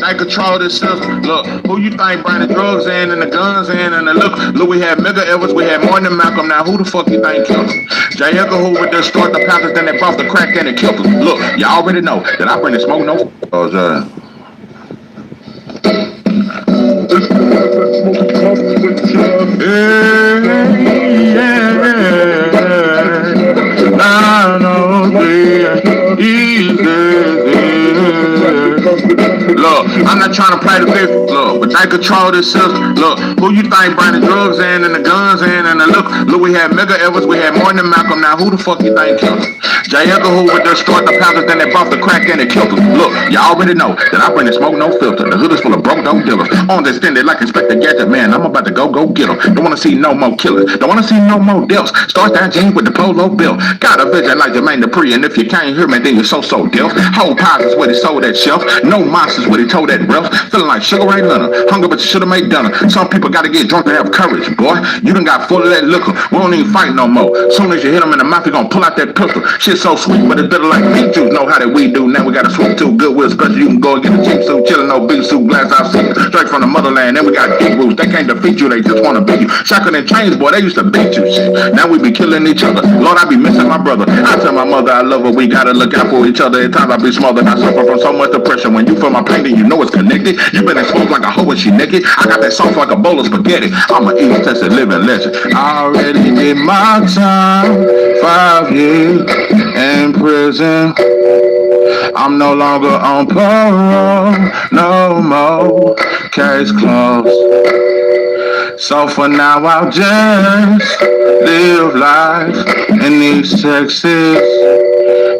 they control this system. Look, who you think bring the drugs in and the guns in and the look, we had Mega Evans, we had more than Malcolm. Now who the fuck you think killed him? J. Edgar Hoover just start the Panthers, then they brought the crack, then they killed him. Look, you already know that I bring the smoke, no. Look, I'm not trying to play the fifth. Look, but they control this system. Look, who you think bring the drugs in and the guns in and the look, we had Mega Evans, we had more than Malcolm. Now who the fuck you think killed him? J. Edgar Hoover just start the Panthers, then they brought the crack, then they killed him. Look, you already know that I bring the smoke, no filter. The hood is full of broke dope dealers. On this thing, they like Inspector Gadget, man. I'm about to go get them. Don't want to see no more killers. Don't want to see no more deaths. Start that jeans with the polo bill. Got a vision like Jermaine Dupri, and if you can't hear me, then you're so deaf. Whole pies is where he sold that shelf. No monsters where he told that breath. Feeling like Sugar Ray Leonard. Hungry, but you should have made dinner. Some people got to get drunk to have courage, boy. You done got full of that liquor. We don't even fight no more. Soon as you hit him in the mouth, you gonna pull out that pistol. Shit so sweet, but it's bitter like beet juice. Know how that we do. Now we got a sweet tooth. Goodwill special. You can go and get a cheap suit. Chillin' no big suit. Glass out seat. Straight from the motherland. Then we got deep roots. They can't defeat you. They just want to beat you. Shotgun and chains, boy. They used to beat you. Shit. Now we be killing each other. Lord, I be missing my brother. I tell my mother I love her. We gotta look out for each other. At times I be smothered. I suffer from so much depression. When you feel my pain, then you know it's connected. You been exposed like a hoe and she naked. I got that sauce like a bowl of spaghetti. I'm an East Texas living legend. I already did my time. 5 years in prison. I'm no longer on parole. No more. Case closed. So for now I'll just live life in East Texas.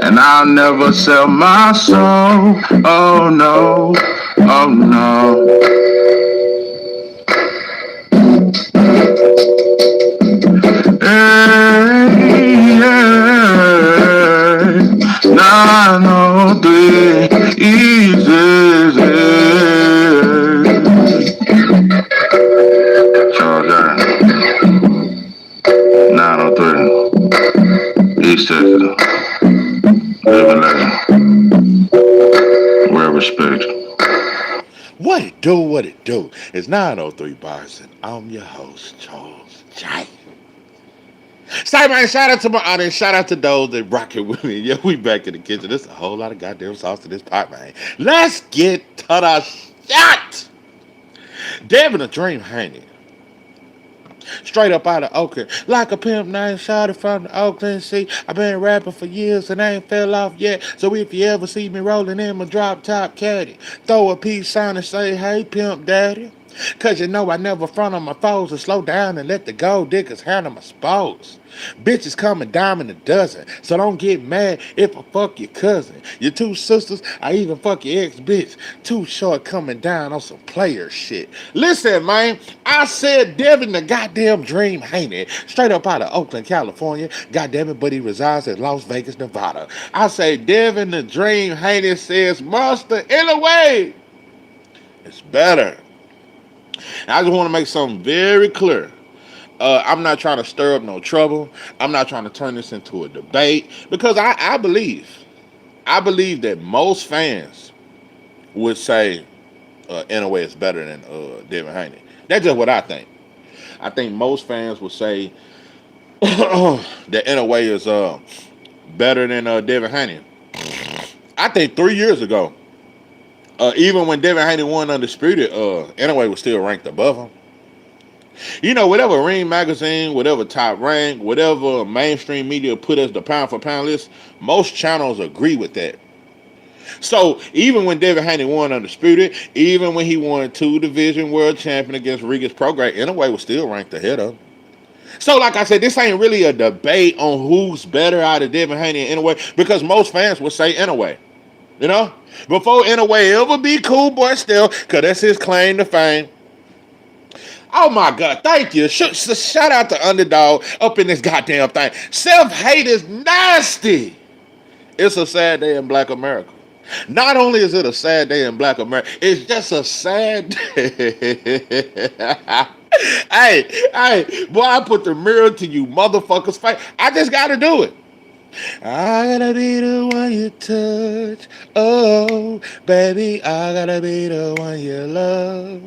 And I'll never sell my soul. Oh no, oh no. Hey, yeah. 903 easy. Charles Aaron. 903 East Texas. Living legend. Well respected. What it do, what it do. It's 903 Bars, and I'm your host, Charles J. Say, man, shout out to my audience. Shout out to those that rock it with me. Yeah, we back in the kitchen. There's a whole lot of goddamn sauce in this pot, man. Let's get to the shot. Devin a Dream Haney. Straight up out of Oakland. Like a pimp named Shawty from the Oakland Sea. I've been rapping for years and I ain't fell off yet. So if you ever see me rolling in my drop top caddy, throw a peace sign and say, hey, pimp daddy. Cause you know I never front on my foes and slow down and let the gold diggers handle my spokes. Bitches come a dime in a dozen, so don't get mad if I fuck your cousin. Your two sisters, I even fuck your ex-bitch. Too short coming down on some player shit. Listen, man, I said Devin the goddamn Dream Haney. Straight up out of Oakland, California. Goddamn it, but he resides in Las Vegas, Nevada. I say Devin the Dream Haney says Monster Inoue. It's better. I just want to make something very clear. I'm not trying to stir up no trouble. I'm not trying to turn this into a debate because I believe that most fans would say Inoue is better than Devin Haney. That's just what I think. I think most fans would say that Inoue is better than Devin Haney. I think 3 years ago, even when Devin Haney won Undisputed, Inoue was still ranked above him. You know, whatever Ring Magazine, whatever Top Rank, whatever mainstream media put as the pound for pound list, most channels agree with that. So even when Devin Haney won Undisputed, even when he won 2 Division World Champion against Regis Prograis, Inoue was still ranked ahead of him. So like I said, this ain't really a debate on who's better out of Devin Haney and Inoue because most fans would say Inoue. You know? Before Inoue ever be Cool Boy still, because that's his claim to fame. Oh my God, thank you. Shout out to Underdog up in this goddamn thing. Self-hate is nasty. It's a sad day in Black America. Not only is it a sad day in Black America, it's just a sad day. Hey, boy, I put the mirror to you motherfuckers' face. I just got to do it. I gotta be the one you touch. Oh, baby, I gotta be the one you love.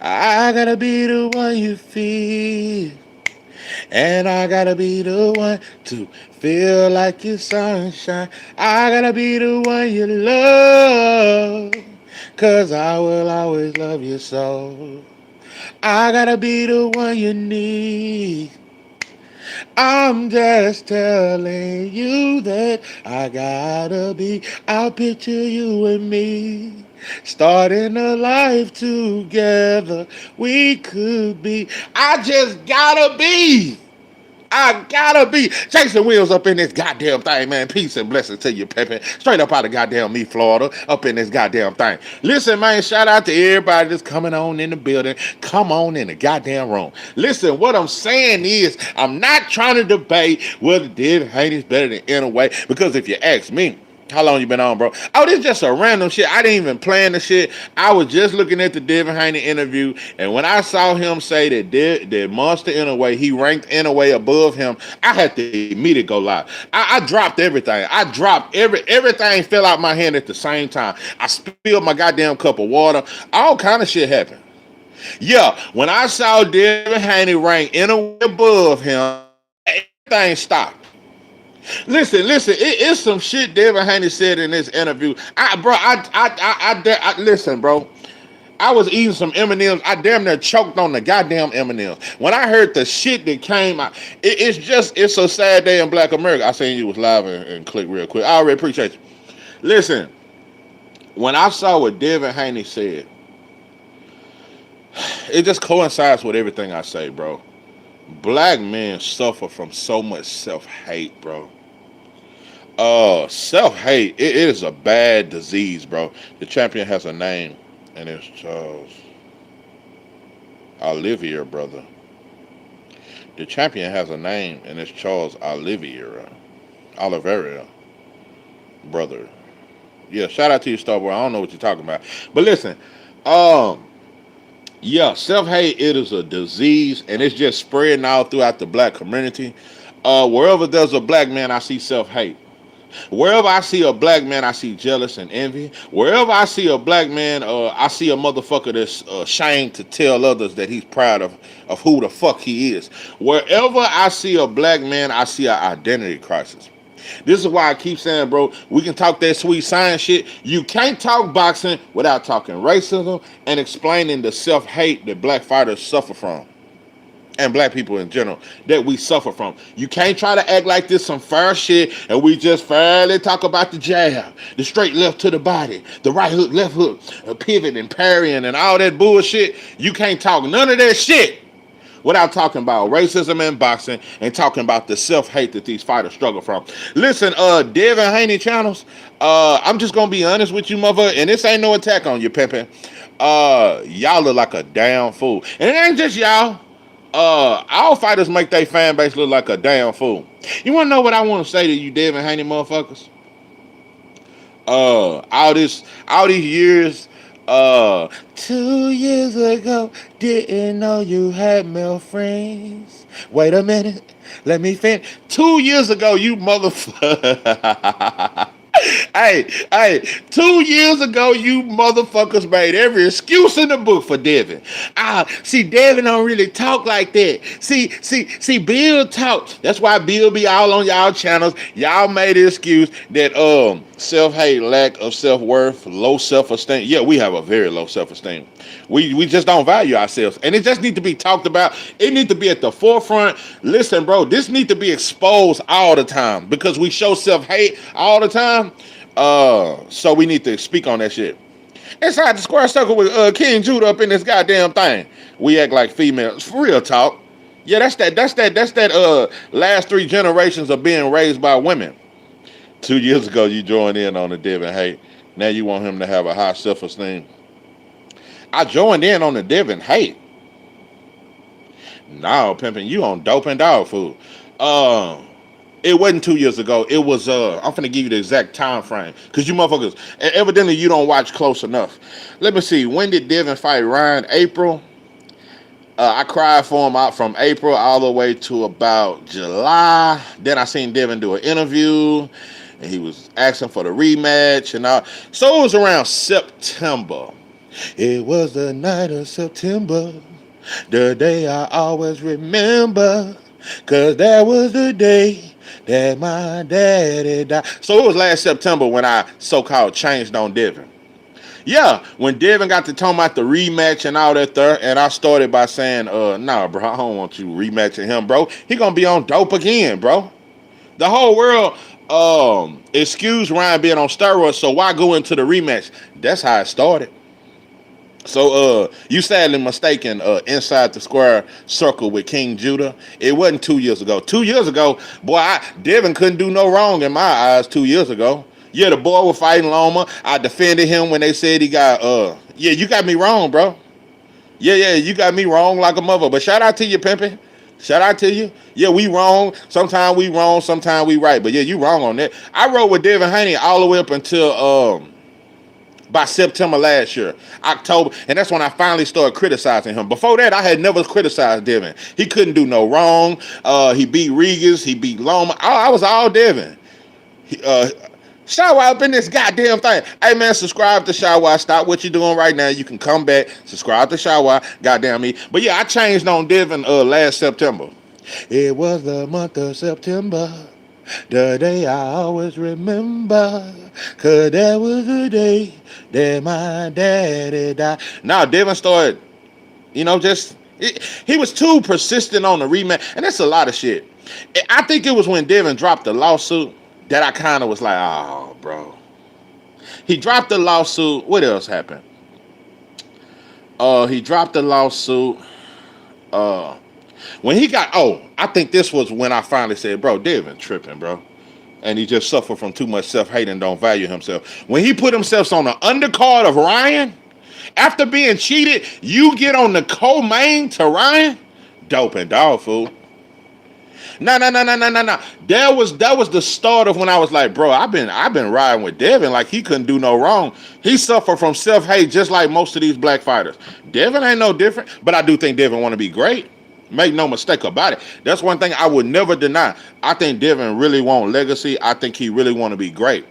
I gotta be the one you feel. And I gotta be the one to feel like your sunshine. I gotta be the one you love. Cause I will always love you so. I gotta be the one you need. I'm just telling you that I gotta be. I'll picture you and me. Starting a life together. We could be. I just gotta be. I gotta be Jason Wheels up in this goddamn thing, man. Peace and blessings to you, Pepe. Straight up out of goddamn me, Florida, up in this goddamn thing. Listen, man, shout out to everybody that's coming on in the building. Come on in the goddamn room. Listen, what I'm saying is, I'm not trying to debate whether Devin Haney's better than Inoue, because if you ask me, how long you been on, bro? Oh, this is just a random shit. I didn't even plan the shit. I was just looking at the Devin Haney interview, and when I saw him say that Monster Inoue, he ranked Inoue above him, I had to immediately go live. I dropped everything. I dropped everything fell out my hand at the same time. I spilled my goddamn cup of water. All kind of shit happened. Yeah, when I saw Devin Haney rank Inoue above him, everything stopped. Listen. It's some shit Devin Haney said in this interview. Listen, bro. I was eating some M&Ms. I damn near choked on the goddamn M&Ms. When I heard the shit that came out, it's a sad day in Black America. I seen you was live and click real quick. I already appreciate you. Listen, when I saw what Devin Haney said, it just coincides with everything I say, bro. Black men suffer from so much self-hate, bro. Self-hate, it is a bad disease, bro. The champion has a name, and it's Charles Olivier, brother. The champion has a name, and it's Charles Oliveira, brother. Yeah, shout out to you, Starboy. I don't know what you're talking about. But listen, um, yeah, self-hate, it is a disease, and it's just spreading all throughout the black community. Wherever there's a black man, I see self-hate. Wherever I see a black man, I see jealous and envy. Wherever I see a black man, I see a motherfucker that's ashamed to tell others that he's proud of who the fuck he is. Wherever I see a black man, I see an identity crisis. This is why I keep saying, bro, we can talk that sweet science shit. You can't talk boxing without talking racism and explaining the self-hate that black fighters suffer from, and black people in general, that we suffer from. You can't try to act like this some fair shit and we just fairly talk about the jab, the straight left to the body, the right hook, left hook, pivot and parrying and all that bullshit. You can't talk none of that shit without talking about racism in boxing and talking about the self-hate that these fighters struggle from. Listen, Devin Haney channels, I'm just gonna be honest with you, mother, and this ain't no attack on you, Pepe. Y'all look like a damn fool. And it ain't just y'all. All fighters make their fan base look like a damn fool. You wanna know what I wanna say to you, Devin Haney motherfuckers? All these years, 2 years ago, didn't know you had male friends. Wait a minute, let me finish. 2 years ago, you motherfucker. Hey, 2 years ago, you motherfuckers made every excuse in the book for Devin. See, Devin don't really talk like that. See, Bill talk. That's why Bill be all on y'all channels. Y'all made the excuse that self-hate, lack of self-worth, low self-esteem. Yeah, we have a very low self-esteem. We just don't value ourselves, and it just need to be talked about. It need to be at the forefront. Listen, bro, this need to be exposed all the time because we show self-hate all the time. So we need to speak on that shit. Inside the square circle with King Judah up in this goddamn thing. We act like females. For real talk. Yeah, that's that last 3 generations of being raised by women. 2 years ago you joined in on the Devin hate. Now you want him to have a high self-esteem. I joined in on the Devin hate. No, pimping, you on dope and dog food. It wasn't 2 years ago. It was I'm finna give you the exact time frame. Cause you motherfuckers, evidently you don't watch close enough. Let me see. When did Devin fight Ryan? April. I cried for him out from April all the way to about July. Then I seen Devin do an interview, and he was asking for the rematch and all. So it was around September. It was the night of September, the day I always remember, 'cause that was the day that my daddy died. So it was last September when I so-called changed on Devin. Yeah, when Devin got to talking about the rematch and all that there, and I started by saying, nah, bro, I don't want you rematching him, bro. He gonna be on dope again, bro. The whole world excuse Ryan being on steroids, so why go into the rematch? That's how it started. So you sadly mistaken inside the square circle with King Judah. It wasn't 2 years ago. 2 years ago, boy, Devin couldn't do no wrong in my eyes 2 years ago. Yeah, the boy was fighting Loma. I defended him when they said he got yeah, you got me wrong, bro. Yeah, you got me wrong like a mother. But shout out to you, pimpin'. Shout out to you. Yeah, we wrong, sometimes we right. But yeah, you wrong on that. I rode with Devin Haney all the way up until by September last year, October, and that's when I finally started criticizing him. Before that, I had never criticized Devin. He couldn't do no wrong. He beat Regis, he beat Loma. I was all Devin. Shawa up in this goddamn thing. Hey man, subscribe to Shawa. Stop what you're doing right now. You can come back. Subscribe to Shawa. Goddamn me. But yeah, I changed on Devin last September. It was the month of September, the day I always remember, 'cause that was the day that my daddy died. Now Devin started, just he was too persistent on the rematch, and that's a lot of shit. I think it was when Devin dropped the lawsuit that I kind of was like, oh, bro. He dropped the lawsuit. What else happened? He dropped the lawsuit. When he got, I think this was when I finally said, bro, Devin tripping, bro. And he just suffered from too much self-hate and don't value himself. When he put himself on the undercard of Ryan, after being cheated, you get on the co-main to Ryan? Dope and dog, fool. No. That was the start of when I was like, bro, I've been riding with Devin like he couldn't do no wrong. He suffered from self-hate just like most of these black fighters. Devin ain't no different, but I do think Devin want to be great. Make no mistake about it. That's one thing I would never deny. I think Devin really want legacy. I think he really want to be great.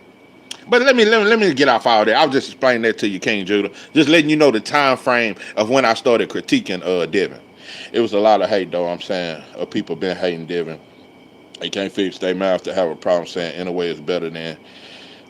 But let me get off all that. I'll just explain that to you, King Judah. Just letting you know the time frame of when I started critiquing Devin. It was a lot of hate, though, I'm saying, of people been hating Devin. They can't fix their mouth to have a problem saying Inoue is better than,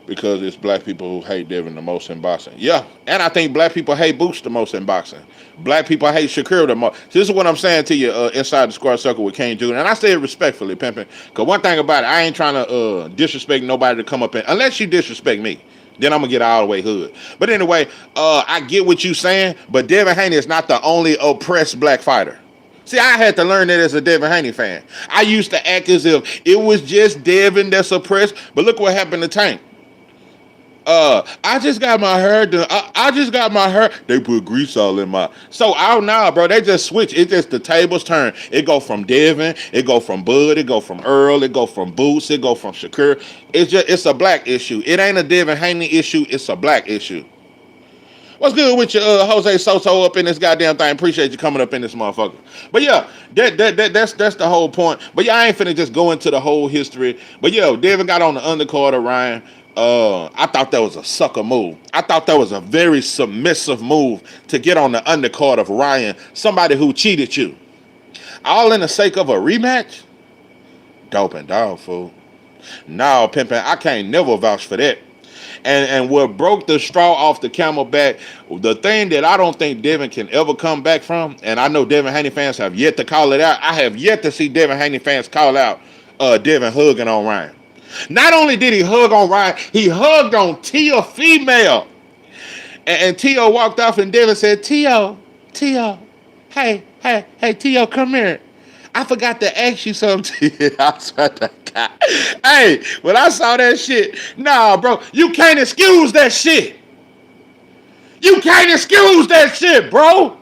because it's black people who hate Devin the most in boxing. Yeah, and I think black people hate Boots the most in boxing. Black people hate Shakur the most. This is what I'm saying to you inside the square circle with King Judah. And I say it respectfully, pimping. Because one thing about it, I ain't trying to disrespect nobody to come up in. Unless you disrespect me. Then I'm going to get all the way hood. But anyway, I get what you saying. But Devin Haney is not the only oppressed black fighter. See, I had to learn that as a Devin Haney fan. I used to act as if it was just Devin that's oppressed. But look what happened to Tank. I just got my hair done. I just got my hair. They put grease all in my. So out now, bro. They just switch. It just the tables turn. It go from Devin. It go from Bud. It go from Earl. It go from Boots. It go from Shakur. It's a black issue. It ain't a Devin Haney issue. It's a black issue. What's good with you, Jose Soto up in this goddamn thing? Appreciate you coming up in this motherfucker. But yeah, that's the whole point. But yeah, I ain't finna just go into the whole history. But yo, Devin got on the undercard of Ryan. I thought that was a sucker move. I thought that was a very submissive move to get on the undercard of Ryan, somebody who cheated you. All in the sake of a rematch? Dope and dog, fool. No, pimpin', I can't never vouch for that. And what broke the straw off the camel back, the thing that I don't think Devin can ever come back from, and I know Devin Haney fans have yet to call it out. I have yet to see Devin Haney fans call out Devin hugging on Ryan. Not only did he hug on Ryan, he hugged on Tia female. And Tio walked off and Devin said, Tio, hey, Tio, come here. I forgot to ask you something. I swear to God. Hey, when I saw that shit, nah, bro, you can't excuse that shit. You can't excuse that shit, bro.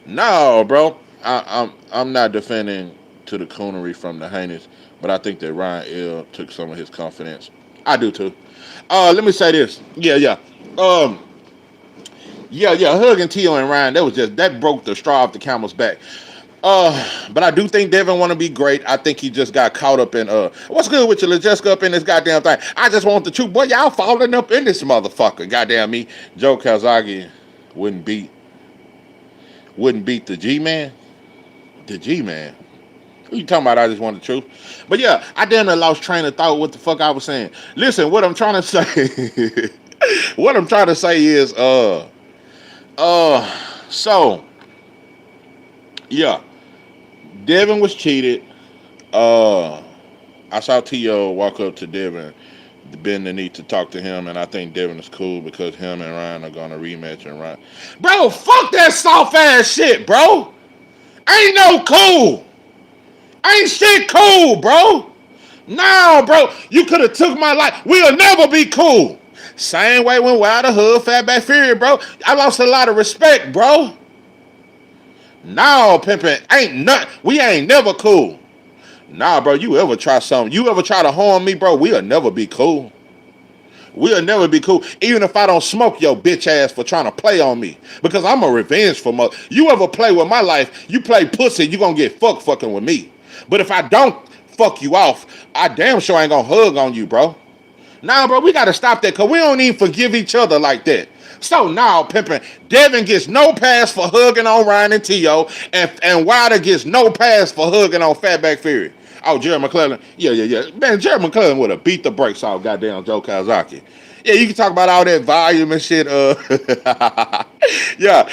No, bro. I'm not defending to the coonery from the Haneys, but I think that Ryan L took some of his confidence. I do too. Let me say this. Yeah. Yeah, hugging Tio and Ryan. That broke the straw off the camel's back. But I do think Devin want to be great. I think he just got caught up in what's good with you, Lil Jessica up in this goddamn thing. I just want the truth, boy. Y'all falling up in this motherfucker. Goddamn me, Joe Kazagi wouldn't beat the G man. The G man. Who you talking about? I just want the truth. But yeah, I damn near lost train of thought. What the fuck I was saying? Listen, what I'm trying to say. What I'm trying to say is so yeah. Devin was cheated. I saw T.O. walk up to Devin, bend the knee to talk to him, and I think Devin is cool because him and Ryan are gonna rematch and Ryan. Bro, fuck that soft ass shit, bro. Ain't no cool. Ain't shit cool, bro. No, bro. You could have took my life. We'll never be cool. Same way when Wilder Hood, Fatback Fury, bro. I lost a lot of respect, bro. No, pimpin', ain't nothing. We ain't never cool. Nah, bro, you ever try something? You ever try to harm me, bro? We'll never be cool. We'll never be cool. Even if I don't smoke your bitch ass for trying to play on me. Because I'm a revenge for mother. You ever play with my life, you play pussy, you gonna get fucking with me. But if I don't fuck you off, I damn sure ain't gonna hug on you, bro. Nah, bro, we gotta stop that because we don't even forgive each other like that. So now, pimpin', Devin gets no pass for hugging on Ryan and T.O. And Wilder gets no pass for hugging on Fatback Fury. Oh, Jerry McClellan. Yeah. Man, Jerry McClellan would have beat the brakes off goddamn Joe Kazaki. Yeah, you can talk about all that volume and shit. Yeah.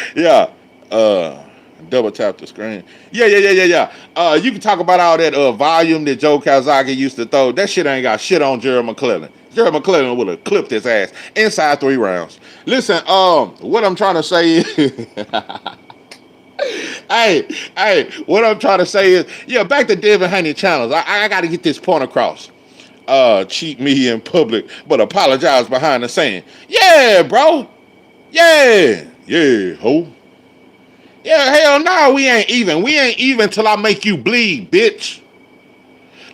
Double tap the screen. Yeah. You can talk about all that volume that Joe Kazaki used to throw. That shit ain't got shit on Jerry McClellan. Jerry McClellan would have clipped his ass inside 3 rounds. Listen, what I'm trying to say is, hey, what I'm trying to say is, yeah, back to Devin Haney channels. I got to get this point across. Cheat me in public, but apologize behind the scene. Yeah, bro. Yeah, ho. Yeah, hell no, we ain't even. We ain't even till I make you bleed, bitch.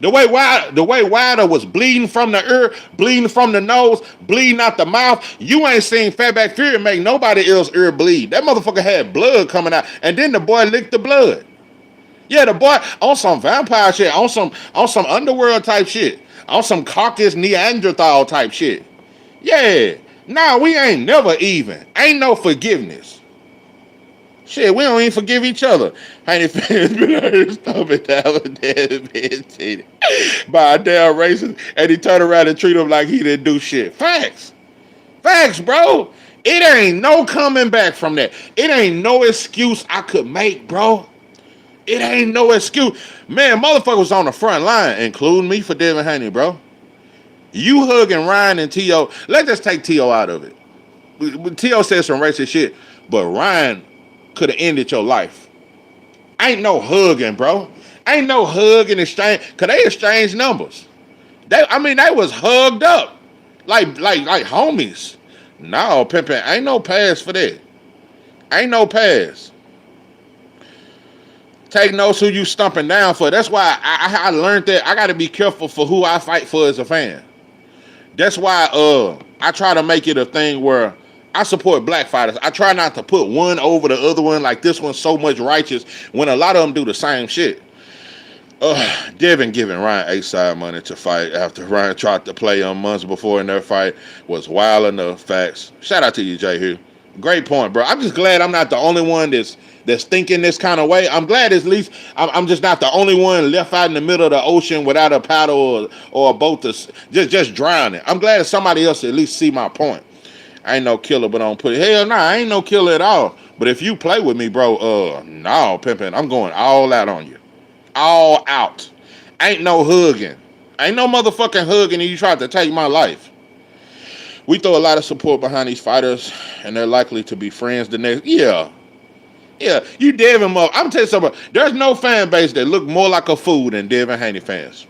The way Wilder was bleeding from the ear, bleeding from the nose, bleeding out the mouth, you ain't seen Fatback Fury make nobody else's ear bleed. That motherfucker had blood coming out, and then the boy licked the blood. Yeah, the boy on some vampire shit, on some underworld type shit, on some caucus Neanderthal type shit. Yeah, nah, we ain't never even. Ain't no forgiveness. Shit, we don't even forgive each other. Haney fans been hurt stomach down with dead being cheated by a damn racist, and he turned around and treat him like he didn't do shit. Facts, bro. It ain't no coming back from that. It ain't no excuse I could make, bro. It ain't no excuse. Man, motherfucker was on the front line, including me for Devin Haney, bro. You hugging Ryan and T.O. Let's just take T.O. out of it. T.O. said some racist shit, but Ryan could have ended your life. Ain't no hugging, bro. Ain't no hugging exchange, cause they exchanged numbers. They was hugged up, like homies. No, pimpin', ain't no pass for that. Ain't no pass. Take notes who you stumping down for. That's why I learned that I got to be careful for who I fight for as a fan. That's why I try to make it a thing where I support black fighters. I try not to put one over the other one like this one's so much righteous when a lot of them do the same shit. Devin giving Ryan A-side money to fight after Ryan tried to play him months before in their fight was wild enough. Facts. Shout out to you, Jay here. Great point, bro. I'm just glad I'm not the only one that's thinking this kind of way. I'm glad at least I'm just not the only one left out in the middle of the ocean without a paddle or a boat to just drowning. I'm glad that somebody else at least see my point. I ain't no killer, but don't put it. Hell nah, I ain't no killer at all. But if you play with me, bro, no, pimpin', I'm going all out on you. All out. Ain't no hugging. Ain't no motherfucking hugging and you tried to take my life. We throw a lot of support behind these fighters, and they're likely to be friends the next. Yeah, you Devin up. I'm telling you something. There's no fan base that look more like a fool than Devin Haney fans.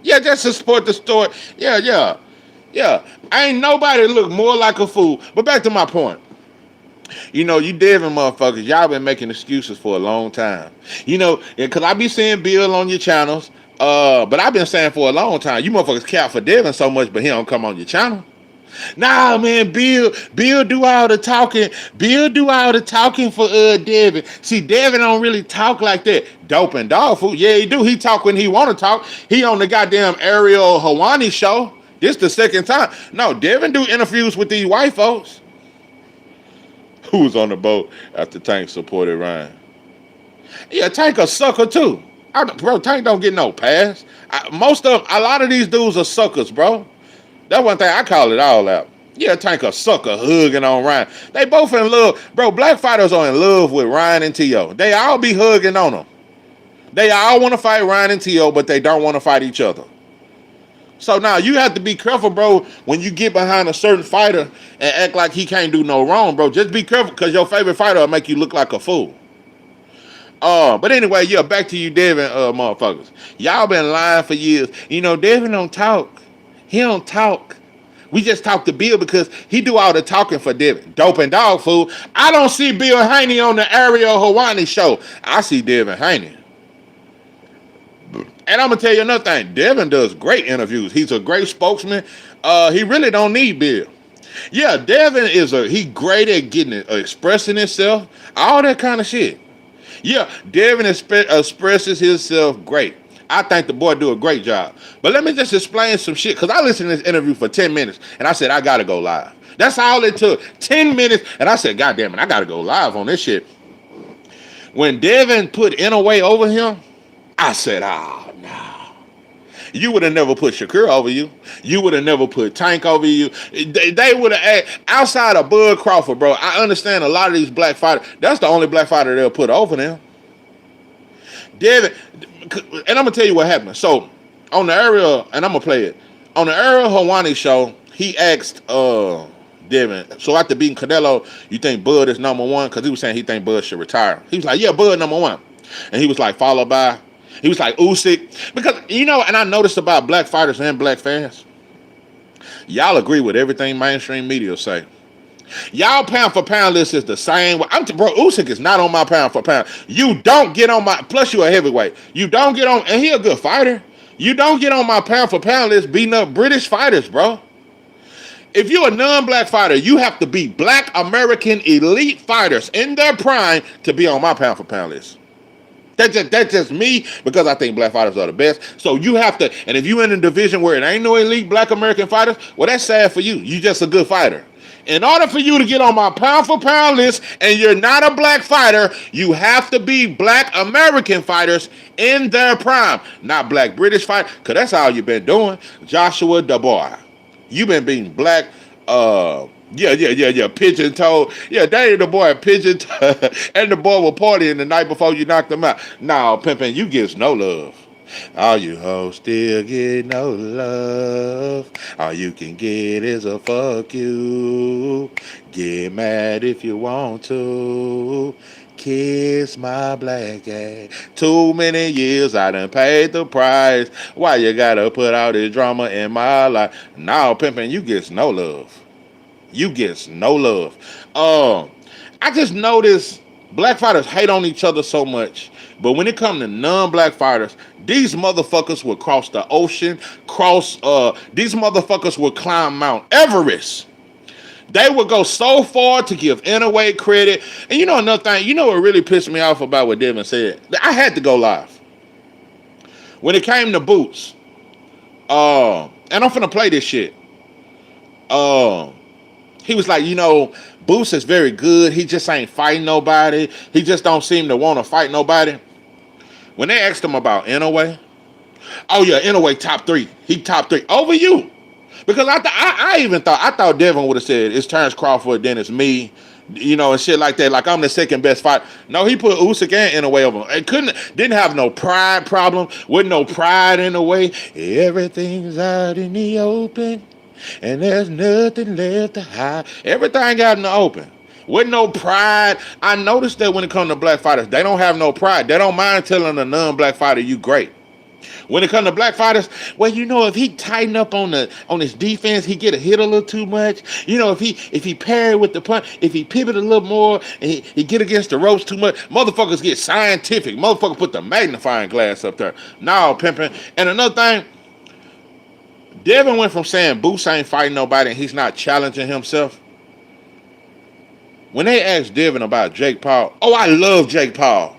Yeah, just to support the story. Yeah. Ain't nobody look more like a fool. But back to my point. You know, you Devin motherfuckers, y'all been making excuses for a long time. You know, because I be seeing Bill on your channels, but I've been saying for a long time, you motherfuckers cap for Devin so much, but he don't come on your channel. Nah, man, Bill do all the talking. Bill do all the talking for Devin. See, Devin don't really talk like that. Dope and dog food. Yeah, he do. He talk when he want to talk. He on the goddamn Ariel Hawani show. This the second time. No, Devin do interviews with these white folks. Who was on the boat after Tank supported Ryan? Yeah, Tank a sucker too. Bro, Tank don't get no pass. A lot of these dudes are suckers, bro. That's one thing I call it all out. Yeah, Tank a sucker hugging on Ryan. They both in love. Bro, black fighters are in love with Ryan and T.O. They all be hugging on them. They all want to fight Ryan and T.O., but they don't want to fight each other. So now you have to be careful, bro, when you get behind a certain fighter and act like he can't do no wrong, bro. Just be careful because your favorite fighter will make you look like a fool. But anyway, yeah, back to you, Devin, motherfuckers. Y'all been lying for years. You know, Devin don't talk. He don't talk. We just talk to Bill because he do all the talking for Devin. Dope and dog food. I don't see Bill Haney on the Ariel Hawani show. I see Devin Haney. And I'm gonna tell you another thing. Devin does great interviews. He's a great spokesman. He really don't need Bill. Yeah, Devin he great at getting expressing himself, all that kind of shit. Yeah, Devin expresses himself great. I think the boy do a great job. But let me just explain some shit, because I listened to this interview for 10 minutes, and I said, I got to go live. That's all it took, 10 minutes, and I said, God damn it, I got to go live on this shit. When Devin put Inoue over him, I said, oh, no. You would have never put Shakur over you. You would have never put Tank over you. They would have, outside of Bud Crawford, bro, I understand a lot of these black fighters, that's the only black fighter they'll put over them. Devin, and I'm going to tell you what happened. So, on the Ariel, and I'm going to play it. On the Ariel Hawani show, he asked Devin, so after beating Canelo, you think Bud is number one? Because he was saying he think Bud should retire. He was like, yeah, Bud number one. And he was like, followed by, he was like, Usyk. Because, you know, and I noticed about black fighters and black fans, y'all agree with everything mainstream media say. Y'all pound for pound list is the same. Bro, Usyk is not on my pound for pound. You don't get on my, plus you a heavyweight. You don't get on, and he a good fighter. You don't get on my pound for pound list beating up British fighters, bro. If you're a non-black fighter, you have to be black American elite fighters in their prime to be on my pound for pound list. That's just me, because I think black fighters are the best. So you have to, and if you're in a division where it ain't no elite black American fighters, well, that's sad for you. You just a good fighter. In order for you to get on my pound for pound list and you're not a black fighter, you have to be black American fighters in their prime. Not black British fighters, because that's all you've been doing. Joshua Dubois. You've been beating black, pigeon toe. Yeah, that ain't the boy pigeon toe. And the boy was partying the night before you knocked him out. Nah, pimpin', you gives no love. All you hoes still get no love. All you can get is a fuck you. Get mad if you want to. Kiss my black ass. Too many years I done paid the price. Why you gotta put all this drama in my life? Now, pimpin', you gets no love. You gets no love. I just noticed black fighters hate on each other so much. But when it comes to non-black fighters, these motherfuckers will cross the ocean, these motherfuckers will climb Mount Everest. They would go so far to give Inoue credit. And you know another thing, you know what really pissed me off about what Devin said? I had to go live. When it came to Boots, and I'm finna play this shit. He was like, you know, Boots is very good. He just ain't fighting nobody. He just don't seem to want to fight nobody. When they asked him about Inoue, oh yeah, Inoue top 3. He top 3 over you. Because I thought Devin would have said it's Terrence Crawford, then it's me, you know, and shit like that. Like I'm the second best fighter. No, he put Usyk and Inoue over him. Didn't have no pride problem. With no pride in the way. Everything's out in the open, and there's nothing left to hide. Everything out in the open. With no pride. I noticed that when it comes to black fighters, they don't have no pride. They don't mind telling a non-black fighter you great. When it comes to black fighters, well, you know, if he tighten up on his defense, he get a hit a little too much. You know, if he parry with the punch, if he pivot a little more, and he get against the ropes too much, motherfuckers get scientific. Motherfuckers put the magnifying glass up there. Now, pimping. And another thing, Devin went from saying Boots ain't fighting nobody and he's not challenging himself. When they asked Devin about Jake Paul, oh, I love Jake Paul.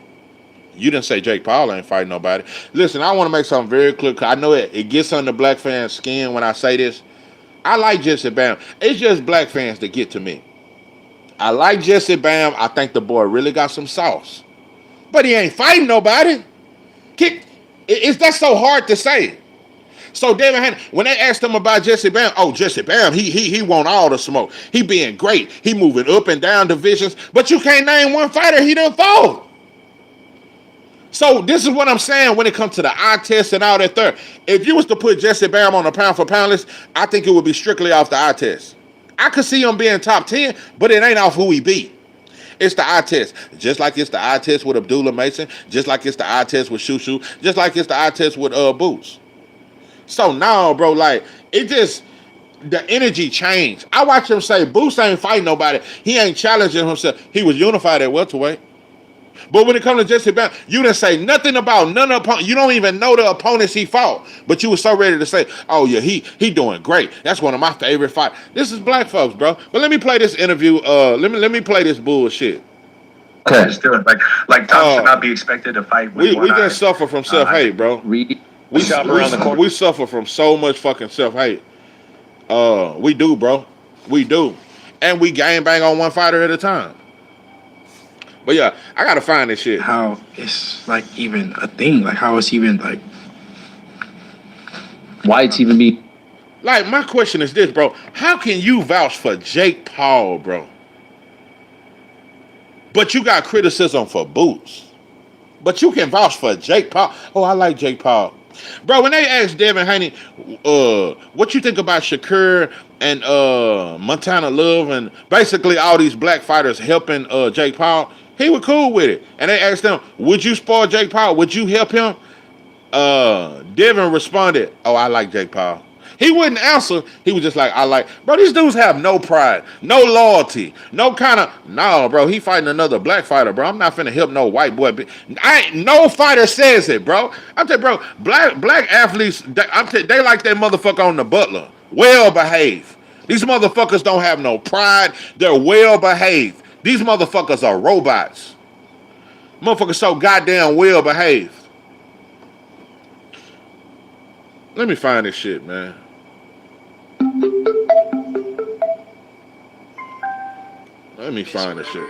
You didn't say Jake Paul ain't fighting nobody. Listen, I want to make something very clear. Cause I know it gets under black fans' skin when I say this. I like Jesse Bam. It's just black fans that get to me. I like Jesse Bam. I think the boy really got some sauce. But he ain't fighting nobody. Is that so hard to say? So Devin Haney, when they asked him about Jesse Bam, oh Jesse Bam, he want all the smoke. He being great. He moving up and down divisions. But you can't name one fighter he done fought. So this is what I'm saying when it comes to the eye test and all that there. If you was to put Jesse Bam on a pound for pound list, I think it would be strictly off the eye test. I could see him being top 10, but it ain't off who he beat. It's the eye test. Just like it's the eye test with Abdullah Mason, just like it's the eye test with Shushu, just like it's the eye test with Boots. So now, bro, like, it just, the energy changed. I watched him say, Boots ain't fighting nobody. He ain't challenging himself. He was unified at welterweight. But when it comes to Jesse Bam, you didn't say nothing about none of the opponents. You don't even know the opponents he fought. But you were so ready to say, oh, yeah, he doing great. That's one of my favorite fights. This is black folks, bro. But let me play this interview. Let me play this bullshit. Okay. Just do it. Like Tom should not be expected to fight with we just suffer from self-hate, bro. We suffer from so much fucking self-hate. We do, bro. We do. And we gang bang on one fighter at a time. But yeah, I gotta find this shit. How it's like even a thing? Like how it's even like why it's even be? Like my question is this, bro. How can you vouch for Jake Paul, bro? But you got criticism for Boots. But you can vouch for Jake Paul. Oh, I like Jake Paul. Bro, when they asked Devin Haney, what you think about Shakur and Montana Love and basically all these black fighters helping Jake Paul, he was cool with it. And they asked him, would you spoil Jake Paul? Would you help him? Devin responded, oh, I like Jake Paul. He wouldn't answer. He was just like, I like. Bro, these dudes have no pride, no loyalty, no kind of. No, bro, he fighting another black fighter, bro. I'm not finna help no white boy. No fighter says it, bro. I'm telling you, bro, black athletes, they like that motherfucker on the Butler. Well behaved. These motherfuckers don't have no pride. They're well behaved. These motherfuckers are robots. Motherfuckers so goddamn well behaved. Let me find this shit, man. Let me find this shit.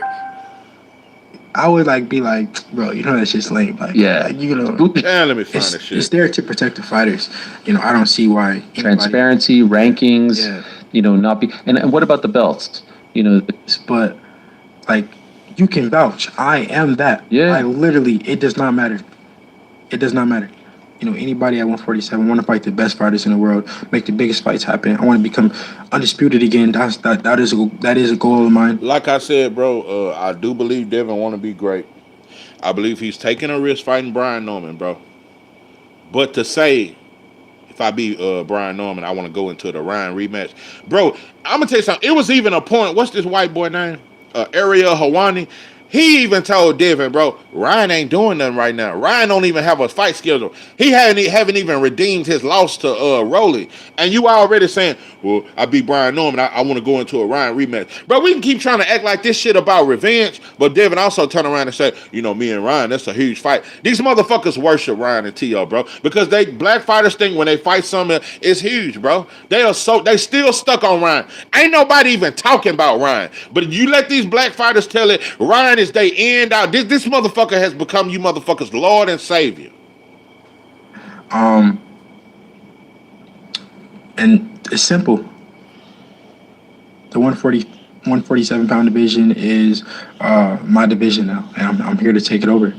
I would be like, bro, you know that's just lame. Like, yeah, you know. Let me find this shit. It's there to protect the fighters. You know, I don't see why. Transparency, rankings. Yeah. You know, not be. And what about the belts? You know, but like, you can vouch. I am that. Yeah. I literally, it does not matter. It does not matter. You know, anybody at 147 want to fight the best fighters in the world, make the biggest fights happen. I want to become undisputed again. That is a goal of mine. Like I said, bro, I do believe Devin want to be great. I believe he's taking a risk fighting Brian Norman, bro. But to say, if I be Brian Norman, I want to go into the Ryan rematch, bro. I'm gonna tell you something. It was even a point. What's this white boy name? Ariel Hawani. He even told Devin, bro, Ryan ain't doing nothing right now. Ryan don't even have a fight schedule. He haven't even redeemed his loss to Rolly. And you already saying, well, I beat Brian Norman. I want to go into a Ryan rematch. Bro, we can keep trying to act like this shit about revenge, but Devin also turn around and say, you know, me and Ryan, that's a huge fight. These motherfuckers worship Ryan and T.O., bro, because they black fighters think when they fight something, it's huge, bro. They still stuck on Ryan. Ain't nobody even talking about Ryan. But you let these black fighters tell it, Ryan is they end out. This motherfucker has become you motherfuckers' Lord and Savior. And it's simple. The 147 pound division is my division now, and I'm here to take it over.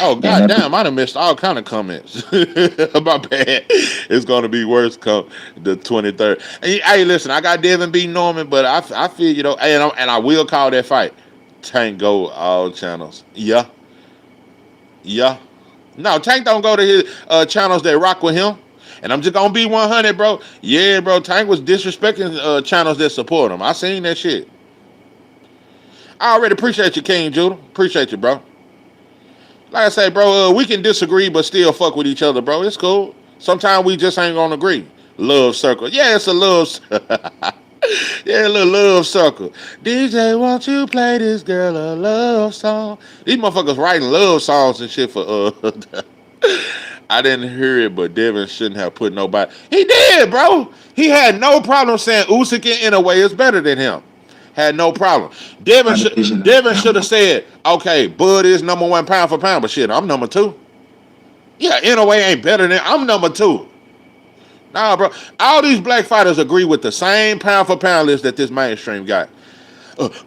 Oh goddamn! I done missed all kind of comments. My bad. It's gonna be worse come the 23rd. Hey, listen, I got Devin beating Norman, but I feel you know, and I will call that fight. Tank go all channels. Yeah. No, Tank don't go to his channels that rock with him. And I'm just gonna be 100, bro. Yeah, bro. Tank was disrespecting channels that support him. I seen that shit. I already appreciate you, King Judah. Appreciate you, bro. Like I say, bro, we can disagree but still fuck with each other, bro. It's cool. Sometimes we just ain't gonna agree. Love circle. Yeah, it's a love. Yeah, a little love circle. DJ, won't you play this girl a love song? These motherfuckers writing love songs and shit for I didn't hear it, but Devin shouldn't have put nobody. He did, bro. He had no problem saying Usyk in a way is better than him. Had no problem. Devin should have said, okay, Bud is number 1 pound for pound, but shit, I'm number 2. Yeah, in a way ain't better than I'm number 2. Nah, bro. All these black fighters agree with the same pound for pound list that this mainstream got.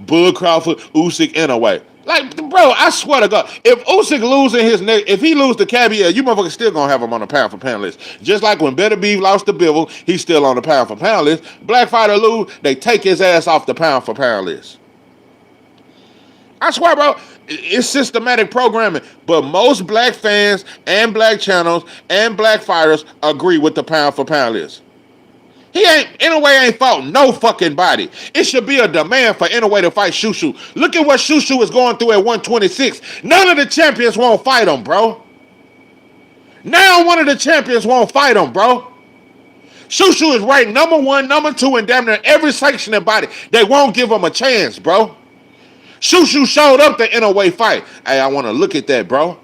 Bud Crawford, Usyk, Inoue. Like, bro, I swear to God, if Usyk losing his neck, if he lose the caveat, you motherfuckers still gonna have him on the pound for pound list. Just like when Better Beef lost to Bivol, he's still on the pound for pound list. Black fighter lose, they take his ass off the pound for pound list. I swear, bro, it's systematic programming. But most black fans and black channels and black fighters agree with the pound for pound list. He ain't fought no fucking body. It should be a demand for Inoue to fight Shushu. Look at what Shushu is going through at 126. None of the champions won't fight him, bro. Now one of the champions won't fight him, bro. Shushu is ranked number 1, number 2 in damn near every sanctioning body. They won't give him a chance, bro. Shushu showed up the Inoue fight. Hey, I want to look at that, bro.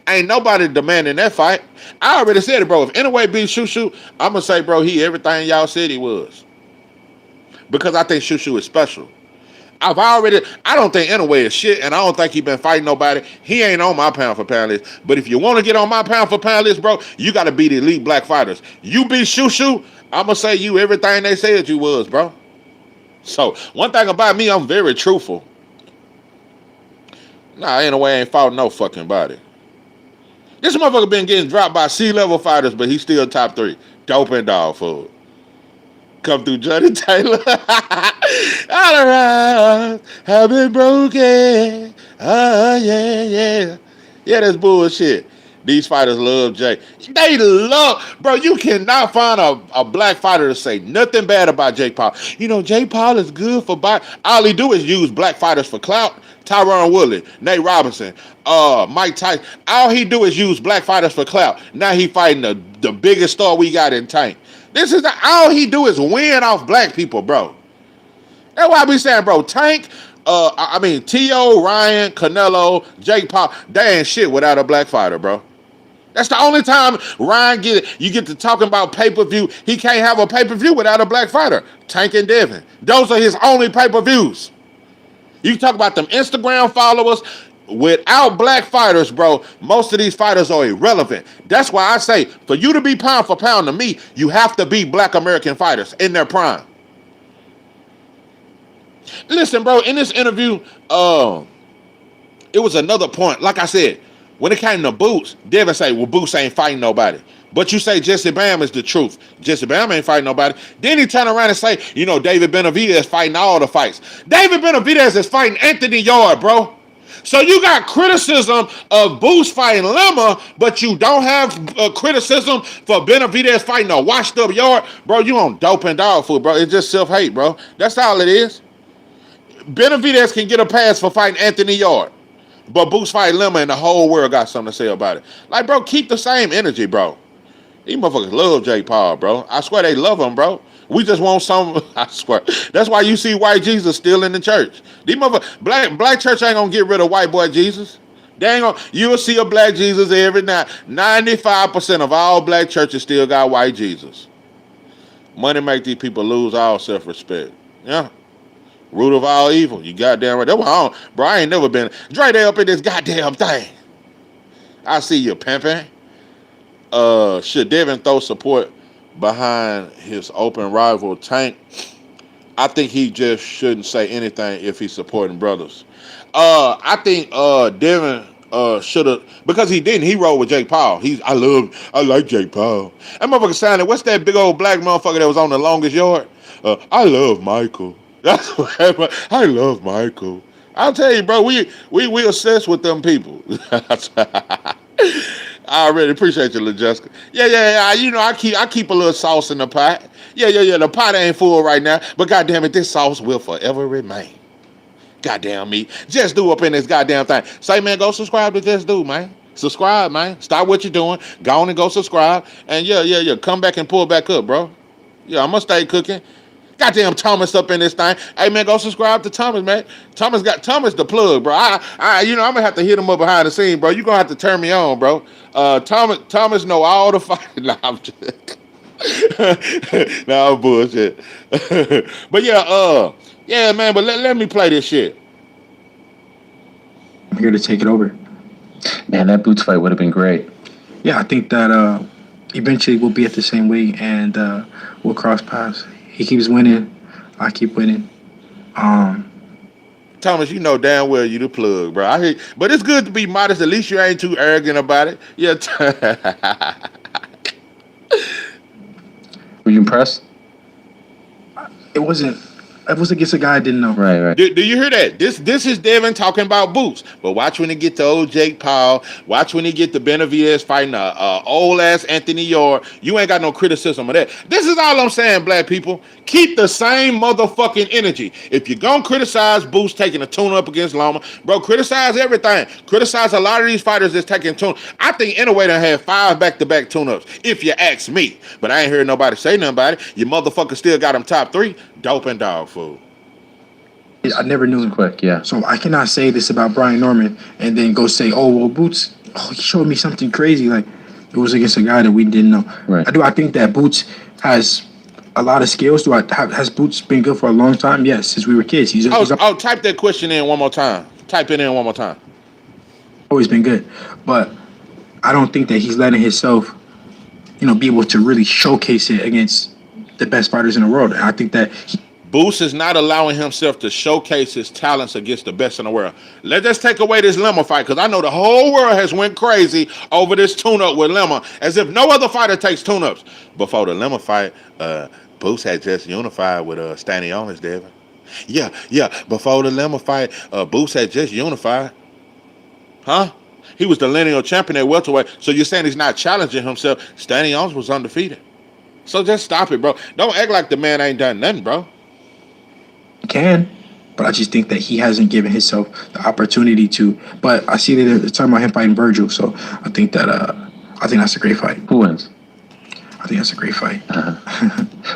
Ain't nobody demanding that fight. I already said it, bro. If Inoue beat Shushu, I'm going to say, bro, he everything y'all said he was. Because I think Shushu is special. I don't think Inoue is shit, and I don't think he been fighting nobody. He ain't on my pound for pound list. But if you want to get on my pound for pound list, bro, you got to beat elite black fighters. You beat Shushu, I'm going to say you everything they said you was, bro. So, one thing about me, I'm very truthful. Nah, Inoue ain't fought no fucking body. This motherfucker been getting dropped by C-level fighters, but he's still top 3. Dope and dog food. Come through Johnny Taylor. All around, have been broken. Oh, yeah, yeah. Yeah, that's bullshit. These fighters love Jay. They love, bro, you cannot find a black fighter to say nothing bad about Jake Paul. You know, Jake Paul is good for all he do is use black fighters for clout. Tyron Woodley, Nate Robinson, Mike Tyson. All he do is use black fighters for clout. Now he fighting the biggest star we got in Tank. All he do is win off black people, bro. That's why I be saying, bro, Tank, T.O., Ryan, Canelo, Jake Paul, they ain't shit without a black fighter, bro. That's the only time Ryan you get to talking about pay-per-view. He can't have a pay-per-view without a black fighter. Tank and Devin. Those are his only pay-per-views. You talk about them Instagram followers. Without black fighters, bro, most of these fighters are irrelevant. That's why I say, for you to be pound for pound to me, you have to be black American fighters in their prime. Listen, bro, in this interview, it was another point. Like I said, when it came to Boots, Devin say, well, Boots ain't fighting nobody. But you say Jesse Bam is the truth. Jesse Bam ain't fighting nobody. Then he turn around and say, you know, David Benavidez fighting all the fights. David Benavidez is fighting Anthony Yard, bro. So you got criticism of Boots fighting Lemma, but you don't have criticism for Benavidez fighting a washed up Yard. Bro, you on dope and dog food, bro. It's just self-hate, bro. That's all it is. Benavidez can get a pass for fighting Anthony Yard. But Boots fighting Lemma and the whole world got something to say about it. Like, bro, keep the same energy, bro. These motherfuckers love Jake Paul, bro. I swear they love him, bro. We just want some. I swear. That's why you see white Jesus still in the church. These motherfuckers, black church ain't gonna get rid of white boy Jesus. They ain't gonna. You'll see a black Jesus every night. 95% of all black churches still got white Jesus. Money make these people lose all self-respect. Yeah. Root of all evil. You goddamn right. That's why I ain't never been. Dre, they up in this goddamn thing. I see you pimping. Should Devin throw support behind his open rival Tank? I think he just shouldn't say anything if he's supporting brothers. I think Devin should have, because he didn't. He rode with Jake Paul. I like Jake Paul. That motherfucker sounded. What's that big old black motherfucker that was on the longest yard? I love Michael. That's what happened. I love Michael. I'll tell you, bro. We obsessed with them people. I really appreciate you, little Jessica. Yeah. You know, I keep a little sauce in the pot. Yeah. The pot ain't full right now, but goddamn it, this sauce will forever remain. Goddamn me. Just Do up in this goddamn thing. Say, man, go subscribe to Just Do, man. Subscribe, man. Stop what you're doing. Go on and go subscribe. And yeah. Come back and pull back up, bro. Yeah, I'm gonna stay cooking. Goddamn Thomas up in this thing. Hey man, go subscribe to Thomas, man. Thomas the plug, bro. I'm gonna have to hit him up behind the scene, bro. You gonna have to turn me on, bro. Thomas know all the fight. Nah, I'm just nah, I'm bullshit. But yeah, man. But let me play this shit. I'm here to take it over. Man, that Boots fight would have been great. Yeah, I think that eventually we'll be at the same weight and we'll cross paths. He keeps winning, I keep winning. Thomas, you know damn well you the plug, bro. I hear, but it's good to be modest. At least you ain't too arrogant about it. Yeah. Were you impressed? It wasn't against a guy I didn't know. Right. Do you hear that? This is Devin talking about Boots. But watch when he get to old Jake Paul. Watch when he get to Benavidez fighting old ass Anthony Yard. You ain't got no criticism of that. This is all I'm saying, black people. Keep the same motherfucking energy. If you're gonna criticize Boots taking a tune up against Loma, bro, criticize everything. Criticize a lot of these fighters that's taking tune. I think Inoue done had 5 back-to-back tune-ups, if you ask me. But I ain't heard nobody say nothing about it. Your motherfucker still got him top 3. Dope and dog food. I never knew him. Quick, yeah. So I cannot say this about Brian Norman and then go say, oh, well, Boots, he showed me something crazy. Like, it was against a guy that we didn't know. Right. I think that Boots has a lot of skills. Has Boots been good for a long time? Yes, since we were kids. He's Type that question in one more time. Type it in one more time. always been good. But I don't think that he's letting himself, be able to really showcase it against the best fighters in the world. And I think that Boots is not allowing himself to showcase his talents against the best in the world. Let's just take away this Lemma fight, because I know the whole world has went crazy over this tune-up with Lemma, as if no other fighter takes tune-ups. Before the Lemma fight, Boots had just unified with Stanionis, Devin. Yeah. Before the Lemma fight, Boots had just unified. Huh? He was the lineal champion at welterweight. So you're saying he's not challenging himself? Stanionis was undefeated. So just stop it, bro. Don't act like the man ain't done nothing, bro. can, but I just think that he hasn't given himself the opportunity to. But I see that they're talking about him fighting Virgil, so I think that's a great fight. Who wins? I think that's a great fight.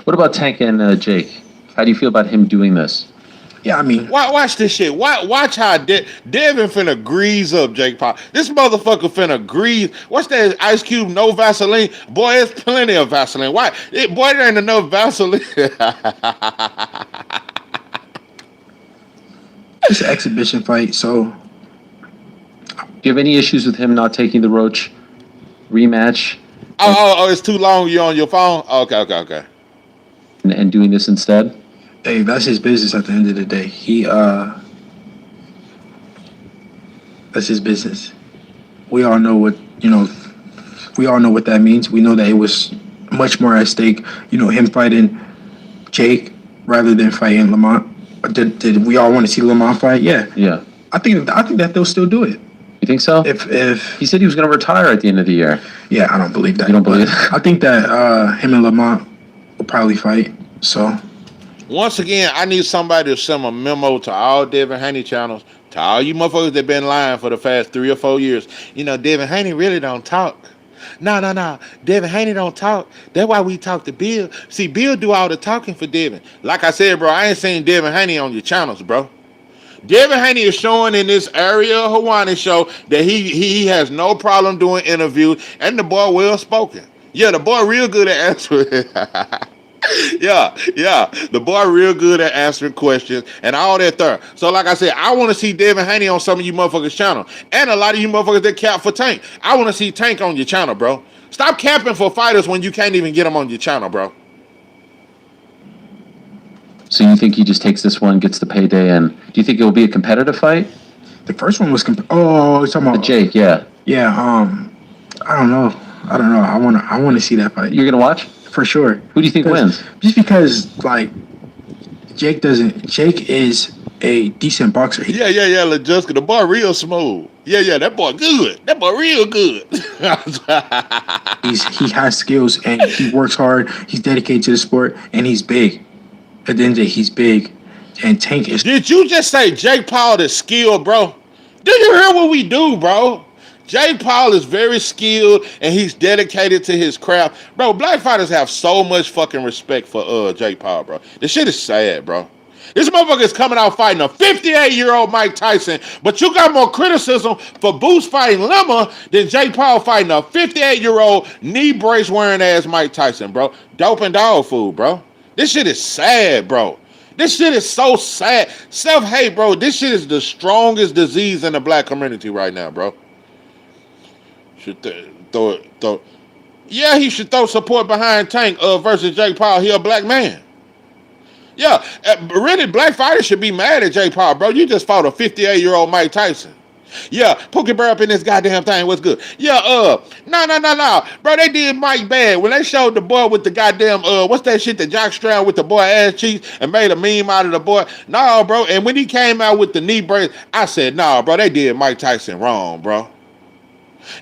What about Tank and Jake? How do you feel about him doing this? Yeah, I mean, Watch this shit. Watch how Devin finna grease up Jake Paul. This motherfucker finna grease. What's that? Ice Cube, no Vaseline? Boy, there's plenty of Vaseline. Why? Boy, there ain't enough Vaseline. it's an exhibition fight, so. Do you have any issues with him not taking the Roach rematch? Oh, it's too long. You're on your phone? Okay. And doing this instead? Hey, that's his business at the end of the day. That's his business. We all know what that means. We know that it was much more at stake, him fighting Jake rather than fighting Lamont. Did we all want to see Lamont fight? Yeah. Yeah. I think that they'll still do it. You think so? If he said he was going to retire at the end of the year. Yeah, I don't believe that. You don't believe it? I think that him and Lamont will probably fight. So. Once again, I need somebody to send a memo to all Devin Haney channels, to all you motherfuckers that been lying for the past 3 or 4 years. Devin Haney really don't talk. No. Devin Haney don't talk. That's why we talk to Bill. See, Bill do all the talking for Devin. Like I said, bro, I ain't seen Devin Haney on your channels, bro. Devin Haney is showing in this Ariel Hawani show that he has no problem doing interviews, and the boy well spoken. Yeah, the boy real good at answering. Yeah, the boy real good at answering questions and all that there. So like I said, I want to see Devin Haney on some of you motherfuckers' channel, and a lot of you motherfuckers that cap for Tank. I want to see Tank on your channel, bro. Stop capping for fighters when you can't even get them on your channel, bro. So you think he just takes this one, gets the payday, and do you think it will be a competitive fight? The first one was you're talking about Jake, yeah. Yeah, I don't know. I want to see that fight. You're gonna watch? For sure. Who do you think wins? Just because, Jake is a decent boxer. Yeah, LaJuska, the boy real smooth. Yeah, that boy good. That boy real good. He has skills, and he works hard. He's dedicated to the sport, and he's big. At the end of the day, he's big, and Tank is. Did you just say Jake Paul is skilled, bro? Do you hear what we do, bro? Jake Paul is very skilled and he's dedicated to his craft. Bro, black fighters have so much fucking respect for Jake Paul, bro. This shit is sad, bro. This motherfucker is coming out fighting a 58-year-old Mike Tyson, but you got more criticism for Boots fighting Lemma than Jake Paul fighting a 58-year-old knee brace wearing ass Mike Tyson, bro. Dope and dog food, bro. This shit is sad, bro. This shit is so sad. Self-hate, bro. This shit is the strongest disease in the black community right now, bro. Should throw. Yeah, he should throw support behind Tank versus Jake Paul. He a black man. Yeah, really, black fighters should be mad at Jake Paul, bro. You just fought a 58-year-old Mike Tyson. Yeah, Pookie Bear up in this goddamn thing. What's good? Yeah, no. Bro, they did Mike bad. When they showed the boy with the goddamn, what's that shit, the jockstrap with the boy ass cheeks and made a meme out of the boy. No, bro. And when he came out with the knee brace, I said, nah, bro, they did Mike Tyson wrong, bro.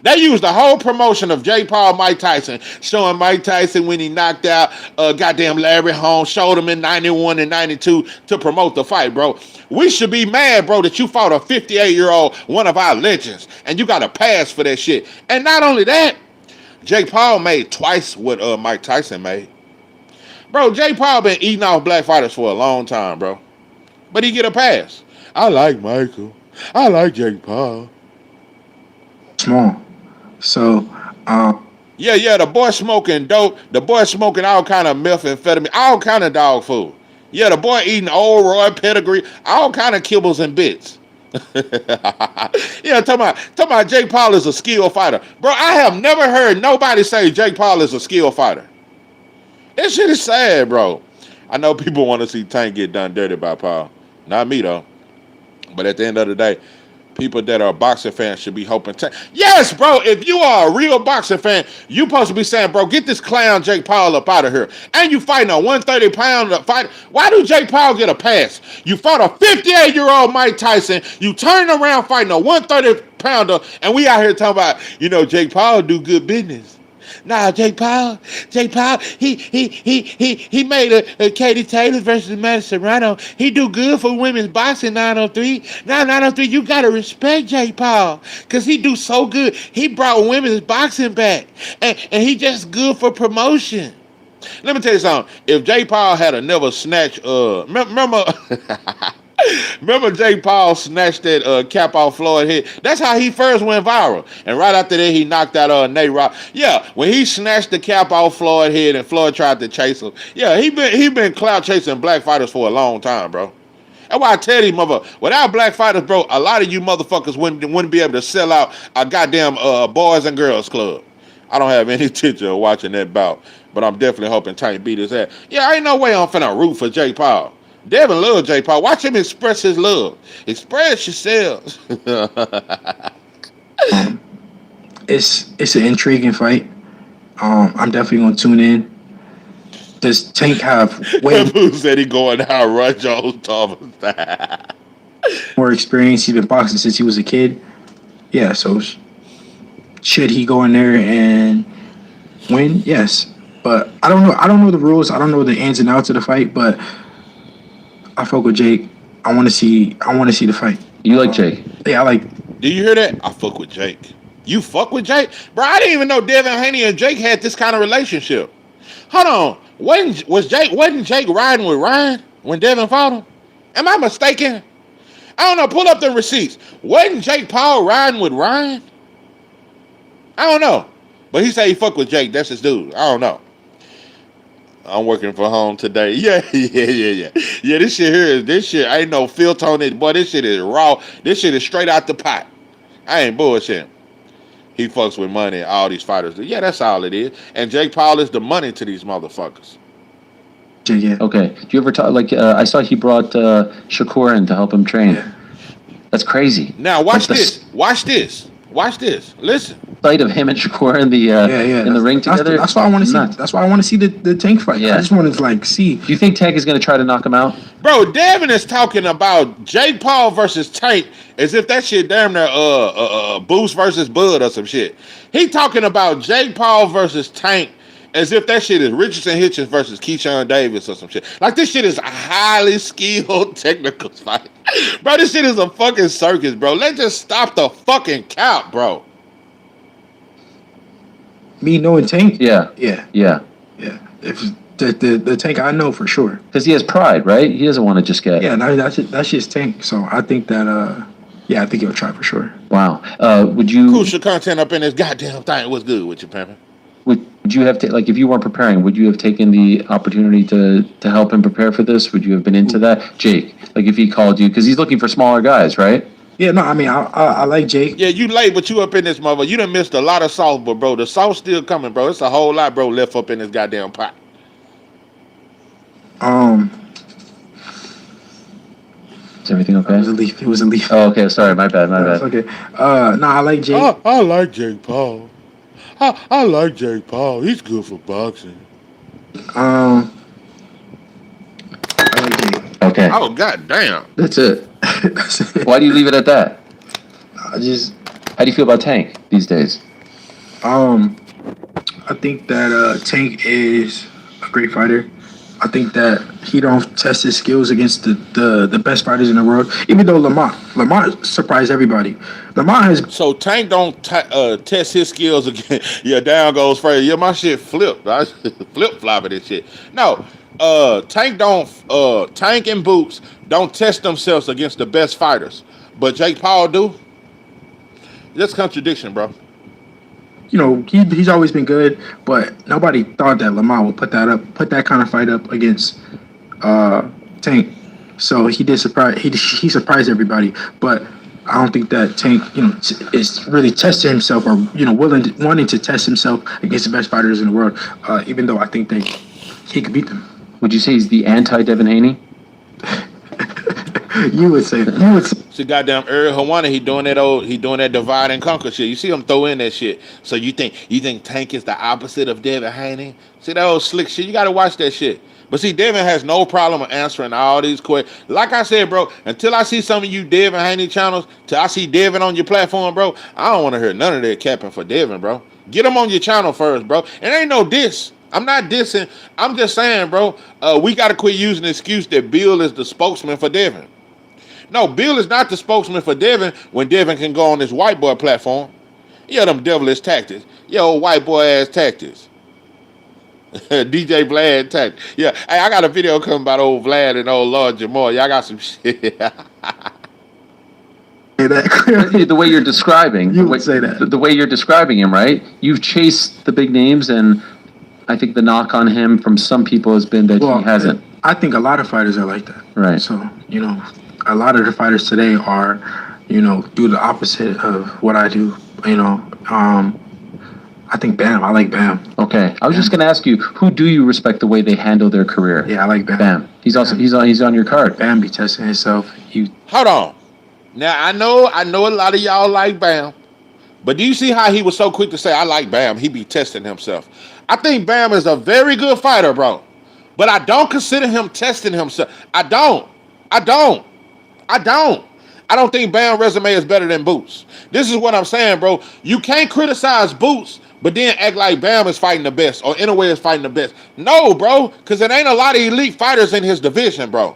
They used the whole promotion of Jake Paul, Mike Tyson, showing Mike Tyson when he knocked out goddamn Larry Holmes, showed him in 91 and 92 to promote the fight, bro. We should be mad, bro, that you fought a 58-year-old, one of our legends, and you got a pass for that shit. And not only that, Jake Paul made twice what Mike Tyson made. Bro, Jake Paul been eating off black fighters for a long time, bro. But he get a pass. I like Michael. I like Jake Paul. Small. So, Yeah, the boy smoking dope. The boy smoking all kind of methamphetamine, all kind of dog food. Yeah, the boy eating old Roy pedigree, all kind of kibbles and bits. Yeah, talking about Jake Paul is a skilled fighter. Bro, I have never heard nobody say Jake Paul is a skilled fighter. This shit is sad, bro. I know people want to see Tank get done dirty by Paul. Not me, though. But at the end of the day, people that are boxing fans should be hoping. Yes, bro, if you are a real boxing fan, you supposed to be saying, bro, get this clown Jake Paul up out of here. And you fighting a 130-pound fight. Why do Jake Paul get a pass? You fought a 58-year-old Mike Tyson. You turn around fighting a 130-pounder, and we out here talking about, Jake Paul do good business. Nah, Jake Paul, he made a Katie Taylor versus Madison Serrano. He do good for women's boxing 903. Now 903, you gotta respect Jake Paul, cause he do so good. He brought women's boxing back, and he just good for promotion. Let me tell you something. If Jake Paul had a never snatched, remember. Remember Jake Paul snatched that cap off Floyd's head? That's how he first went viral. And right after that, he knocked out Nate Rock. Yeah, when he snatched the cap off Floyd's head and Floyd tried to chase him. Yeah, he been clout chasing black fighters for a long time, bro. That's why I tell you, without black fighters, bro, a lot of you motherfuckers wouldn't be able to sell out a goddamn boys and girls club. I don't have any intention of watching that bout, but I'm definitely hoping Tank beat his ass. Yeah, ain't no way I'm finna root for Jake Paul. Devin loves Jake Paul. Watch him express his love. Express yourselves. it's an intriguing fight. I'm definitely gonna tune in. Does Tank have way Who said he going out run Joe Thomas? more experience? He's been boxing since he was a kid. Yeah, so should he go in there and win? Yes, but I don't know. I don't know the rules. I don't know the ins and outs of the fight, but I fuck with Jake. I want to see the fight. You like Jake? Yeah, I like. Do you hear that? I fuck with Jake. You fuck with Jake? Bro, I didn't even know Devin, Haney, and Jake had this kind of relationship. Hold on. Wasn't Jake riding with Ryan when Devin fought him? Am I mistaken? I don't know. Pull up the receipts. Wasn't Jake Paul riding with Ryan? I don't know. But he said he fuck with Jake. That's his dude. I don't know. I'm working from home today. Yeah. Yeah, this shit ain't no filter on it. Boy, this shit is raw. This shit is straight out the pot. I ain't bullshitting. He fucks with money, all these fighters do. Yeah, that's all it is. And Jake Paul is the money to these motherfuckers. Yeah. Okay. Do you ever talk, I saw he brought Shakur in to help him train. Yeah. That's crazy. Now, watch this. Listen. Sight of him and Shakur in the ring together. That's why I want to see. That's why I want to see the Tank fight. Yeah. I just want to see. Do you think Tank is going to try to knock him out? Bro, Devin is talking about Jake Paul versus Tank as if that shit damn near Boost versus Bud or some shit. He talking about Jake Paul versus Tank as if that shit is Richardson Hitchens versus Keyshawn Davis or some shit. Like, this shit is a highly skilled technical fight. Bro, this shit is a fucking circus, bro. Let's just stop the fucking count, bro. Me knowing Tank. Yeah. Yeah. Yeah. If the Tank I know for sure. Because he has pride, right? He doesn't want to just get. Yeah, that's just Tank. So I think that I think he'll try for sure. Wow. Would you Crucial content up in this goddamn thing. What's good with you, Pimpin'? would you have like if you weren't preparing, would you have taken the opportunity to help him prepare for this? Would you have been into that, Jake? Like if he called you because he's looking for smaller guys, right? Yeah, no, I mean I like Jake. Yeah, you late, but you up in this mother. You done missed a lot of sauce, but bro, the sauce still coming, bro. It's a whole lot, bro, left up in this goddamn pot. Is everything okay? It was a leaf. Oh, okay. Sorry, my bad. It's okay. No, I like Jake. I like Jake Paul. I like Jake Paul. He's good for boxing. I like Jake. Okay. Oh goddamn. That's it. That's it. Why do you leave it at that? I just How do you feel about Tank these days? I think that Tank is a great fighter. I think that he don't test his skills against the best fighters in the world. Even though Lamont surprised everybody. Lamont has So Tank don't test his skills again. Yeah, down goes Frazier. Yeah, my shit flipped. I flip flopping this shit. No, Tank and Boots don't test themselves against the best fighters, but Jake Paul do. That's contradiction, bro. he's always been good, but nobody thought that Lamont would put that kind of fight up against Tank. So he did surprise. He surprised everybody, but I don't think that Tank, is really testing himself or wanting to test himself against the best fighters in the world. Even though I think that he could beat them. Would you say he's the anti-Devin Haney? You would say that. See, goddamn Earl Hawana, he doing that divide and conquer shit. You see him throw in that shit. So you think Tank is the opposite of Devin Haney? See that old slick shit? You gotta watch that shit. But see, Devin has no problem with answering all these questions. Like I said, bro, until I see some of you Devin Haney channels, till I see Devin on your platform, bro, I don't want to hear none of that capping for Devin, bro. Get him on your channel first, bro. It ain't no diss. I'm not dissing. I'm just saying, bro, we got to quit using the excuse that Bill is the spokesman for Devin. No, Bill is not the spokesman for Devin when Devin can go on this white boy platform. Yeah, them devilish tactics. Yeah, old white boy ass tactics. DJ Vlad tactics. Yeah, hey, I got a video coming about old Vlad and old Lord Jamal. Y'all got some shit. The way you're describing, You would say that. the way you're describing him, right? You've chased the big names, and I think the knock on him from some people has been that he hasn't. I think a lot of fighters are like that. Right. So, a lot of the fighters today are, do the opposite of what I do. I think Bam. I like Bam. Okay, I was just going to ask you, who do you respect the way they handle their career? Yeah, I like Bam. Bam. He's also he's on your card. Bam be testing himself. Hold on. Now, I know a lot of y'all like Bam, but do you see how he was so quick to say, I like Bam? He be testing himself. I think Bam is a very good fighter, bro, but I don't consider him testing himself. I don't think Bam resume is better than Boots. This is what I'm saying, bro. You can't criticize Boots, but then act like Bam is fighting the best or Inoue is fighting the best. No, bro, because it ain't a lot of elite fighters in his division, bro.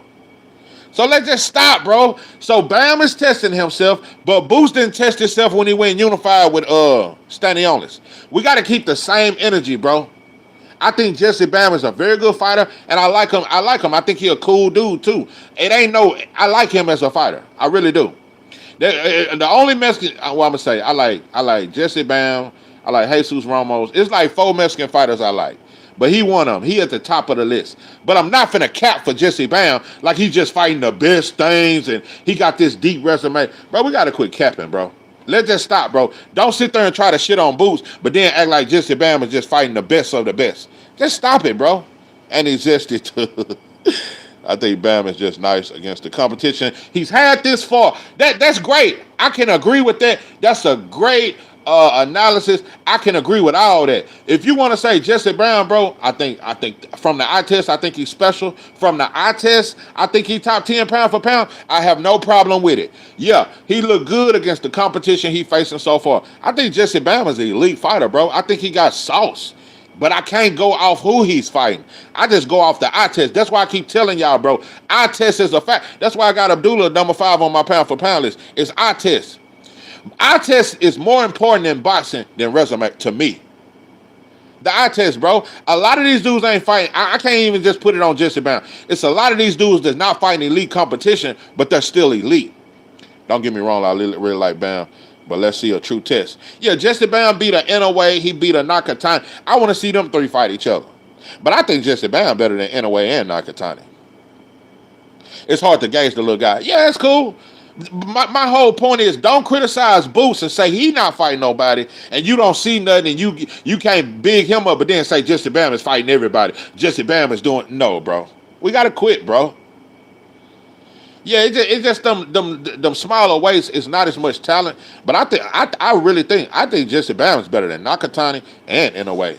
So let's just stop, bro. So Bam is testing himself, but Boots didn't test himself when he went unified with Stanionis. We got to keep the same energy, bro. I think Jesse Bam is a very good fighter, and I like him. I think he a cool dude too. I like him as a fighter. I really do. The only Mexican, I'm gonna say, I like Jesse Bam. I like Jesus Ramos. It's like 4 Mexican fighters I like. But he one of them. He at the top of the list. But I'm not finna cap for Jesse Bam like he's just fighting the best things and he got this deep resume. Bro, we gotta quit capping, bro. Let's just stop, bro. Don't sit there and try to shit on Boots, but then act like Jesse Bam is just fighting the best of the best. Just stop it, bro. And he's just I think Bam is just nice against the competition. He's had this far. That's great. I can agree with that. That's a great analysis. I can agree with all that. If you want to say Jesse Brown, bro, I think from the eye test, I think he's special. From the eye test, I think he top 10 pound for pound. I have no problem with it. Yeah, he looked good against the competition he facing so far. I think Jesse Brown is an elite fighter, bro. I think he got sauce. But I can't go off who he's fighting. I just go off the eye test. That's why I keep telling y'all, bro. Eye test is a fact. That's why I got Abdullah number 5 on my pound for pound list. It's eye test. Eye test is more important in boxing than resume to me. The eye test, bro. A lot of these dudes ain't fighting. I can't even just put it on Jesse Bam. It's a lot of these dudes that's not fighting elite competition, but they're still elite. Don't get me wrong, I really like Bam, but let's see a true test. Yeah, Jesse Bam beat a Inoue, he beat a Nakatani. I want to see them three fight each other. But I think Jesse Bam better than Inoue and Nakatani. It's hard to gauge the little guy. Yeah, it's cool. My whole point is don't criticize Boots and say he not fighting nobody and you don't see nothing and you can't big him up but then say Jesse Bam is fighting everybody. Jesse Bam is doing no, bro. We gotta quit, bro. Yeah, it's just them smaller weights is not as much talent, but I really think Jesse Bam is better than Nakatani and Inoue.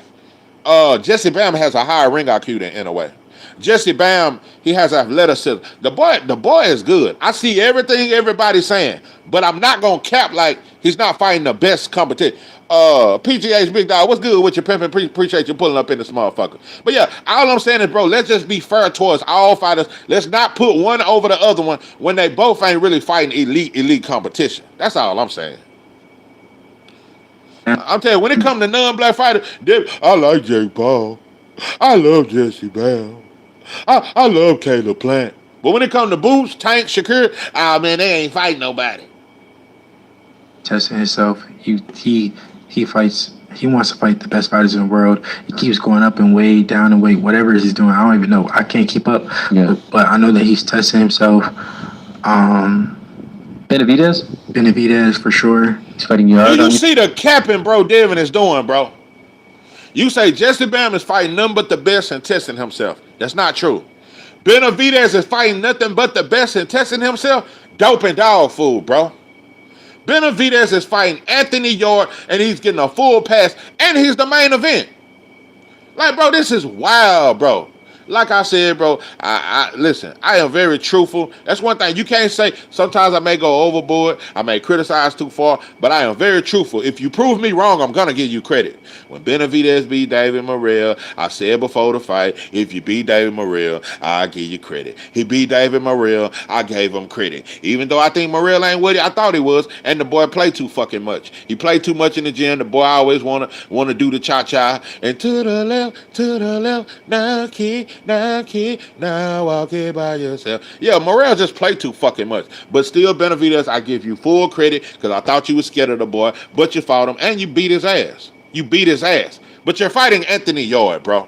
Jesse Bam has a higher ring IQ than Inoue. Jesse Bam, he has athleticism. The boy is good. I see everything everybody's saying, but I'm not gonna cap like he's not fighting the best competition. PGA's big dog, what's good with your pimping? Appreciate you pulling up in this motherfucker. But yeah, all I'm saying is, bro, let's just be fair towards all fighters. Let's not put one over the other one when they both ain't really fighting elite competition. That's all I'm saying. I'm telling you, when it comes to non-black fighters, I like Jake Paul. I love Jesse Bam. I love Caleb Plant. But when it comes to Boots, Tank, Shakur, man, they ain't fighting nobody. Testing himself. He fights. He wants to fight the best fighters in the world. He keeps going up in weight, down in weight, whatever he's doing. I don't even know. I can't keep up. Yeah. But I know that he's testing himself. Benavidez for sure. He's fighting Yard. Do you see the capping, bro, Devin is doing, bro? You say Jesse Bam is fighting nothing but the best and testing himself. That's not true. Benavidez is fighting nothing but the best and testing himself. Dope and dog food, bro. Benavidez is fighting Anthony Yard and he's getting a full pass and he's the main event. Like, bro, this is wild, bro. Like I said, bro, listen, I am very truthful. That's one thing you can't say. Sometimes I may go overboard. I may criticize too far, but I am very truthful. If you prove me wrong, I'm going to give you credit. When Benavidez beat David Morrell, I said before the fight, if you beat David Morrell, I'll give you credit. He beat David Morrell, I gave him credit. Even though I think Morrell ain't what I thought he was, and the boy played too fucking much. He played too much in the gym. The boy always want to do the cha-cha. And to the left, now kid. Now walk it by yourself. Yeah, Morrell just played too fucking much. But still, Benavidez, I give you full credit because I thought you was scared of the boy, but you fought him and you beat his ass. But you're fighting Anthony Yard, bro.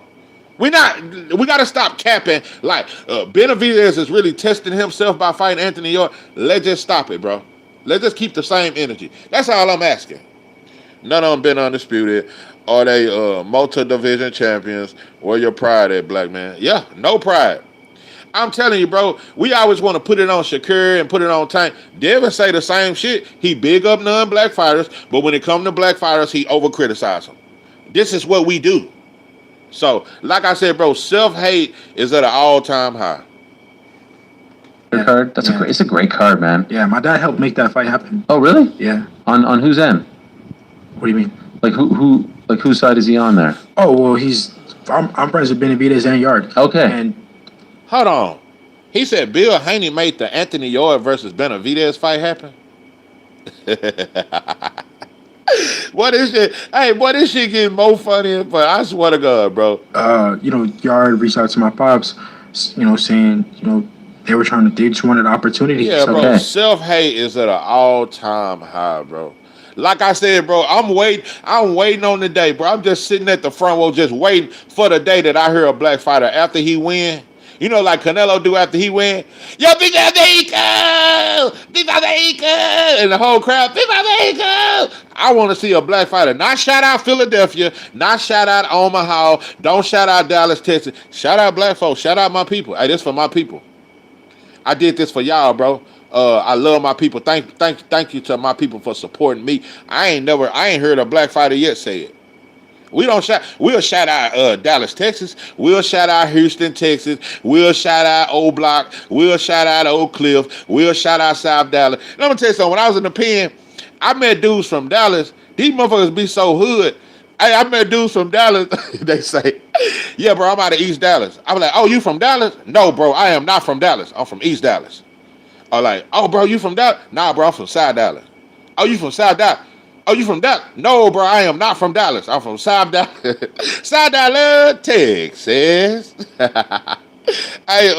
We got to stop capping. Like, Benavidez is really testing himself by fighting Anthony Yard. Let's just stop it, bro. Let's just keep the same energy. That's all I'm asking. None of them been undisputed. Are they multi-division champions? Where your pride at, black man? Yeah, no pride. I'm telling you, bro, we always want to put it on Shakur and put it on Tank. Devin say the same shit. He big up non-black fighters, but when it comes to black fighters, he over-criticize them. This is what we do. So, like I said, bro, self-hate is at an all-time high. Card. It's a great card, man. Yeah, my dad helped make that fight happen. Oh, really? Yeah. On whose end? What do you mean? Like whose side is he on there? Oh well, I'm friends with Benavidez and Yard. Okay. And hold on, he said Bill Haney made the Anthony Yard versus Benavidez fight happen. What is it? Hey, boy, this shit getting more funny. But I swear to God, bro. Yard reached out to my pops, saying, they just wanted an opportunity. Yeah, so, bro. Okay. Self-hate is at an all-time high, bro. Like I said, bro, I'm waiting on the day, bro. I'm just sitting at the front row just waiting for the day that I hear a black fighter after he win. You know, like Canelo do after he win. Yo, big out there he go! Big out there he go! And the whole crowd, big out there he go! I want to see a black fighter. Not shout out Philadelphia, not shout out Omaha, don't shout out Dallas, Texas. Shout out black folks, shout out my people. Hey, this for my people. I did this for y'all, bro. I love my people. Thank you to my people for supporting me. I ain't heard a black fighter yet say it. We'll shout out Dallas, Texas. We'll shout out Houston, Texas. We'll shout out Old Block. We'll shout out Oak Cliff. We'll shout out South Dallas. And I'm gonna tell you something. When I was in the pen, I met dudes from Dallas. These motherfuckers be so hood. Hey, I met dudes from Dallas. They say, yeah, bro, I'm out of East Dallas. I'm like, oh, you from Dallas? No, bro, I am not from Dallas. I'm from East Dallas. Or like, oh, bro, you from Dallas? Nah, bro, I'm from South Dallas. Oh, you from South Dallas? Oh, you from Dallas? No, bro, I am not from Dallas. I'm from South Dallas, South Dallas, Texas. Hey,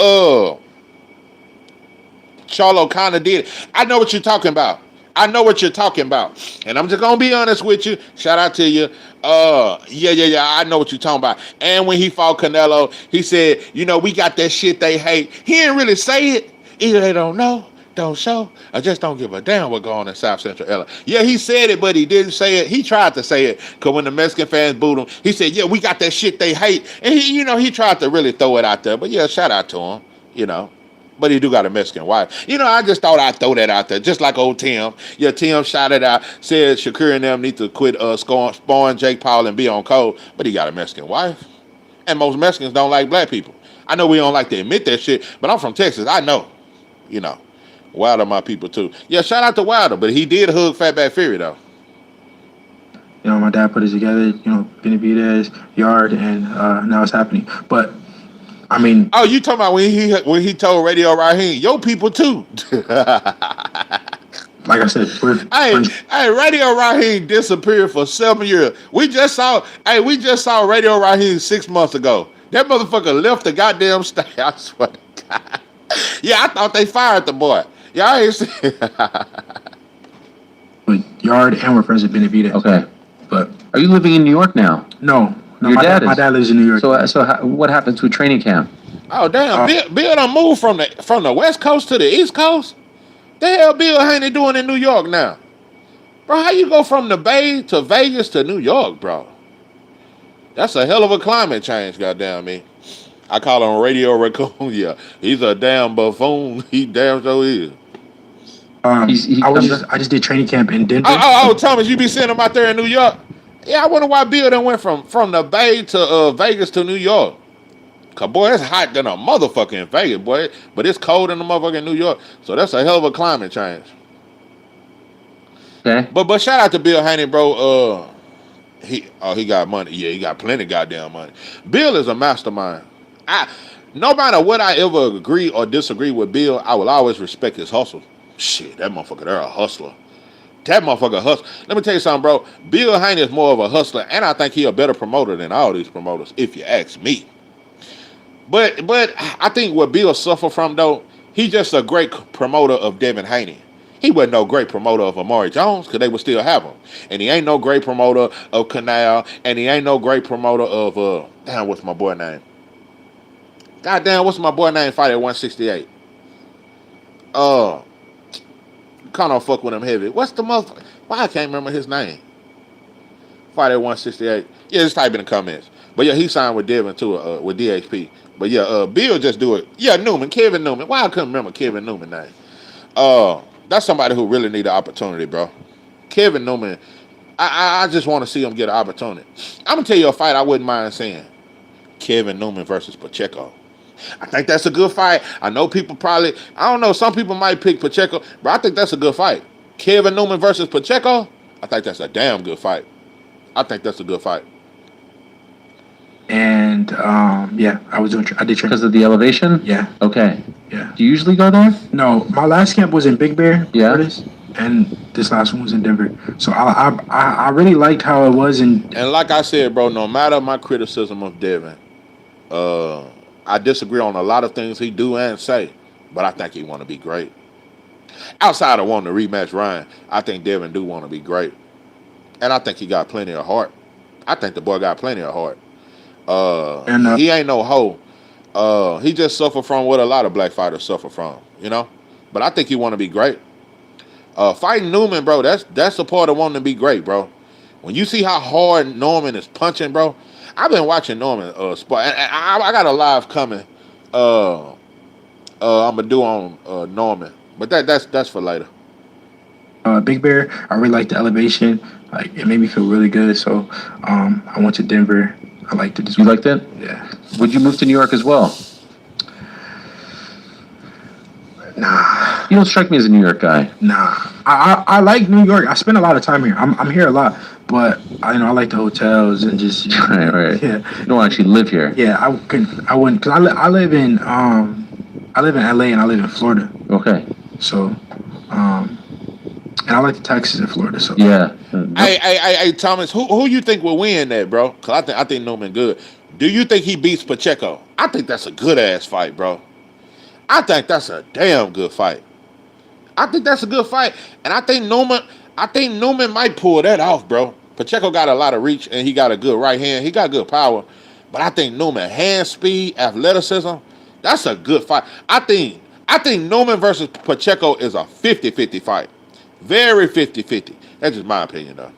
Charlo kind of did it. I know what you're talking about. I know what you're talking about. And I'm just gonna be honest with you. Shout out to you. Yeah. I know what you're talking about. And when he fought Canelo, he said, we got that shit they hate. He didn't really say it. Either they don't know, don't show, or just don't give a damn what going on in South Central LA. Yeah, he said it, but he didn't say it. He tried to say it, because when the Mexican fans booed him, he said, yeah, we got that shit they hate. And he tried to really throw it out there. But yeah, shout out to him, But he do got a Mexican wife. I just thought I'd throw that out there, just like old Tim. Yeah, Tim shot it out, said Shakur and them need to quit sparring Jake Paul and be on code, but he got a Mexican wife. And most Mexicans don't like black people. I know we don't like to admit that shit, but I'm from Texas. I know. Wilder my people too. Yeah, shout out to Wilder, but he did hug Fatback Fury though. My dad put it together, Benavidez, Yard, and now it's happening. But I mean, oh, you talking about when he told Radio Raheem, your people too. Like I said, hey, Radio Raheem disappeared for 7 years. We just saw Radio Raheem 6 months ago. That motherfucker left the goddamn state. I swear to God. Yeah, I thought they fired the boy. Yeah, I ain't see. But Yard and we're friends with Benavidez. Okay. But are you living in New York now? No, Your my dad is. My dad lives in New York. So what happened to a training camp? Oh damn, Bill done moved from the West Coast to the East Coast. The hell Bill Haney doing in New York now? Bro, how you go from the Bay to Vegas to New York, bro? That's a hell of a climate change, goddamn me. I call him Radio Raccoon. Yeah, he's a damn buffoon. He damn so is. I just did training camp in Denver. Oh, Thomas, you be seeing him out there in New York? Yeah, I wonder why Bill done went from the Bay to Vegas to New York. Cause boy, it's hot than a motherfucker in Vegas, boy. But it's cold in the motherfucking New York. So that's a hell of a climate change. Okay. But shout out to Bill Haney, bro. He got money. Yeah, he got plenty goddamn money. Bill is a mastermind. No matter what I ever agree or disagree with Bill, I will always respect his hustle. Shit, that motherfucker, they're a hustler. That motherfucker hustler. Let me tell you something, bro. Bill Haney is more of a hustler, and I think he a better promoter than all these promoters, if you ask me. But I think what Bill suffered from, though, he's just a great promoter of Devin Haney. He wasn't no great promoter of Amari Jones, because they would still have him. And he ain't no great promoter of Canal, and he ain't no great promoter of, what's my boy name? Goddamn, what's my boy name fight at 168? Kind of fuck with him heavy. What's the motherfucker? Why I can't remember his name? Fight at 168. Yeah, just type in the comments. But yeah, he signed with Devin too, with DHP. But yeah, Bill just do it. Yeah, Kevin Newman. Why I couldn't remember Kevin Newman's name? That's somebody who really need an opportunity, bro. Kevin Newman, I just want to see him get an opportunity. I'm gonna tell you a fight I wouldn't mind seeing. Kevin Newman versus Pacheco. I think that's a good fight. I know people probably, I don't know, some people might pick Pacheco, but I think that's a good fight. Kevin Newman versus Pacheco, I think that's a damn good fight. I think that's a good fight. And yeah, I did training. Because of the elevation? Yeah. Okay. Yeah. Do you usually go there? No, my last camp was in Big Bear. Yeah. And this last one was in Denver. So I really liked how it was in. And like I said, bro, no matter my criticism of Devin, I disagree on a lot of things he do and say, but I think he want to be great. Outside of wanting to rematch Ryan, I think Devin do want to be great. And I think he got plenty of heart. I think the boy got plenty of heart. He ain't no hoe. He just suffered from what a lot of black fighters suffer from, But I think he want to be great. Fighting Newman, bro, that's a part of wanting to be great, bro. When you see how hard Norman is punching, bro, I've been watching Norman spar. And I got a live coming. I'm gonna do on Norman, but that's for later. Big Bear, I really liked the elevation. Like, it made me feel really good. So I went to Denver. I liked it as well. You liked it? Yeah. Would you move to New York as well? Nah. You don't strike me as a New York guy. Nah. I like New York. I spend a lot of time here. I'm here a lot, but I like the hotels and just right. Yeah. You don't actually live here. Yeah, I wouldn't, because I live in LA and I live in Florida. Okay. So And I like the Texas and Florida. So Yeah. Hey, Thomas, who you think will win that, bro? Cause I think Newman good. Do you think he beats Pacheco? I think that's a good ass fight, bro. I think that's a damn good fight. I think that's a good fight, and I think Newman might pull that off, bro. Pacheco got a lot of reach, and he got a good right hand. He got good power, but I think Newman hand speed, athleticism, that's a good fight. I think Newman versus Pacheco is a 50-50 fight, very 50-50. That's just my opinion, though.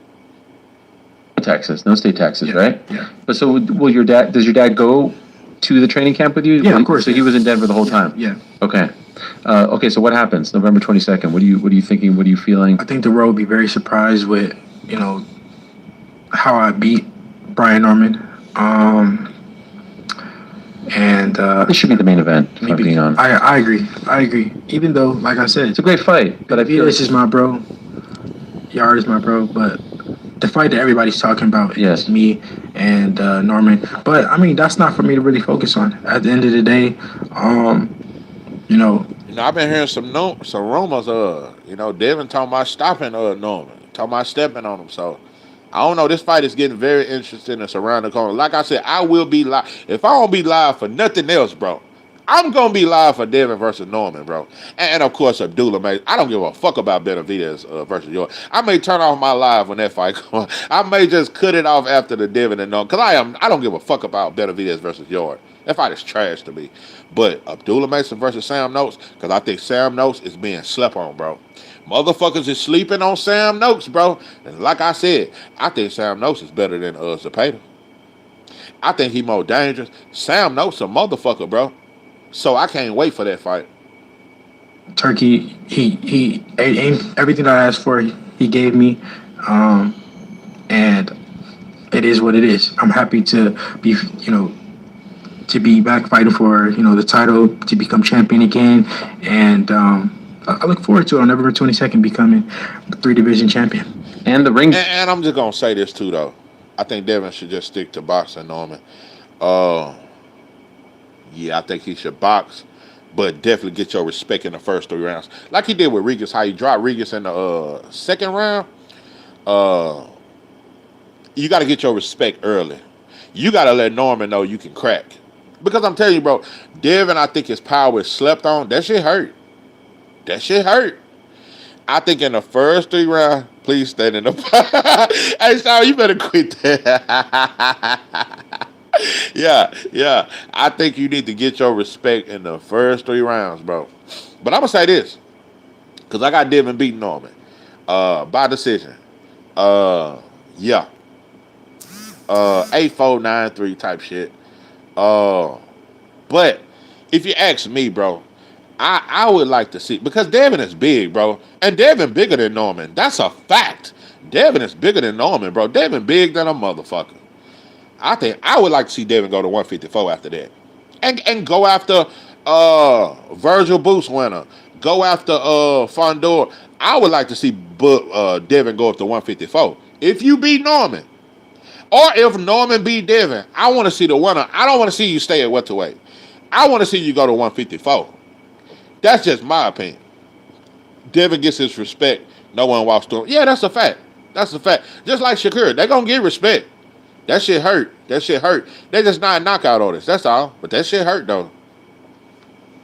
Texas, no state Texas, right? Yeah. But so will your dad? Does your dad go to the training camp with you? Yeah, of course. So he was in Denver the whole time. Yeah. Okay. Okay. So what happens November 22nd? What are you thinking? What are you feeling? I think the world will be very surprised with how I beat Brian Norman. This should be the main event. If I'm being honest. I agree. Even though, like I said, It's a great fight, but I feel this is my bro. Yard is my bro, but the fight that everybody's talking about is me and Norman. But I mean, that's not for me to really focus on. At the end of the day, I've been hearing some rumors. Devin talking about stopping Norman, talking about stepping on him. So I don't know. This fight is getting very interesting. It's around the corner. Like I said, I will be live. If I don't be live for nothing else, bro, I'm gonna be live for Devin versus Norman, bro. And of course, Abdullah, man. I don't give a fuck about Benavidez versus York. I may turn off my live when that fight comes. I may just cut it off after the Devin and Norman, because I don't give a fuck about Benavidez versus York. That fight is trash to me. But Abdullah Mason versus Sam Noakes, because I think Sam Noakes is being slept on, bro. Motherfuckers is sleeping on Sam Noakes, bro. And like I said, I think Sam Noakes is better than Zepeda. I think he more dangerous. Sam Noakes a motherfucker, bro. So I can't wait for that fight. Turkey, he everything that I asked for, he gave me, and it is what it is. I'm happy to be, to be back fighting for, the title, to become champion again, and I look forward to it on November 22nd becoming the 3-division champion. And the ring. And I'm just gonna say this too, though. I think Devin should just stick to boxing, Norman. Yeah, I think he should box, but definitely get your respect in the first 3 rounds. Like he did with Regis, how he dropped Regis in the second round. You got to get your respect early. You got to let Norman know you can crack. Because I'm telling you, bro, Devin, I think his power is slept on. That shit hurt. I think in the first 3 rounds, please stand in the... Hey, Sean, you better quit that. Yeah. I think you need to get your respect in the first 3 rounds, bro. But I'm going to say this, because I got Devin beating Norman by decision. 8-4, 9-3 type shit. But if you ask me, bro, I would like to see, because Devin is big, bro. And Devin bigger than Norman. That's a fact. Devin is bigger than Norman, bro. Devin big than a motherfucker. I think I would like to see Devin go to 154 after that. And go after Virgil Boost winner. Go after Fondor. I would like to see Devin go up to 154. If you beat Norman. Or if Norman beat Devin, I want to see the winner. I don't want to see you stay at welterweight. I want to see you go to 154. That's just my opinion. Devin gets his respect. No one walks through him. Yeah, that's a fact. That's a fact. Just like Shakur, they're going to get respect. That shit hurt. They just not knockout artists. That's all. But that shit hurt, though.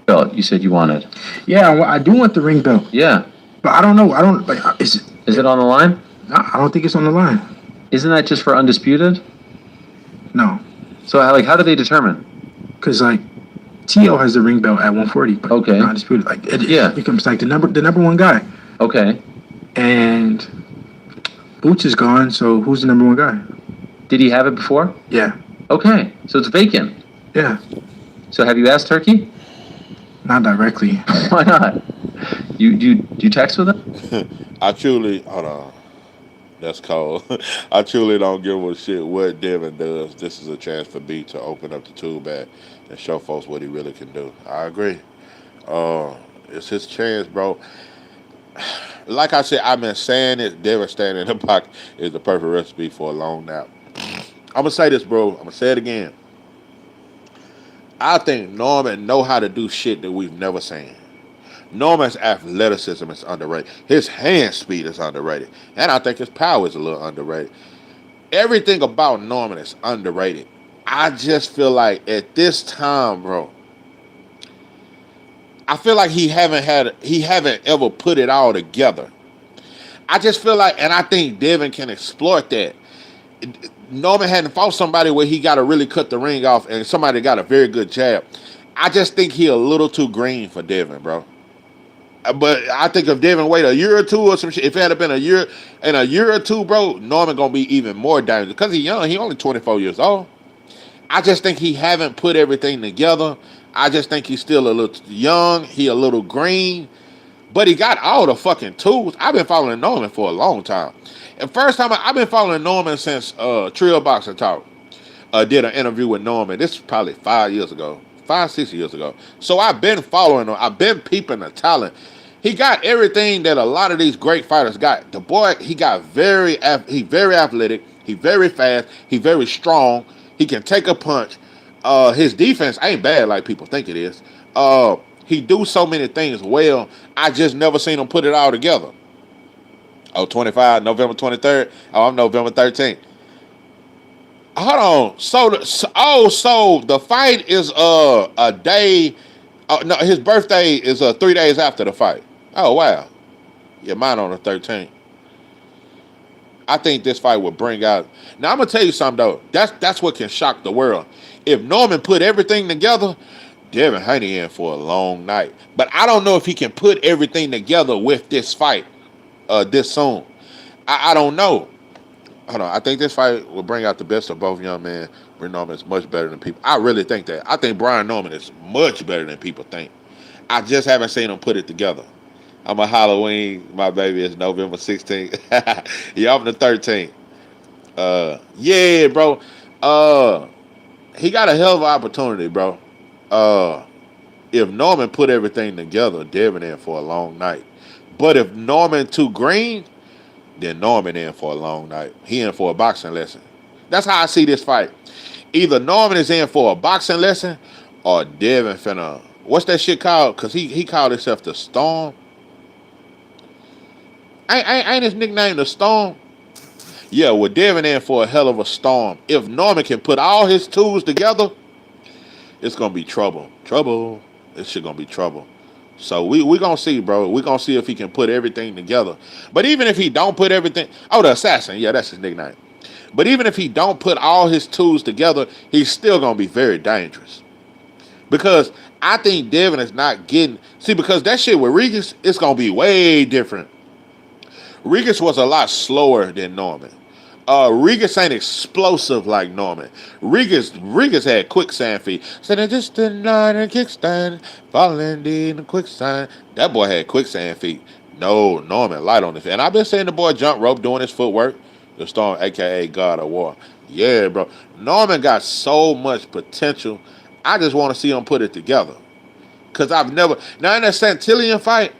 Belt, you said you wanted. Yeah, I do want the ring belt. Yeah. But I don't know. I don't like. Is it on the line? No, I don't think it's on the line. Isn't that just for undisputed? No. So how do they determine? Because T.O. has the ring belt at 140, but okay, not disputed. It becomes like the number one guy. Okay. And Boots is gone, so who's the number one guy? Did he have it before? Yeah. Okay, so it's vacant. Yeah. So have you asked Turkey? Not directly. Why not? You text with him? Hold on. That's cold. I truly don't give a shit what Devin does. This is a chance for B to open up the tool bag and show folks what he really can do. I agree. It's his chance, bro. Like I said, I've been saying it. Devin standing in the pocket is the perfect recipe for a long nap. I'm going to say this, bro. I'm going to say it again. I think Norman know how to do shit that we've never seen. Norman's athleticism is underrated. His hand speed is underrated. And I think his power is a little underrated. Everything about Norman is underrated. I just feel like at this time, bro, I feel like he haven't ever put it all together. I just feel like, and I think Devin can exploit that. Norman hadn't fought somebody where he got to really cut the ring off and somebody got a very good jab. I just think he a little too green for Devin, bro. But I think if Devin wait a year or two or some shit, if it had been a year or two, bro, Norman gonna be even more dangerous because he's young. He only 24 years old. I just think he haven't put everything together. I just think he's still a little young. He a little green. But he got all the fucking tools. I've been following Norman for a long time. And first time I've been following Norman since Trill Boxing Talk did an interview with Norman. This was probably 6 years ago. So I've been following him. I've been peeping the talent. He got everything that a lot of these great fighters got. The boy, he very athletic. He very fast. He very strong. He can take a punch. His defense ain't bad like people think it is. He do so many things well. I just never seen him put it all together. Oh, 25, November 23rd. Oh, I'm November 13th. Hold on. So the fight is a day. Oh, no, his birthday is 3 days after the fight. Oh, wow. Yeah, mine on the 13th. I think this fight will bring out. Now I'm gonna tell you something though. That's what can shock the world. If Norman put everything together, Devin Haney in for a long night. But I don't know if he can put everything together with this fight this soon. I don't know. Hold on. I think this fight will bring out the best of both young men. Brian Norman is much better than people. I really think that. I think Brian Norman is much better than people think. I just haven't seen him put it together. I'm a Halloween. My baby is November 16th. Yeah, I'm the 13th. Yeah, bro. He got a hell of an opportunity, bro. If Norman put everything together, Devin in for a long night. But if Norman too green, then Norman in for a long night. He in for a boxing lesson. That's how I see this fight. Either Norman is in for a boxing lesson or Devin finna. What's that shit called? Because he called himself the Storm. Ain't his nickname the Storm? Yeah, with Devin in for a hell of a storm. If Norman can put all his tools together, it's gonna be trouble. Trouble. This shit gonna be trouble. So we gonna see, bro. We gonna see if he can put everything together. But even if he don't put everything, the Assassin, yeah, that's his nickname. But even if he don't put all his tools together, he's still gonna be very dangerous. Because I think Devin is not getting because that shit with Regis, it's gonna be way different. Regis was a lot slower than Norman. Regis ain't explosive like Norman. Regis had quicksand feet. Said I just denied a kickstand, falling in the quicksand. That boy had quicksand feet. No, Norman light on his feet. And I've been saying the boy jump rope doing his footwork. The Storm, aka God of War. Yeah, bro. Norman got so much potential. I just want to see him put it together. Cause I've never now in that Santillion fight.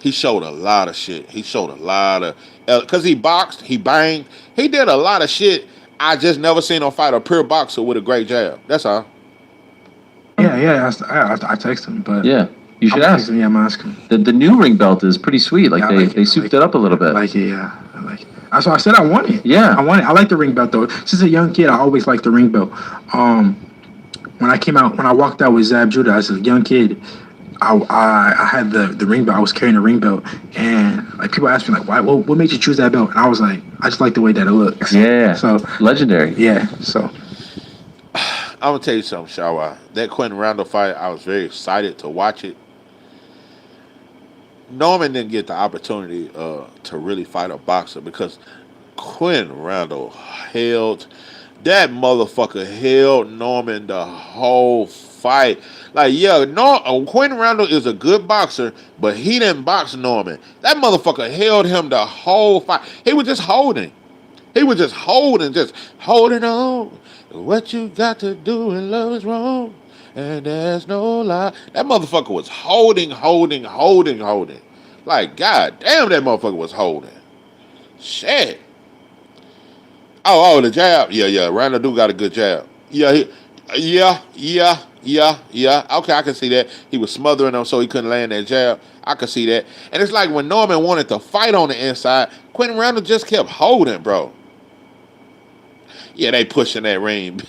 He showed a lot of shit. He showed a lot of... Because he boxed, he banged. He did a lot of shit. I just never seen him fight a pure boxer with a great jab. That's all. Yeah. I text him, but... Yeah, you should ask him. Yeah, I'm asking. The new ring belt is pretty sweet. Like, yeah, they souped it up a little bit. I like it, yeah. I like it. So I said I want it. Yeah. I want it. I like the ring belt, though. Since a young kid, I always liked the ring belt. When I walked out with Zab Judah as a young kid... I had the ring belt. I was carrying a ring belt, and like people asked me like, "Why? What made you choose that belt?" And I was like, "I just like the way that it looks." Yeah. So legendary. Yeah. So I'm gonna tell you something, Shawa. That Quentin Randall fight, I was very excited to watch it. Norman didn't get the opportunity to really fight a boxer because Quentin Randall held Norman the whole fight. Like, yeah, Quentin Randall is a good boxer, but he didn't box Norman. That motherfucker held him the whole fight. He was just holding. Just holding on. What you got to do in love is wrong, and there's no lie. That motherfucker was holding. Like, god damn, that motherfucker was holding. Shit. Oh, the jab. Yeah, Randall do got a good jab. Yeah, Yeah. Okay, I can see that. He was smothering him so he couldn't land that jab. I could see that. And it's like when Norman wanted to fight on the inside, Quentin Randall just kept holding, bro. Yeah, they pushing that ring.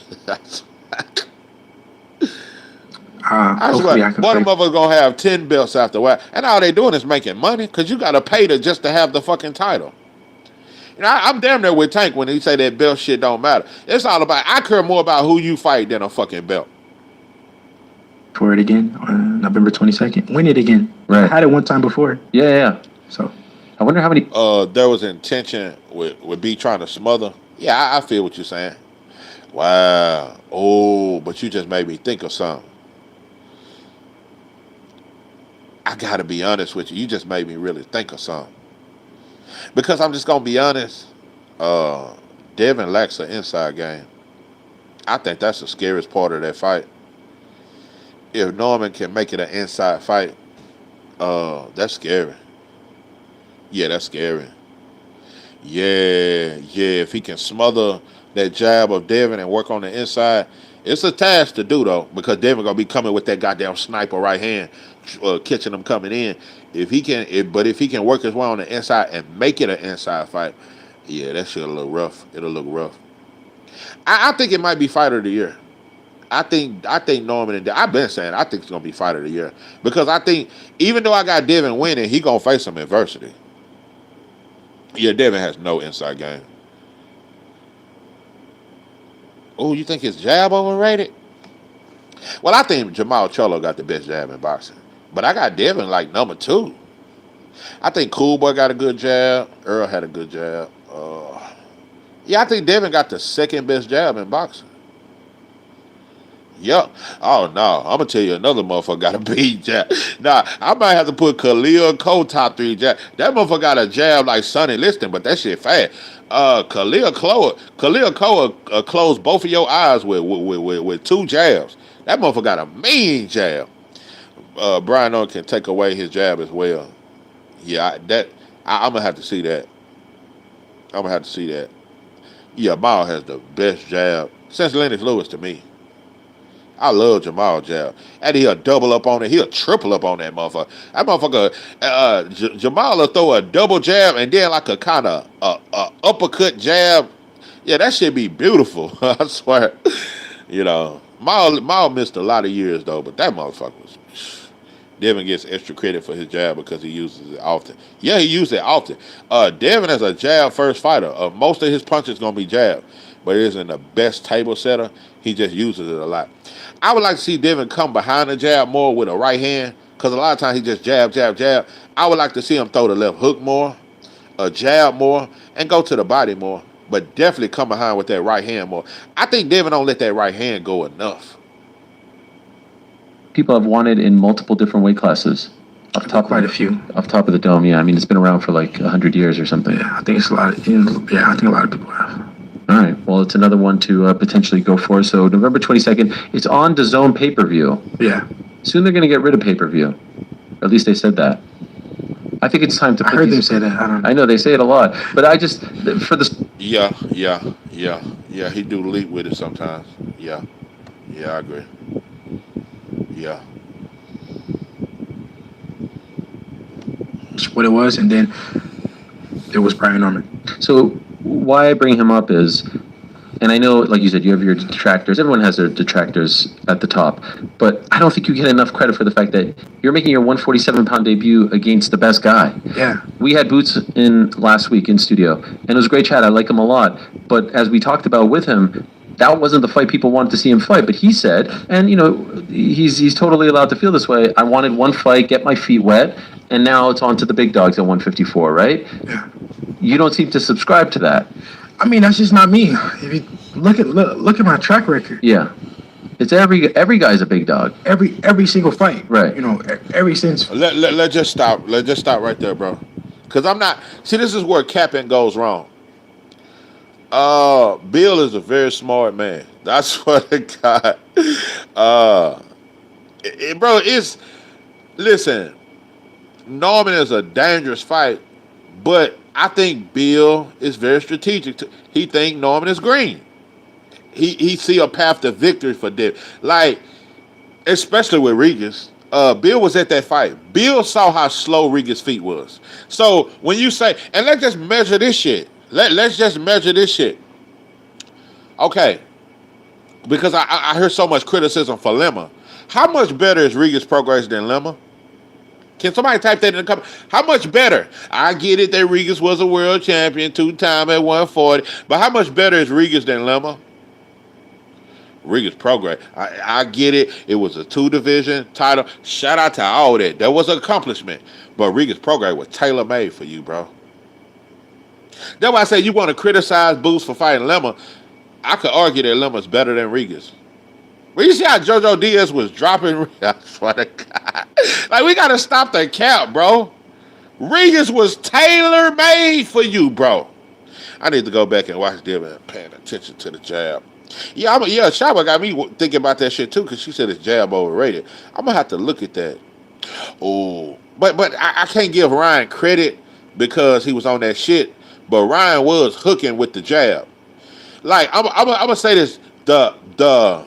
I Hopefully swear, I can boy, them play. motherfuckers gonna have 10 belts after a while. And all they doing is making money, because you gotta pay to just to have the fucking title. You know, I'm damn near with Tank when he say that belt shit don't matter. It's all about, I care more about who you fight than a fucking belt. For it again on November 22nd. Win it again. I Right. had it one time before. Yeah. So I wonder how many. There was intention with B trying to smother. Yeah, I feel what you're saying. Wow. Oh, but you just made me think of something. I gotta be honest with you. You just made me really think of something. Because I'm just gonna be honest. Devin lacks an inside game. I think that's the scariest part of that fight. If Norman can make it an inside fight, that's scary. Yeah, that's scary. Yeah. If he can smother that jab of Devin and work on the inside, it's a task to do though, because Devin gonna be coming with that goddamn sniper right hand, catching them coming in. If he can work his way on the inside and make it an inside fight, yeah, that shit'll look rough. It'll look rough. I think it might be fighter of the year. I think Norman and I've been saying I think it's gonna be fighter of the year, because I think even though I got Devin winning, he gonna face some adversity. Yeah, Devin has no inside game. Oh, you think his jab overrated? Well, I think Jamal Cholo got the best jab in boxing, but I got Devin like number 2. I think Cool Boy got a good jab. Earl had a good jab. Yeah, I think Devin got the second best jab in boxing. Yup. Oh no, I'm gonna tell you another motherfucker got a big jab. Nah, I might have to put Khalil Cole top 3 jab. That motherfucker got a jab like Sonny Liston, but that shit fast. Khalil Cole close both of your eyes with 2 jabs. That motherfucker got a mean jab. Brian Owen can take away his jab as well. Yeah, I'm gonna have to see that. Yeah, Mao has the best jab since Lennox Lewis to me. I love Jamal jab. And he'll double up on it. He'll triple up on that motherfucker. That motherfucker, Jamal will throw a double jab and then like a kind of uppercut jab. Yeah, that shit be beautiful. I swear. You know, Mao missed a lot of years though, but that motherfucker was. Devin gets extra credit for his jab because he uses it often. Yeah, he uses it often. Devin is a jab first fighter. Most of his punches gonna be jab, but it isn't the best table setter. He just uses it a lot. I would like to see Devin come behind the jab more with a right hand, because a lot of times he just jab. I would like to see him throw the left hook more, jab more, and go to the body more. But definitely come behind with that right hand more. I think Devin don't let that right hand go enough. People have won it in multiple different weight classes. Quite a few. Off top of the dome, yeah. I mean, it's been around for like 100 years or something. Yeah, I think it's a lot. I think a lot of people have. All right. Well, it's another one to potentially go for. So November 22nd, it's on DAZN pay-per-view. Yeah. Soon they're going to get rid of pay-per-view. Or at least they said that. I think it's time to. I heard them say that. I don't know. I know they say it a lot, but I just for this. Yeah. He do leap with it sometimes. Yeah, I agree. Yeah. What it was, and then it was Brian Norman. So why I bring him up is, and I know, like you said, you have your detractors. Everyone has their detractors at the top, but I don't think you get enough credit for the fact that you're making your 147-pound debut against the best guy. Yeah. We had Boots in last week in studio, and it was a great chat. I like him a lot, but as we talked about with him, that wasn't the fight people wanted to see him fight. But he said, and you know, he's totally allowed to feel this way. I wanted one fight, get my feet wet, and now it's on to the big dogs at 154, right? Yeah. You don't seem to subscribe to that. I mean, that's just not me. If you look at my track record. Yeah, it's every guy's a big dog. Every single fight. Right. You know, every since. Let's just stop. Let's just stop right there, bro. Because I'm not. See, this is where capping goes wrong. Bill is a very smart man. That's what the guy. Bro, it's. Listen, Norman is a dangerous fight, but I think Bill is very strategic. He think Norman is green. he see a path to victory for Devin. Like, especially with Regis. Bill was at that fight. Bill saw how slow Regis' feet was. So when you say, and let's just measure this shit. Let's just measure this shit. Okay. Because I hear so much criticism for Lemma. How much better is Regis' progress than Lemma? Can somebody type that in the comment? How much better? I get it that Regis was a world champion 2-time at 140, but how much better is Regis than Lemma? Regis progress. I get it. It was a 2-division title. Shout out to all that. That was an accomplishment. But Regis progress was tailor-made for you, bro. That's why I say you want to criticize Boots for fighting Lemma. I could argue that Lemma's better than Regis. Well, you see how JoJo Diaz was dropping? I swear to God. Like, we got to stop the cap, bro. Regis was tailor-made for you, bro. I need to go back and watch Devin and paying attention to the jab. Yeah, Shaba got me thinking about that shit, too, because she said it's jab overrated. I'm going to have to look at that. Oh, but I can't give Ryan credit because he was on that shit, but Ryan was hooking with the jab. Like, I'm going to say this. The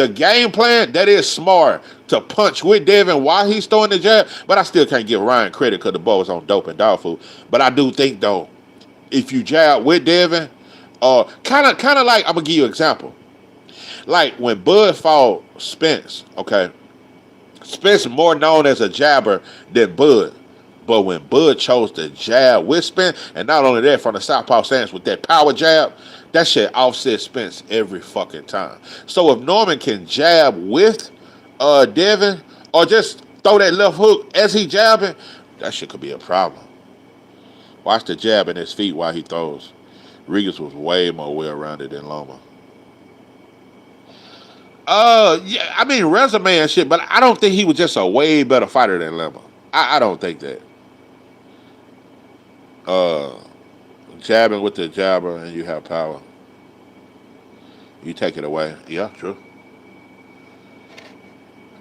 game plan, that is smart to punch with Devin while he's throwing the jab, but I still can't give Ryan credit because the boy was on dope and dog food. But I do think, though, if you jab with Devin, kind of like, I'm going to give you an example. Like when Bud fought Spence, okay? Spence more known as a jabber than Bud. But when Bud chose to jab with Spence, and not only that, from the southpaw stance with that power jab, that shit offset Spence every fucking time. So if Norman can jab with Devin, or just throw that left hook as he jabbing, that shit could be a problem. Watch the jab in his feet while he throws. Regis was way more well-rounded than Loma. Yeah, I mean resume and shit, but I don't think he was just a way better fighter than Lemma. I don't think that. Jabbing with the jabber and you have power. You take it away. Yeah, true.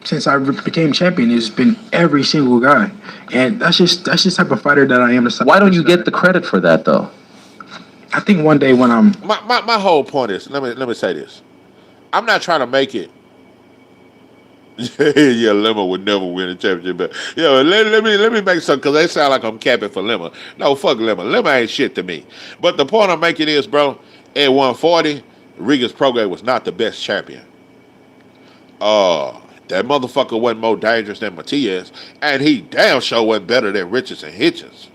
Since I became champion, it's been every single guy, and that's just the type of fighter that I am. Why don't you get the credit for that though? I think one day when I'm my whole point is, let me say this. I'm not trying to make it. Yeah, Lemma would never win a championship. But yeah, let me make some, because they sound like I'm capping for Lemma. No, fuck Lemma. Lemma ain't shit to me. But the point I'm making is, bro, at 140, Regis Prograis was not the best champion. That motherfucker wasn't more dangerous than Matias, and he damn sure wasn't better than Richards and Hitchens.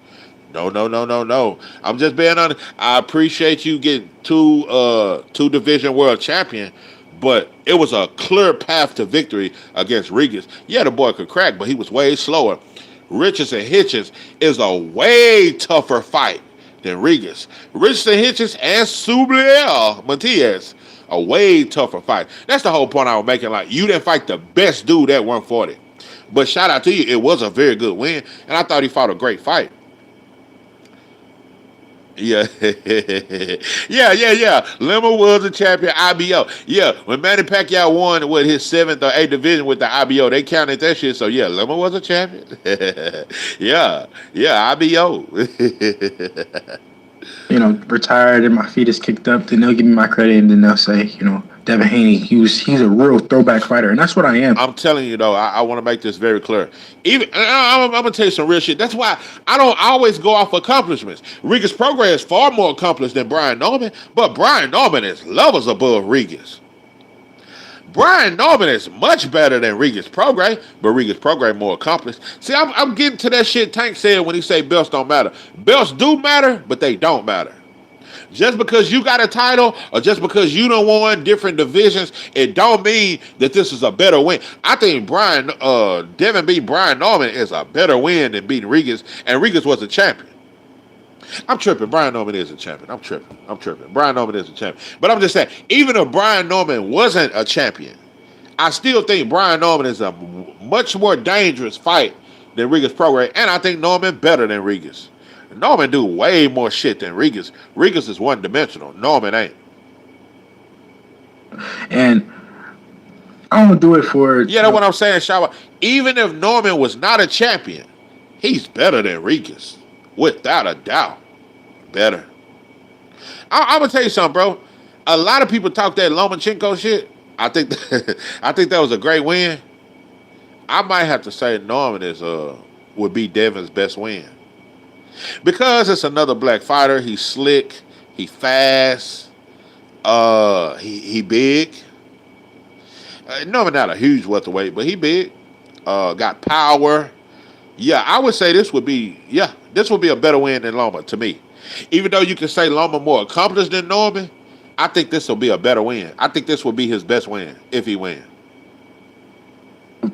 No. I'm just being honest. I appreciate you getting two division world champion, but it was a clear path to victory against Regis. Yeah, the boy could crack, but he was way slower. Richards and Hitchens is a way tougher fight than Regis. Richards and Hitchens and Subliel Matias, a way tougher fight. That's the whole point I was making. Like, you didn't fight the best dude at 140. But shout out to you, it was a very good win, and I thought he fought a great fight. Yeah. Yeah. Lemma was a champion, IBO. Yeah, when Manny Pacquiao won with his 7th or 8th division with the IBO, they counted that shit. So yeah, Lemma was a champion. yeah, IBO. Retired and my feet is kicked up, then they'll give me my credit, and then they'll say, Devin Haney, he's a real throwback fighter, and that's what I am. I'm telling you though, I want to make this very clear. I'm gonna tell you some real shit. That's why I don't always go off accomplishments. Regis Prograis is far more accomplished than Brian Norman, but Brian Norman is levels above Regis. Brian Norman is much better than Regis Prograis, but Regis Prograis more accomplished. See, I'm getting to that shit Tank said when he say belts don't matter. Belts do matter, but they don't matter. Just because you got a title or just because you done won different divisions, it don't mean that this is a better win. I think Devin beating Brian Norman is a better win than beating Regis, and Regis was a champion. I'm tripping. Brian Norman is a champion. I'm tripping. Brian Norman is a champion. But I'm just saying, even if Brian Norman wasn't a champion, I still think Brian Norman is a much more dangerous fight than Regis Prograis, and I think Norman better than Regis. Norman do way more shit than Regis. Regis is one-dimensional. Norman ain't. And I don't do it for... Yeah, that's what I'm saying, Shawa. Even if Norman was not a champion, he's better than Regis. Without a doubt. Better. I'm going to tell you something, bro. A lot of people talk that Lomachenko shit. I think I think that was a great win. I might have to say Norman is would be Devin's best win because it's another black fighter. He's slick. He fast. He big. Norman not a huge welterweight, but he big. Got power. Yeah, I would say this would be a better win than Loma to me. Even though you can say Loma more accomplished than Norman, I think this will be a better win. I think this will be his best win if he wins.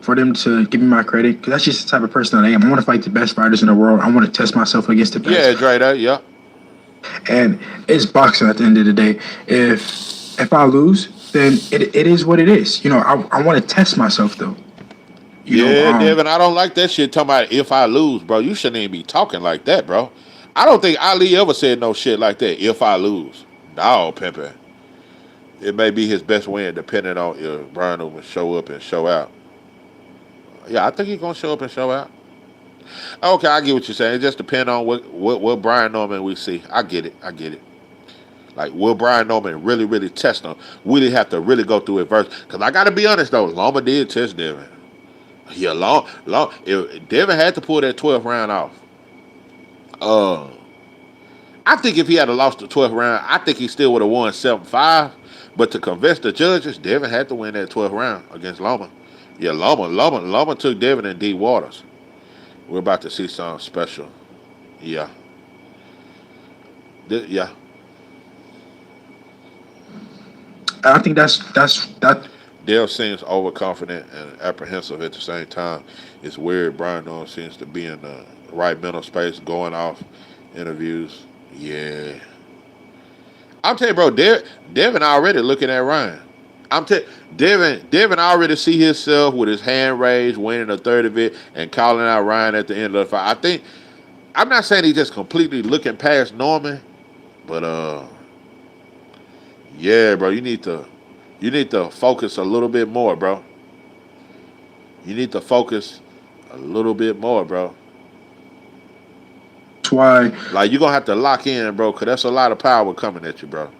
For them to give me my credit, because that's just the type of person that I am. I want to fight the best fighters in the world. I want to test myself against the best. Yeah, Dre, that, yeah. And it's boxing at the end of the day. If I lose, then it is what it is. You know, I want to test myself though. Devin, I don't like that shit talking about if I lose, bro. You shouldn't even be talking like that, bro. I don't think Ali ever said no shit like that. If I lose, no, pimpin'. It may be his best win depending on if Brian will show up and show out. Yeah, I think he's gonna show up and show out. Okay, I get what you're saying. It just depends on what Brian Norman we see. I get it. Like, will Brian Norman really test him? Will he have to really go through it first? Because I got to be honest, though. Loma did test Devin. Yeah, long. If Devin had to pull that 12th round off. I think if he had lost the 12th round, I think he still would have won 7-5. But to convince the judges, Devin had to win that 12th round against Loma. Yeah, Loma took Devin in deep waters. We're about to see something special. Yeah. Yeah. I think that's that. Dale seems overconfident and apprehensive at the same time. It's weird. Brian Norman seems to be in the right mental space, going off interviews. Yeah. I'm telling you, bro, Devin already looking at Ryan. Devin already see himself with his hand raised, winning a third of it, and calling out Ryan at the end of the fight. I'm not saying he's just completely looking past Norman, but yeah, bro, you need to focus a little bit more, bro. You need to focus a little bit more, bro. That's why Like, you're gonna have to lock in, bro, because that's a lot of power coming at you, bro.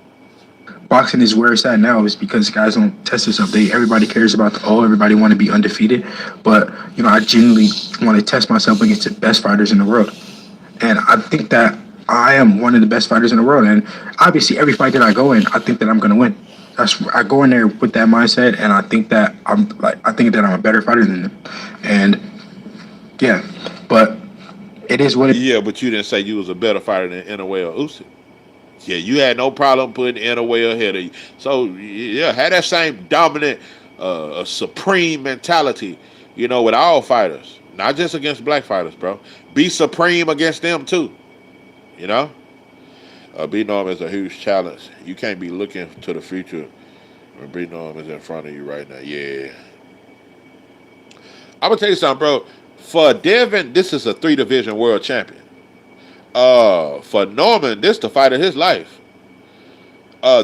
boxing is where it's at now is because guys don't test themselves. Everybody cares about everybody want to be undefeated, but you know I genuinely want to test myself against the best fighters in the world, and I think that I am one of the best fighters in the world. And obviously, every fight that I go in, I think that I'm gonna win. I go in there with that mindset, and I think that I'm a better fighter than them, and yeah, but it is what it. Yeah, but you didn't say you was a better fighter than Inoue or Usyk. Yeah, you had no problem putting Inoue ahead of you. So, yeah, had that same dominant, supreme mentality, you know, with all fighters. Not just against black fighters, bro. Be supreme against them, too. You know? B Norm is a huge challenge. You can't be looking to the future when B Norm is in front of you right now. Yeah. I'm going to tell you something, bro. For Devin, this is a 3-division world champion. For Norman, this the fight of his life.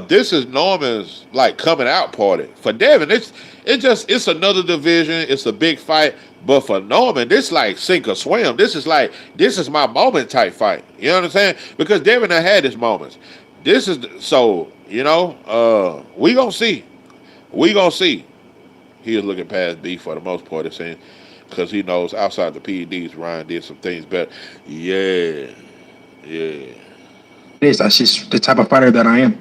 This is Norman's like coming out party. For Devin, it's another division. It's a big fight. But for Norman, this like sink or swim. This is my moment type fight. You know what I'm saying? Because Devin had his moments. This is so you know. We gonna see. He is looking past B for the most part. It seems because he knows outside the PEDs, Ryan did some things better. Yeah. That's just the type of fighter that I am.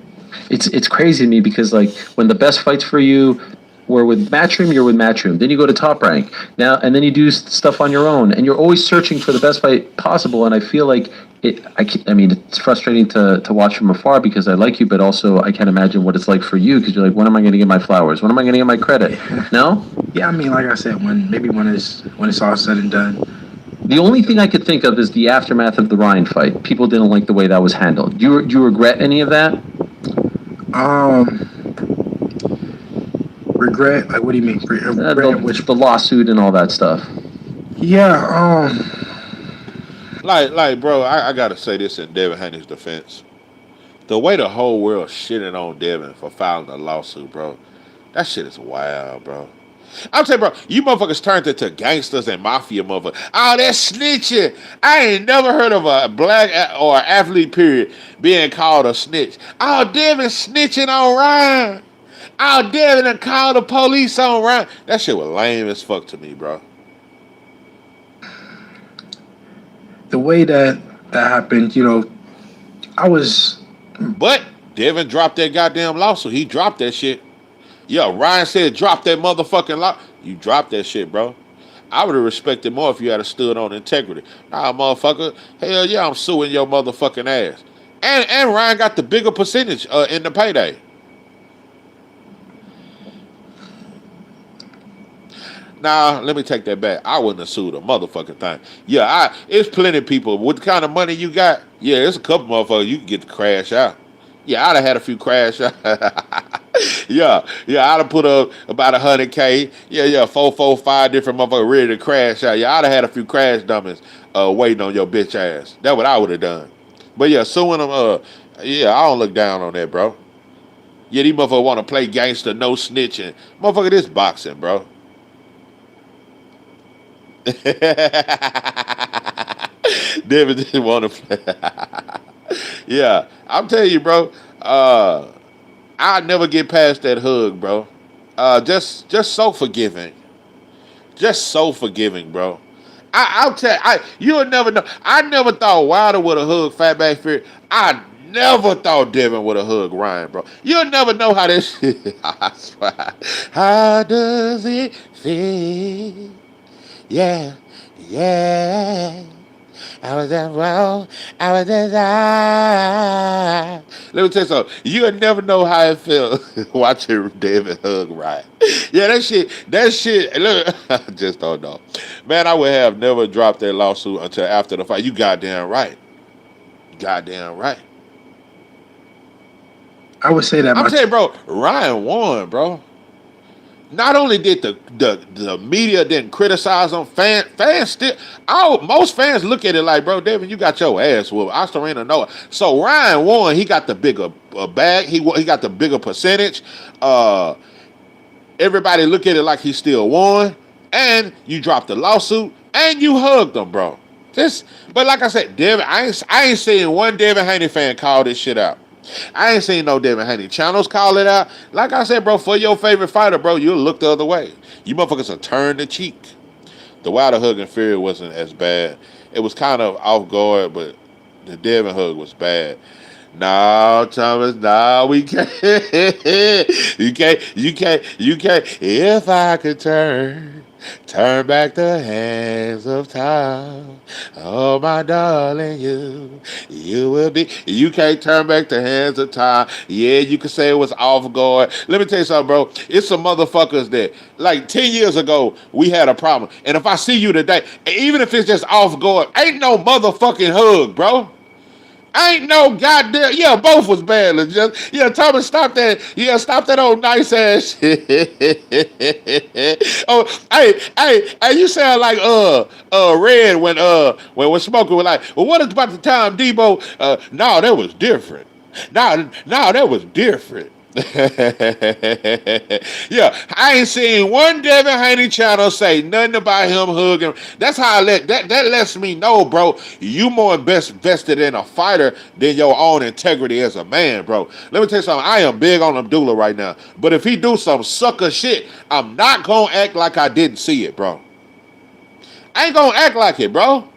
It's crazy to me because like when the best fights for you were with Matchroom, you're with Matchroom. Then you go to Top Rank now, and then you do stuff on your own, and you're always searching for the best fight possible. And I feel like I mean, it's frustrating to watch from afar because I like you, but also I can't imagine what it's like for you because you're like, when am I going to get my flowers? When am I going to get my credit? No? Yeah, I mean, like I said, when it's all said and done. The only thing I could think of is the aftermath of the Ryan fight. People didn't like the way that was handled. Do you regret any of that? Regret? Like, what do you mean? The lawsuit and all that stuff. Yeah. Like, bro, I gotta say this in Devin Haney's defense. The way the whole world shitting on Devin for filing a lawsuit, bro, that shit is wild, bro. I'm saying, bro, you motherfuckers turned into gangsters and mafia motherfuckers. Oh, that's snitching. I ain't never heard of a black or athlete, period, being called a snitch. Oh, Devin snitching on Ryan. Oh, Devin and called the police on Ryan. That shit was lame as fuck to me, bro. The way that happened, I was. But Devin dropped that goddamn lawsuit. He dropped that shit. Yeah, Ryan said drop that motherfucking law. You dropped that shit, bro. I would have respected more if you had stood on integrity. Nah, motherfucker. Hell yeah, I'm suing your motherfucking ass. And Ryan got the bigger percentage in the payday. Nah, let me take that back. I wouldn't have sued a motherfucking thing. Yeah, it's plenty of people. With the kind of money you got, yeah, there's a couple motherfuckers you can get to crash out. Yeah, I'd have had a few crash out. yeah, I'd have put up about 100K. Yeah, 5 different motherfuckers ready to crash out. Yeah, I'd have had a few crash dummies waiting on your bitch ass. That's what I would have done. But yeah, suing them, yeah, I don't look down on that, bro. Yeah, these motherfuckers want to play gangster, no snitching. Motherfucker, this boxing, bro. Devin didn't want to play. Yeah, I'm telling you, bro. I'll never get past that hug, bro. Just so forgiving. Just so forgiving, bro. I'll tell you, you'll never know. I never thought Wilder would have hugged Fatback Fury. I never thought Devin would have hugged Ryan, bro. You'll never know how this shit. I swear. How does it feel? Yeah. I was that wrong. I was that. Let me tell you something. You'll never know how it felt watching David hug Ryan. Yeah, that shit. Look, I just don't know. Man, I would have never dropped that lawsuit until after the fight. You goddamn right. Goddamn right. I would say that. I'm telling you, bro, Ryan won, bro. Not only did the media didn't criticize him, fans still. Most fans look at it like, bro, Devin, you got your ass whooped. Ostarina know it. So Ryan won. He got the bigger bag. He got the bigger percentage. Everybody look at it like he still won. And you dropped the lawsuit and you hugged him, bro. But like I said, Devin, I ain't seen one Devin Haney fan call this shit out. I ain't seen no Devin Haney channels call it out. Like I said, bro, for your favorite fighter, bro, you'll look the other way. You motherfuckers will turn the cheek. The Wilder hug and Fury wasn't as bad. It was kind of off guard, but the Devin hug was bad. No, Thomas, no, we can't. You can't. If I could turn back the hands of time. Oh, my darling, you will be. You can't turn back the hands of time. Yeah, you can say it was off guard. Let me tell you something, bro. It's some motherfuckers that, like 10 years ago, we had a problem. And if I see you today, even if it's just off guard, ain't no motherfucking hug, bro. Ain't no goddamn. Yeah, both was bad. Just, yeah, Thomas, stop that. Yeah, stop that old nice ass shit. Oh, hey, you sound like Red when Smoker was like, well, what is about the time Debo? No, that was different. No, that was different. Yeah, I ain't seen one Devin Haney channel say nothing about him hugging. That's how that lets me know, bro, you more vested in a fighter than your own integrity as a man, bro. Let me tell you something. I am big on Abdullah right now, but if he do some sucker shit, I'm not gonna act like I didn't see it, bro. I ain't gonna act like it, bro.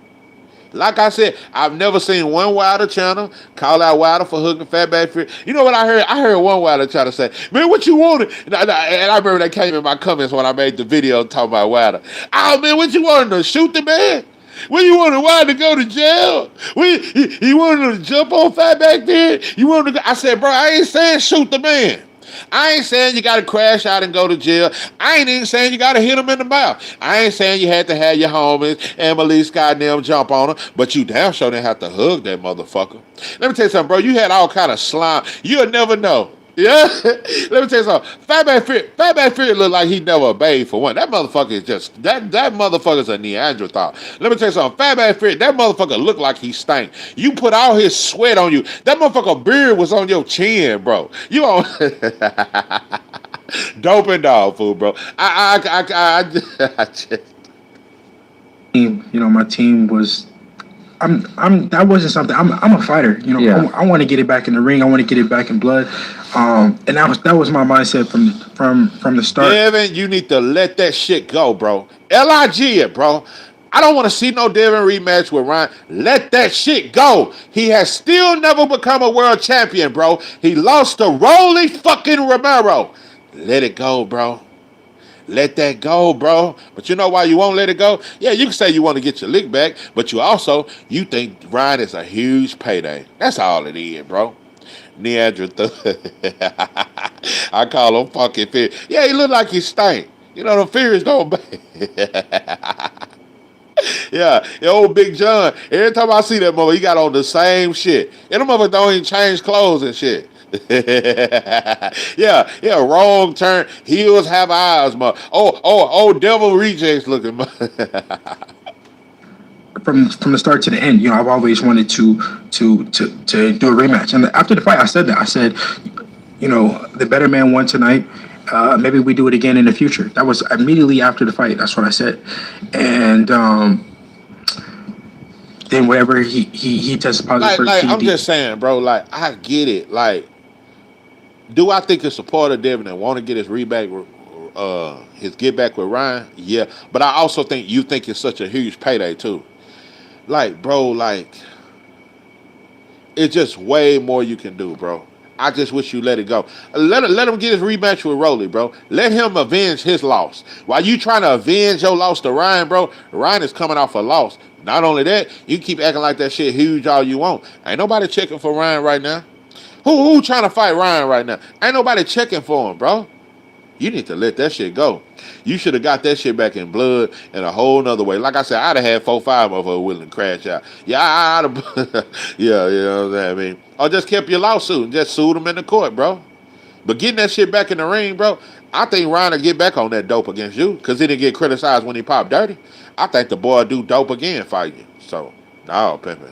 Like I said, I've never seen one Wilder channel call out Wilder for hugging Fatback Fury. You know what I heard? I heard one Wilder channel say, man, what you wanted? And I remember they came in my comments when I made the video talking about Wilder. Oh, man, what you wanted to shoot the man? When you wanted Wilder to go to jail? You wanted to jump on Fatback Fury? You wanted to go? I said, bro, I ain't saying shoot the man. I ain't saying you got to crash out and go to jail. I ain't even saying you got to hit him in the mouth. I ain't saying you had to have your homies and Malik Scott and them jump on him, but you damn sure didn't have to hug that motherfucker. Let me tell you something, bro. You had all kind of slime. You'll never know. Yeah? Let me tell you something. Fatback Fury look like he never bathed for one. That motherfucker is just, that motherfucker's a Neanderthal. Let me tell you something. Fatback Fury, that motherfucker look like he stank. You put all his sweat on you. That motherfucker beard was on your chin, bro. You on... Dope and dog food, bro. I just, You know, my team was. That wasn't something. I'm a fighter. You know, Yeah. I want to get it back in the ring. I want to get it back in blood. And that was my mindset from the start. Devin, you need to let that shit go, bro. Lig it, bro. I don't want to see no Devin rematch with Ryan. Let that shit go. He has still never become a world champion, bro. He lost to Rolly fucking Romero. Let it go, bro. Let that go, bro. But you know why you won't let it go? Yeah, you can say you want to get your lick back, but you think Ryan is a huge payday. That's all it is, bro. Neandra, I call him fucking fear. Yeah, he look like he stank. You know the fear is going back. Yeah, the old Big John. Every time I see that mother, he got on the same shit. And the mother don't even change clothes and shit. Yeah, wrong turn. Heels have eyes, mother. Oh, devil rejects looking. From the start to the end, you know, I've always wanted to do a rematch. And after the fight, I said that. I said, you know, the better man won tonight. Maybe we do it again in the future. That was immediately after the fight. That's what I said. And then wherever he tested positive for I'm TD. just saying, bro. Like, I get it. Like, do I think it's a part of Devin and want to get his his get back with Ryan? Yeah, but I also think you think it's such a huge payday too. Like, bro, like, it's just way more you can do, bro. I just wish you let it go. Let him get his rematch with Rolly, bro. Let him avenge his loss. While you trying to avenge your loss to Ryan, bro, Ryan is coming off a loss. Not only that, you keep acting like that shit huge all you want. Ain't nobody checking for Ryan right now. Who trying to fight Ryan right now? Ain't nobody checking for him, bro. You need to let that shit go. You should have got that shit back in blood in a whole nother way. Like I said, I'd have had 4-5 of her willing to crash out. Yeah, I'd have. Yeah, you know what I mean? Or just kept your lawsuit and just sued him in the court, bro. But getting that shit back in the ring, bro, I think Ryan will get back on that dope against you because he didn't get criticized when he popped dirty. I think the boy will do dope again fight you. So, no, Pepe.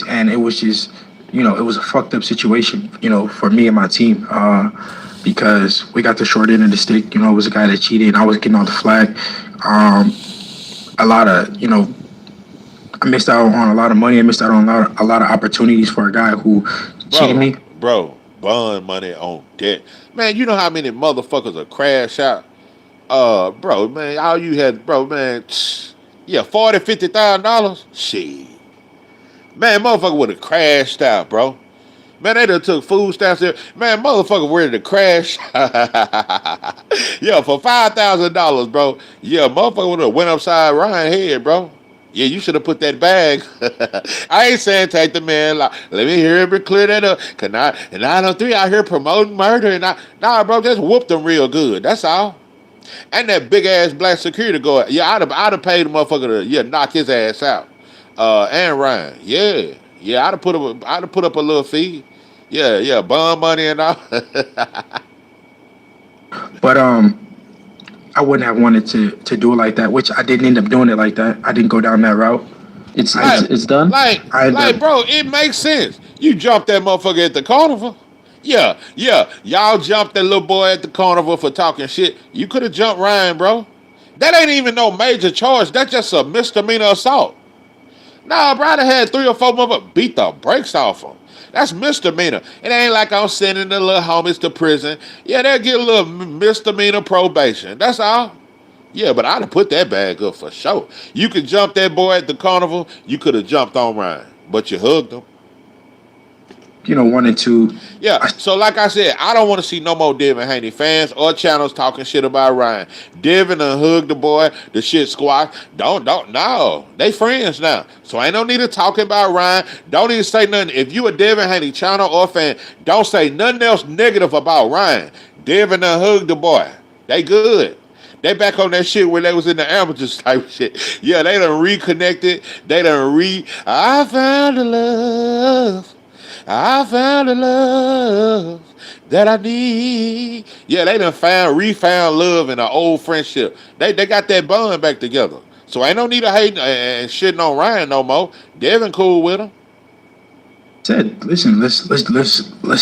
And it was just, you know, it was a fucked up situation, you know, for me and my team. Because we got the short end of the stick. You know, it was a guy that cheated, and I was getting on the flag. A lot of, you know, I missed out on a lot of money. I missed out on a lot of opportunities for a guy who cheated me. Bro, bond money on debt. Man, you know how many motherfuckers are crash out? Bro, man, all you had, bro, man, yeah, $40,000-$50,000? Shit. Man, motherfucker would have crashed out, bro. Man, they done took food stamps there. Man, motherfucker ready to crash. Yeah, for $5,000, bro. Yeah, motherfucker would have went upside Ryan's head, bro. Yeah, you should have put that bag. I ain't saying take the man. Like, let me hear him clear that up. Cause now, and 903 out here promoting murder. And nah, bro, just whoop them real good. That's all. And that big ass black security guard. Yeah, I'd have paid the motherfucker to knock his ass out. And Ryan. Yeah, I'd have put up a little fee. Yeah, bond money and all. But I wouldn't have wanted to do it like that, which I didn't end up doing it like that. I didn't go down that route. It's done. Like, bro, it makes sense. You jumped that motherfucker at the carnival. Yeah. Y'all jumped that little boy at the carnival for talking shit. You could have jumped Ryan, bro. That ain't even no major charge. That's just a misdemeanor assault. Nah, bro, I had 3 or 4 motherfuckers beat the brakes off him. That's misdemeanor. It ain't like I'm sending the little homies to prison. Yeah, they'll get a little misdemeanor probation. That's all. Yeah, but I'd have put that bag up for sure. You could jump that boy at the carnival. You could have jumped on Ryan, but you hugged him. You know, wanted to. Yeah, so like I said, I don't want to see no more Devin Haney fans or channels talking shit about Ryan. Devin done hugged the boy, the shit squash. No. They friends now. So ain't no need to talking about Ryan. Don't even say nothing. If you a Devin Haney channel or fan, don't say nothing else negative about Ryan. Devin done hugged the boy. They good. They back on that shit where they was in the amateurs type shit. Yeah, they done reconnected. They done I found the love. I found the love that I need. Yeah, they done refound love in an old friendship. They got that bond back together. So ain't no need to hate and shitting on Ryan no more. Devin cool with him. Said, listen, let's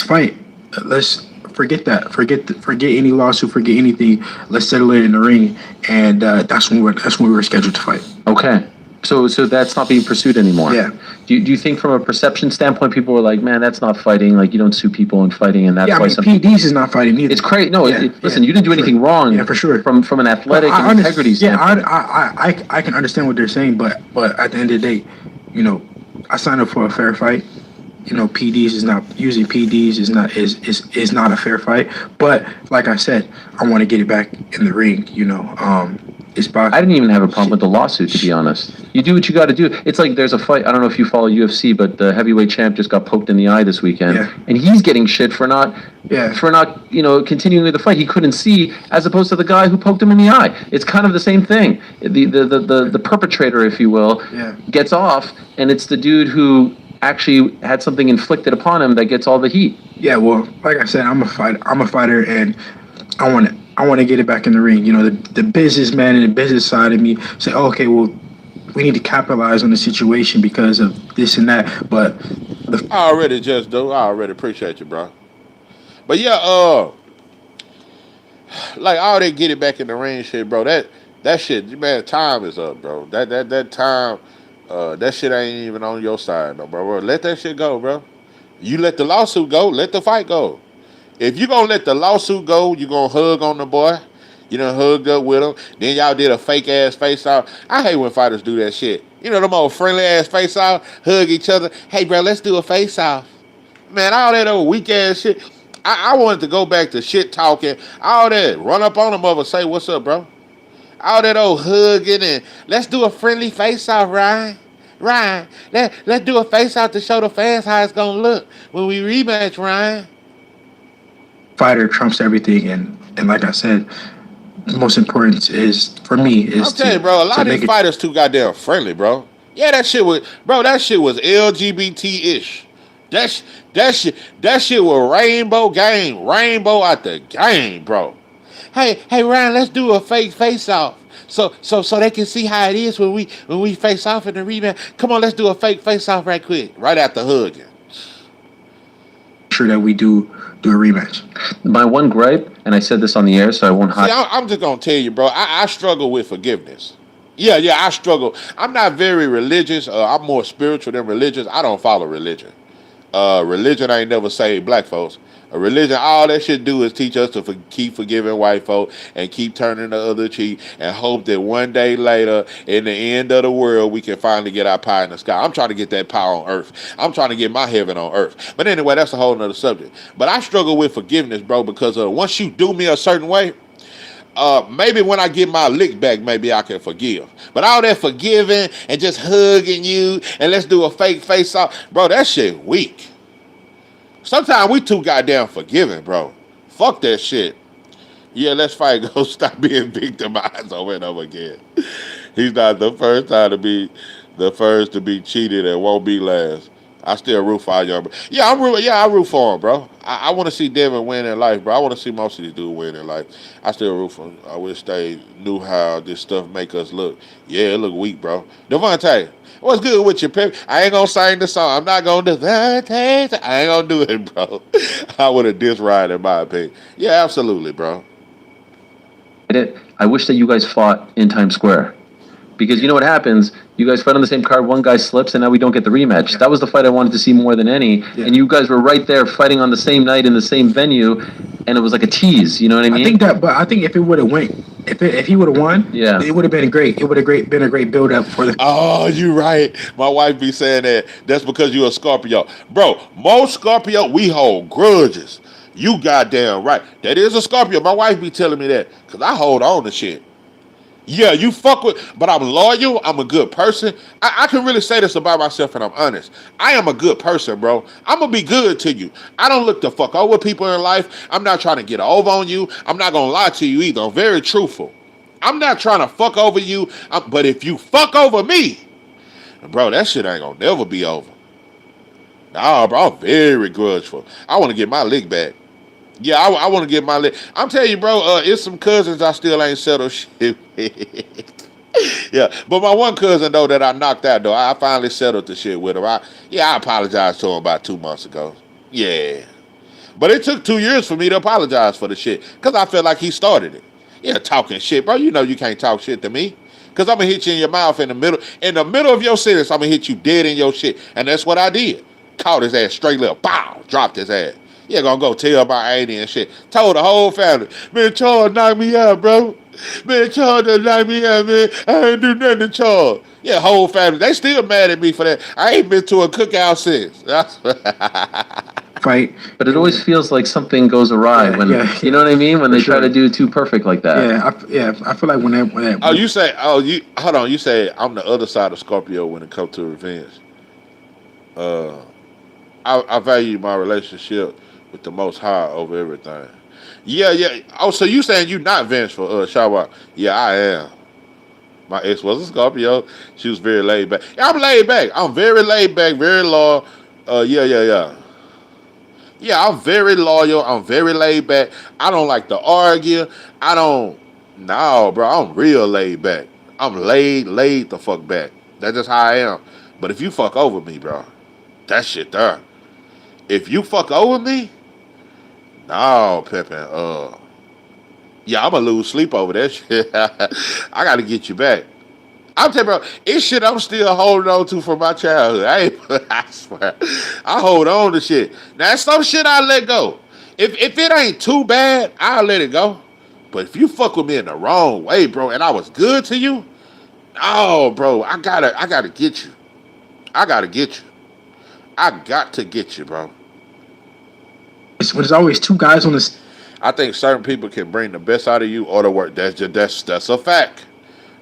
fight. Let's forget that. Forget any lawsuit. Forget anything. Let's settle it in the ring, and that's when we were scheduled to fight. Okay. So that's not being pursued anymore. Yeah. Do you think from a perception standpoint, people were like, man, that's not fighting. Like, you don't sue people in fighting, and that's Yeah, I why mean, some PDs is not fighting either. It's crazy. No, Yeah, listen, yeah, you didn't do anything wrong. Yeah, for sure. From an athletic and integrity standpoint. I can understand what they're saying, but at the end of the day, you know, I signed up for a fair fight. You know, using PDs is not a fair fight. But like I said, I want to get it back in the ring. You know, it's possible. I didn't even have a problem with the lawsuit, to be honest. You do what you got to do. It's like there's a fight. I don't know if you follow UFC, but the heavyweight champ just got poked in the eye this weekend, and he's getting shit for not continuing with the fight. He couldn't see, as opposed to the guy who poked him in the eye. It's kind of the same thing. The perpetrator, if you will, gets off, and it's the dude who actually had something inflicted upon him that gets all the heat. Yeah, well, like I said, I'm a fighter, and I want to get it back in the ring. You know, the businessman and the business side of me say, oh, okay, well, we need to capitalize on the situation because of this and that. But I already appreciate you, bro. But yeah, like all that get it back in the ring shit, bro. That shit, man, time is up, bro. That time, that shit ain't even on your side, no, bro. Let that shit go, bro. You let the lawsuit go, let the fight go. If you gonna let the lawsuit go, you gonna hug on the boy. You done hugged up with him. Then y'all did a fake ass face off. I hate when fighters do that shit. You know, them old friendly ass face off, hug each other. Hey, bro, let's do a face off. Man, all that old weak ass shit. I wanted to go back to shit talking. All that. Run up on them over, say, what's up, bro? All that old hugging and let's do a friendly face off, Ryan. Ryan, let's do a face off to show the fans how it's gonna look when we rematch, Ryan. Fighter trumps everything, and like I said, the most important is for me is I'm telling you, bro, a lot of these fighters too goddamn friendly, bro. Yeah, that shit was LGBT-ish. That shit was rainbow out the game, bro. Hey, Ryan, let's do a fake face off. So they can see how it is when we face off in the rematch. Come on, let's do a fake face off right quick, right after hugging. Sure that we do a rematch. My one gripe, and I said this on the air, so I won't hide. See, I'm just gonna tell you, bro. I struggle with forgiveness. Yeah, I struggle. I'm not very religious. I'm more spiritual than religious. I don't follow religion. Religion ain't never saved black folks. A religion, all that shit do is teach us to keep forgiving white folk and keep turning the other cheek and hope that one day later, in the end of the world, we can finally get our pie in the sky. I'm trying to get that pie on earth. I'm trying to get my heaven on earth. But anyway, that's a whole nother subject. But I struggle with forgiveness, bro, because once you do me a certain way, maybe when I get my lick back, maybe I can forgive. But all that forgiving and just hugging you and let's do a fake face off, bro, that shit weak. Sometimes we too goddamn forgiving, bro. Fuck that shit. Yeah, let's fight. Go stop being victimized over and over again. He's not the first to be cheated and won't be last. I still root for our young. I root for him, bro. I want to see Devin win in life, bro. I want to see most of these dudes win in life. I still root for him. I wish they knew how this stuff make us look. Yeah, it look weak, bro. Devontae, what's good with you, Pip? I ain't gonna sing the song. I'm not gonna do that. I ain't gonna do it, bro. I would have diss Ryan in my opinion. Yeah, absolutely, bro. I wish that you guys fought in Times Square. Because you know what happens? You guys fight on the same card, one guy slips, and now we don't get the rematch. Yeah. That was the fight I wanted to see more than any. Yeah. And you guys were right there fighting on the same night in the same venue, and it was like a tease. You know what I mean? I think if it would have went, if he would have won, it would have been great. It would have been a great build up for the. Oh, you right. My wife be saying that. That's because you a Scorpio, bro. Most Scorpio we hold grudges. You goddamn right. That is a Scorpio. My wife be telling me that because I hold on to shit. Yeah, you fuck with, but I'm loyal. I'm a good person. I can really say this about myself, and I'm honest. I am a good person, bro. I'm gonna be good to you. I don't look to fuck over people in life. I'm not trying to get over on you. I'm not gonna lie to you either. I'm very truthful. I'm not trying to fuck over you. But if you fuck over me, bro, that shit ain't gonna never be over. Nah, bro, I'm very grudgeful. I want to get my lick back. Yeah, I want to get my lick. I'm telling you, bro, it's some cousins I still ain't settled shit with. Yeah, but my one cousin, though, that I knocked out, though, I finally settled the shit with him. I apologized to him about 2 months ago. Yeah. But it took 2 years for me to apologize for the shit because I feel like he started it. Yeah, talking shit, bro. You know you can't talk shit to me because I'm gonna hit you in your mouth in the middle of your sentence. I'm gonna hit you dead in your shit, and that's what I did. Caught his ass straight left, bow, dropped his ass. Yeah, gonna go tell about Haney and shit. Told the whole family, man, Charles knocked me out, bro. Man, Charles done knocked me out, man. I ain't do nothing to Charles. Yeah, whole family. They still mad at me for that. I ain't been to a cookout since. Fight. But it always feels like something goes awry when you know what I mean when they try to do it too perfect like that. I feel like when that Oh, you say, hold on. You say I'm the other side of Scorpio when it comes to revenge. I value my relationship with the Most High over everything. Yeah. Oh, so you saying you not vengeful, Shawak? Yeah, I am. My ex was a Scorpio. She was very laid back. Yeah, I'm laid back. I'm very laid back, very loyal. Yeah. Yeah, I'm very loyal. I'm very laid back. I don't like to argue. No, bro. I'm real laid back. I'm laid the fuck back. That's just how I am. But if you fuck over me, bro, that shit there. If you fuck over me, no, Pippin. Yeah, I'm gonna lose sleep over that shit. I gotta get you back. I'm telling you, bro, it's shit I'm still holding on to from my childhood. I swear. I hold on to shit. Now, some shit I let go. If it ain't too bad, I'll let it go. But if you fuck with me in the wrong way, bro, and I was good to you, oh, bro, I gotta get you. I gotta get you. I got to get you, bro. There's always two guys on this. I think certain people can bring the best out of you or the worst. That's a fact.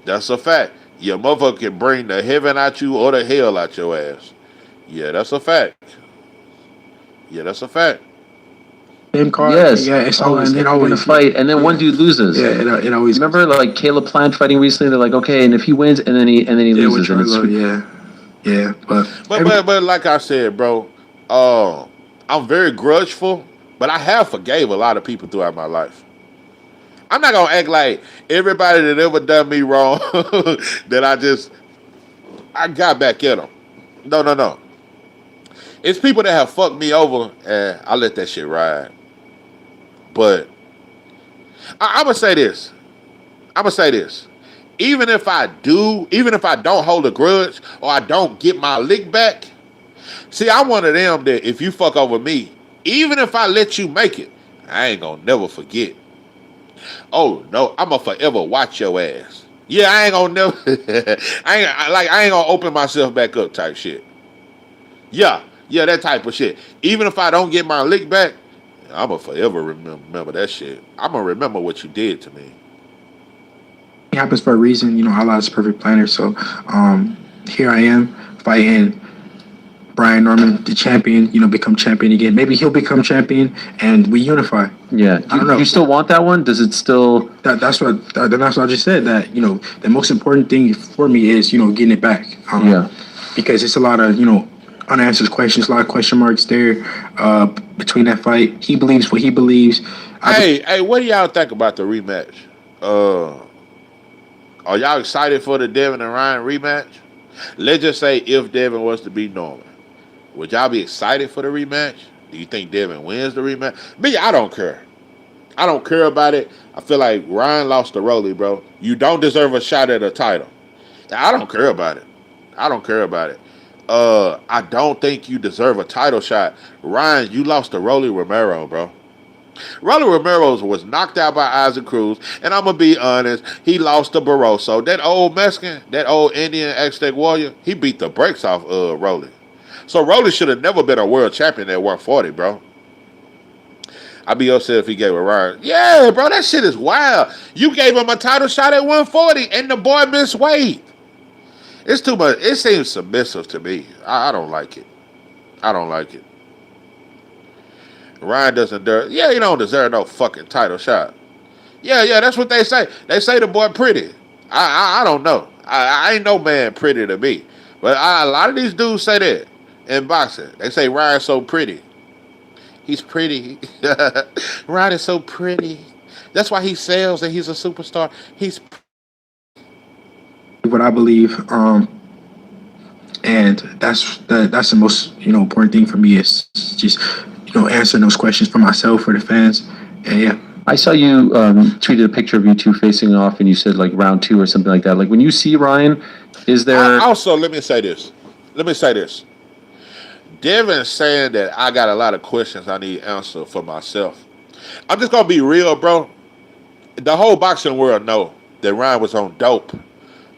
That's a fact. Your motherfucker can bring the heaven out you or the hell out your ass. Yeah, that's a fact. Same card. Yes. Yeah, it's always and they're in a fight, and then one dude loses. Yeah, it always. Remember, like Caleb Plant fighting recently. They're like, okay, and if he wins, and then he loses, and it's But like I said, bro, I'm very grudgeful, but I have forgave a lot of people throughout my life. I'm not gonna act like everybody that ever done me wrong that I got back at them. No. It's people that have fucked me over, and I let that shit ride. But I'm gonna say this. Even if I don't hold a grudge or I don't get my lick back, see, I'm one of them that if you fuck over me, even if I let you make it, I ain't gonna never forget. Oh no, I'm gonna forever watch your ass. Yeah, I ain't gonna never. I ain't gonna open myself back up type shit. Yeah, that type of shit. Even if I don't get my lick back, I'm gonna forever remember that shit. I'm gonna remember what you did to me. It happens for a reason. You know, Allah's a perfect planner. So, here I am fighting Brian Norman, the champion. You know, become champion again. Maybe he'll become champion, and we unify. Yeah, I don't know. You still want that one? Does it still? That's what I just said. That the most important thing for me is getting it back. Because it's a lot of unanswered questions, a lot of question marks there between that fight. He believes what he believes. Hey, what do y'all think about the rematch? Are y'all excited for the Devin and Ryan rematch? Let's just say if Devin was to beat Norman, would y'all be excited for the rematch? Do you think Devin wins the rematch? Me, I don't care. I don't care about it. I feel like Ryan lost to Rolly, bro. You don't deserve a shot at a title. I don't care about it. I don't think you deserve a title shot. Ryan, you lost to Rolly Romero, bro. Rolly Romero was knocked out by Isaac Cruz, and I'm going to be honest, he lost to Barroso. That old Mexican, that old Indian Aztec warrior, he beat the brakes off Rolly. So Rolly should have never been a world champion at 140, bro. I'd be upset if he gave a Ryan. Yeah, bro, that shit is wild. You gave him a title shot at 140, and the boy missed weight. It's too much. It seems submissive to me. I don't like it. Ryan doesn't deserve. Yeah, he don't deserve no fucking title shot. Yeah, that's what they say. They say the boy pretty. I don't know. I ain't no man pretty to me. But a lot of these dudes say that in boxing. They say Ryan's so pretty. He's pretty. Ryan is so pretty. That's why he sells and he's a superstar. He's what I believe, and that's the most important thing for me is just answering those questions for myself, for the fans. And yeah. I saw you tweeted a picture of you two facing off, and you said like round 2 or something like that. Like when you see Ryan, is there Also, let me say this. Devin saying that I got a lot of questions I need answered for myself. I'm just gonna be real, bro. The whole boxing world know that Ryan was on dope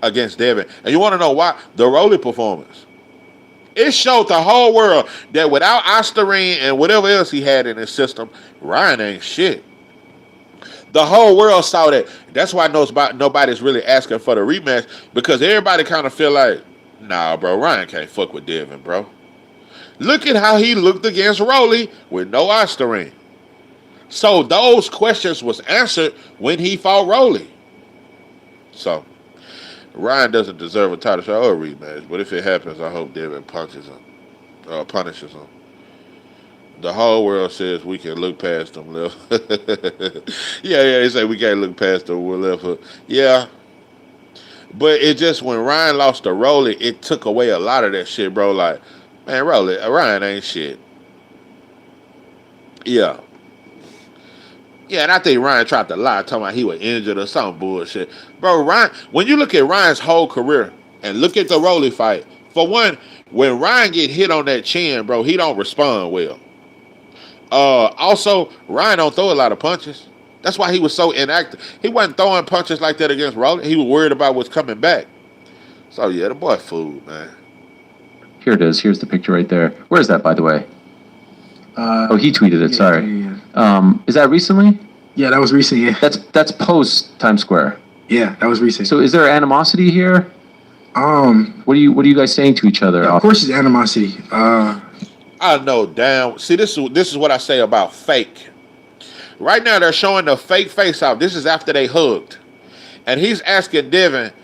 against Devin, and you want to know why? The Rolly performance. It showed the whole world that without Osterine and whatever else he had in his system, Ryan ain't shit. The whole world saw that. That's why nobody's really asking for the rematch, because everybody kind of feel like, nah, bro, Ryan can't fuck with Devin, bro. Look at how he looked against Rolly with no Osterine. So those questions was answered when he fought Rolly. So Ryan doesn't deserve a title shot or a rematch, but if it happens, I hope Devin punishes him. The whole world says we can look past them left. yeah, they say we can't look past them left hook. Yeah. But it just, when Ryan lost to Rolly, it took away a lot of that shit, bro. Like, man, Ryan ain't shit. Yeah. Yeah, and I think Ryan tried to lie, talking about he was injured or some bullshit. Bro, Ryan, when you look at Ryan's whole career and look at the Rolly fight, for one, when Ryan get hit on that chin, bro, he don't respond well. Also, Ryan don't throw a lot of punches. That's why he was so inactive. He wasn't throwing punches like that against Rolly. He was worried about what's coming back. So, yeah, the boy fooled, man. Here it is. Here's the picture right there. Where is that, by the way? He tweeted it. Sorry. Yeah. Is that recently? Yeah, that was recent. Yeah. That's post Times Square. Yeah, that was recent. So, is there animosity here? What are you guys saying to each other? Yeah, of course, it's animosity. I know, damn. See, this is what I say about fake. Right now, they're showing the fake face-off. This is after they hugged. And he's asking Devin,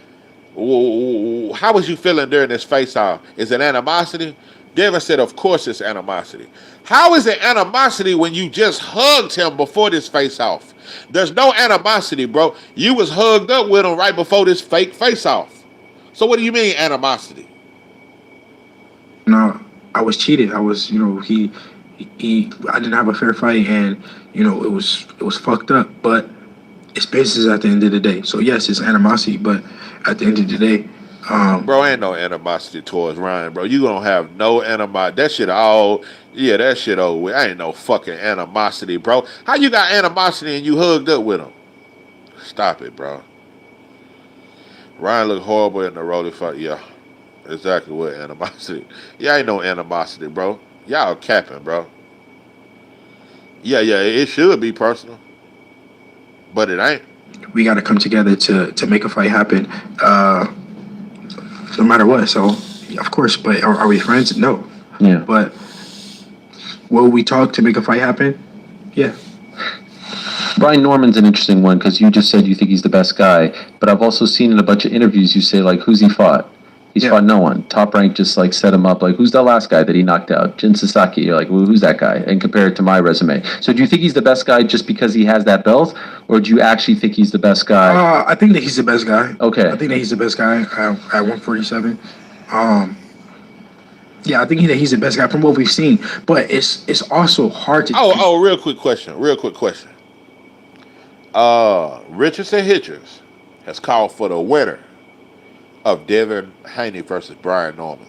how was you feeling during this face-off? Is it animosity? Devin said, of course it's animosity. How is it animosity when you just hugged him before this face-off? There's no animosity, bro. You was hugged up with him right before this fake face-off. So what do you mean animosity? No, I was cheated. I was, I didn't have a fair fight, and it was fucked up. But it's business at the end of the day. So yes, it's animosity, but at the end of the day, bro, ain't no animosity towards Ryan, bro. You don't have no animosity. That shit over with. Ain't no fucking animosity, bro. How you got animosity and you hugged up with him? Stop it, bro. Ryan looked horrible in the Rolly fight. Yeah, exactly what animosity. Yeah, ain't no animosity, bro. Y'all capping, bro. Yeah, it should be personal, but it ain't. We got to come together to make a fight happen, no matter what. So, of course, but are we friends? No. Yeah. But will we talk to make a fight happen? Yeah. Brian Norman's an interesting one, because you just said you think he's the best guy, but I've also seen in a bunch of interviews you say, like, who's he fought? He's fought no one. Top Rank just, like, set him up, like, who's the last guy that he knocked out? Jin Sasaki. You're like, well, who's that guy? And compare it to my resume. So do you think he's the best guy just because he has that belt, or do you actually think he's the best guy? I think that he's the best guy. Okay. I think that he's the best guy at 147. Yeah, I think that he's the best guy from what we've seen. But it's also hard to... Real quick question. Richardson Hitchens has called for the winner of Devin Haney versus Brian Norman.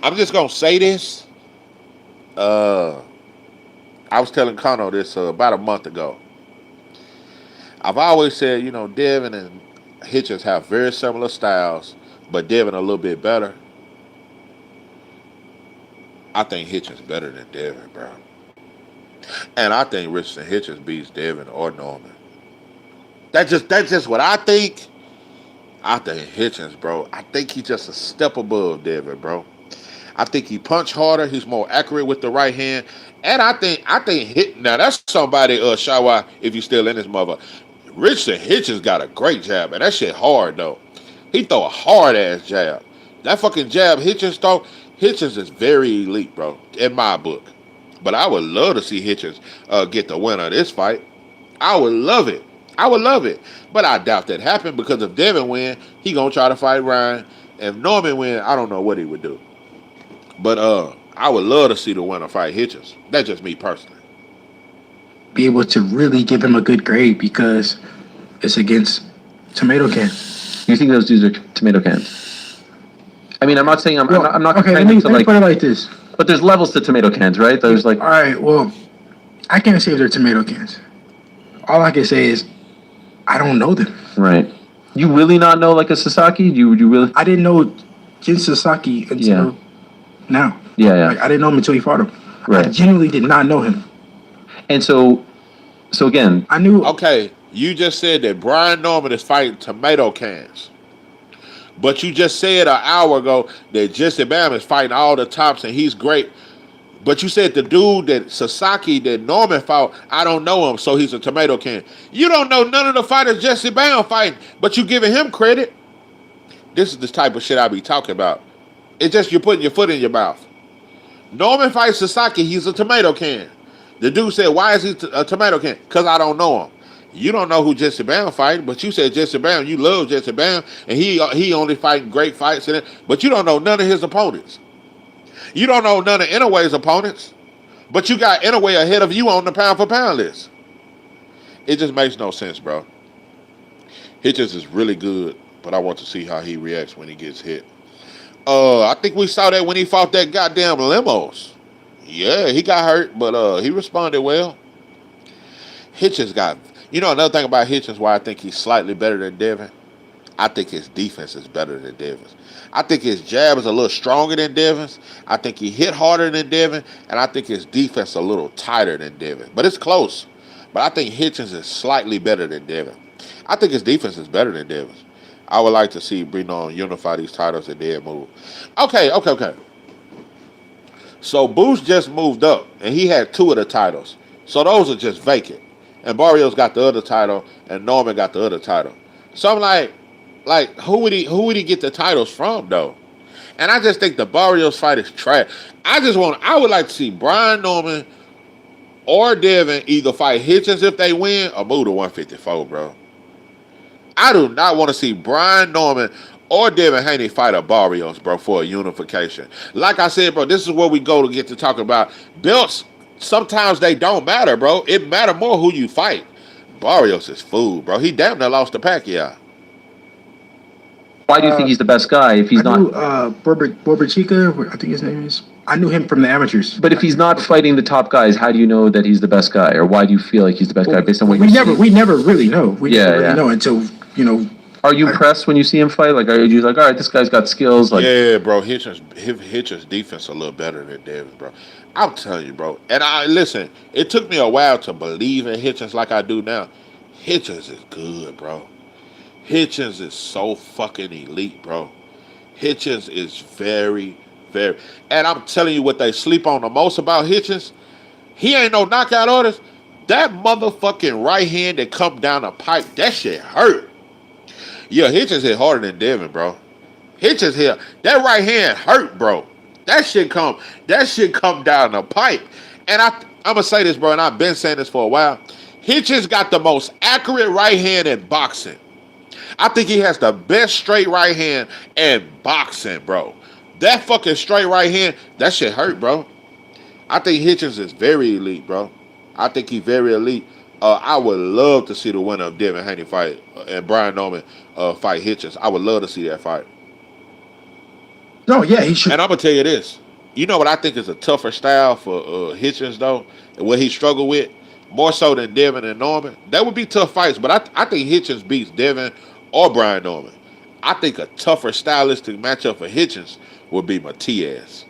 I'm just gonna say this. I was telling Kano this about a month ago. I've always said, Devin and Hitchens have very similar styles, but Devin a little bit better. I think Hitchens better than Devin, bro. And I think Richardson Hitchens beats Devin or Norman. That's just what I think. I think Hitchens, bro. I think he's just a step above Devin, bro. I think he punch harder. He's more accurate with the right hand. And I think now that's somebody, Shawa, if you still in this mother. Richardson Hitchens got a great jab, and that shit hard though. He throw a hard ass jab. That fucking jab Hitchens throw. Hitchens is very elite, bro, in my book. But I would love to see Hitchens get the winner of this fight. I would love it. But I doubt that happened, because if Devin win, he gonna try to fight Ryan. If Norman win, I don't know what he would do. But I would love to see the winner fight Hitchens. That's just me personally. Be able to really give him a good grade because it's against Tomato Can. You think those dudes are tomato cans? I mean, I'm not saying I'm not okay. comparing Let them me to like, put it like this. but there's levels to tomato cans, right? There's like, All right. Well, I can't say if they're tomato cans. All I can say is I don't know them. right. You really not know like a Sasaki? You really? I didn't know Jin Sasaki until now. Yeah. Like, I didn't know him until he fought him. Right. I genuinely did not know him. And so again, I knew. Okay, you just said that Brian Norman is fighting tomato cans. But you just said an hour ago that Jesse Bam is fighting all the tops and he's great. But you said the dude that Sasaki that Norman fought, I don't know him, so he's a tomato can. You don't know none of the fighters Jesse Bam fighting, but you giving him credit. This is the type of shit I be talking about. It's just you're putting your foot in your mouth. Norman fights Sasaki, he's a tomato can. The dude said, why is he a tomato can? Because I don't know him. You don't know who Jesse Bam fighting, but you said Jesse Bam, you love Jesse Bam, and he only fighting great fights in it, but you don't know none of his opponents. You don't know none of Inoue's opponents, but you got Inoue ahead of you on the pound for pound list. It just makes no sense, bro. Hitchens is really good, but I want to see how he reacts when he gets hit. I think we saw that when he fought that goddamn Limos. Yeah, he got hurt, but he responded well. Hitchens got... You know another thing about Hitchens why I think he's slightly better than Devin? I think his defense is better than Devin's. I think his jab is a little stronger than Devin's. I think he hit harder than Devin, and I think his defense is a little tighter than Devin. But it's close. But I think Hitchens is slightly better than Devin. I think his defense is better than Devin's. I would like to see Brino unify these titles and then move. Okay. So Boost just moved up, and he had 2 of the titles. So those are just vacant. And Barrios got the other title, and Norman got the other title. So I'm like, who would he get the titles from though? And I just think the Barrios fight is trash. I would like to see Brian Norman or Devin either fight Hitchens if they win or move to 154, bro. I do not want to see Brian Norman or Devin Haney fight a Barrios, bro, for a unification. Like I said, bro, this is where we go to get to talking about belts. Sometimes they don't matter, bro. It matter more who you fight. Barrios is food, bro. He damn near lost to Pacquiao. Why do you think he's the best guy if he's I knew, not? Borber Chica, I think his name is. I knew him from the amateurs. But if he's not fighting the top guys, how do you know that he's the best guy, or why do you feel like he's the best guy based on what we you never see? we never really know. We never really know until Are you impressed when you see him fight? Like, are you like, all right, this guy's got skills? Like, yeah, bro. Hitchens' defense a little better than Devin, bro. I'm telling you, bro. And listen. It took me a while to believe in Hitchens like I do now. Hitchens is good, bro. Hitchens is so fucking elite, bro. Hitchens is very, very... And I'm telling you what they sleep on the most about Hitchens. He ain't no knockout artist. That motherfucking right hand that come down the pipe, that shit hurt. Yeah, Hitchens hit harder than Devin, bro. Hitchens hit... That right hand hurt, bro. That shit come down the pipe. And I'm going to say this, bro, and I've been saying this for a while. Hitchens got the most accurate right hand in boxing. I think he has the best straight right hand in boxing, bro. That fucking straight right hand, that shit hurt, bro. I think Hitchens is very elite, bro. I think he's very elite. I would love to see the winner of Devin Haney fight and Brian Norman fight Hitchens. I would love to see that fight. No, yeah, he should. And I'm going to tell you this. You know what I think is a tougher style for Hitchens, though? And what he struggled with? More so than Devin and Norman. That would be tough fights, but I think Hitchens beats Devin or Brian Norman. I think a tougher stylistic matchup for Hitchens would be Matias.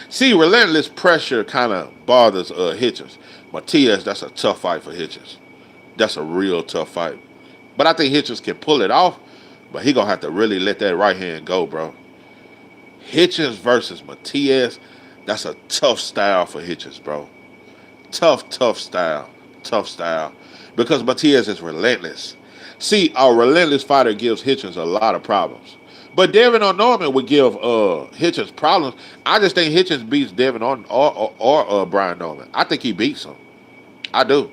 See, relentless pressure kind of bothers Hitchens. Matias, that's a tough fight for Hitchens. That's a real tough fight. But I think Hitchens can pull it off, but he going to have to really let that right hand go, bro. Hitchens versus Matias, that's a tough style for Hitchens, bro. Tough style. Tough style. Because Matias is relentless. See, a relentless fighter gives Hitchens a lot of problems. But Devin or Norman would give Hitchens problems. I just think Hitchens beats Devin or Brian Norman. I think he beats him. I do.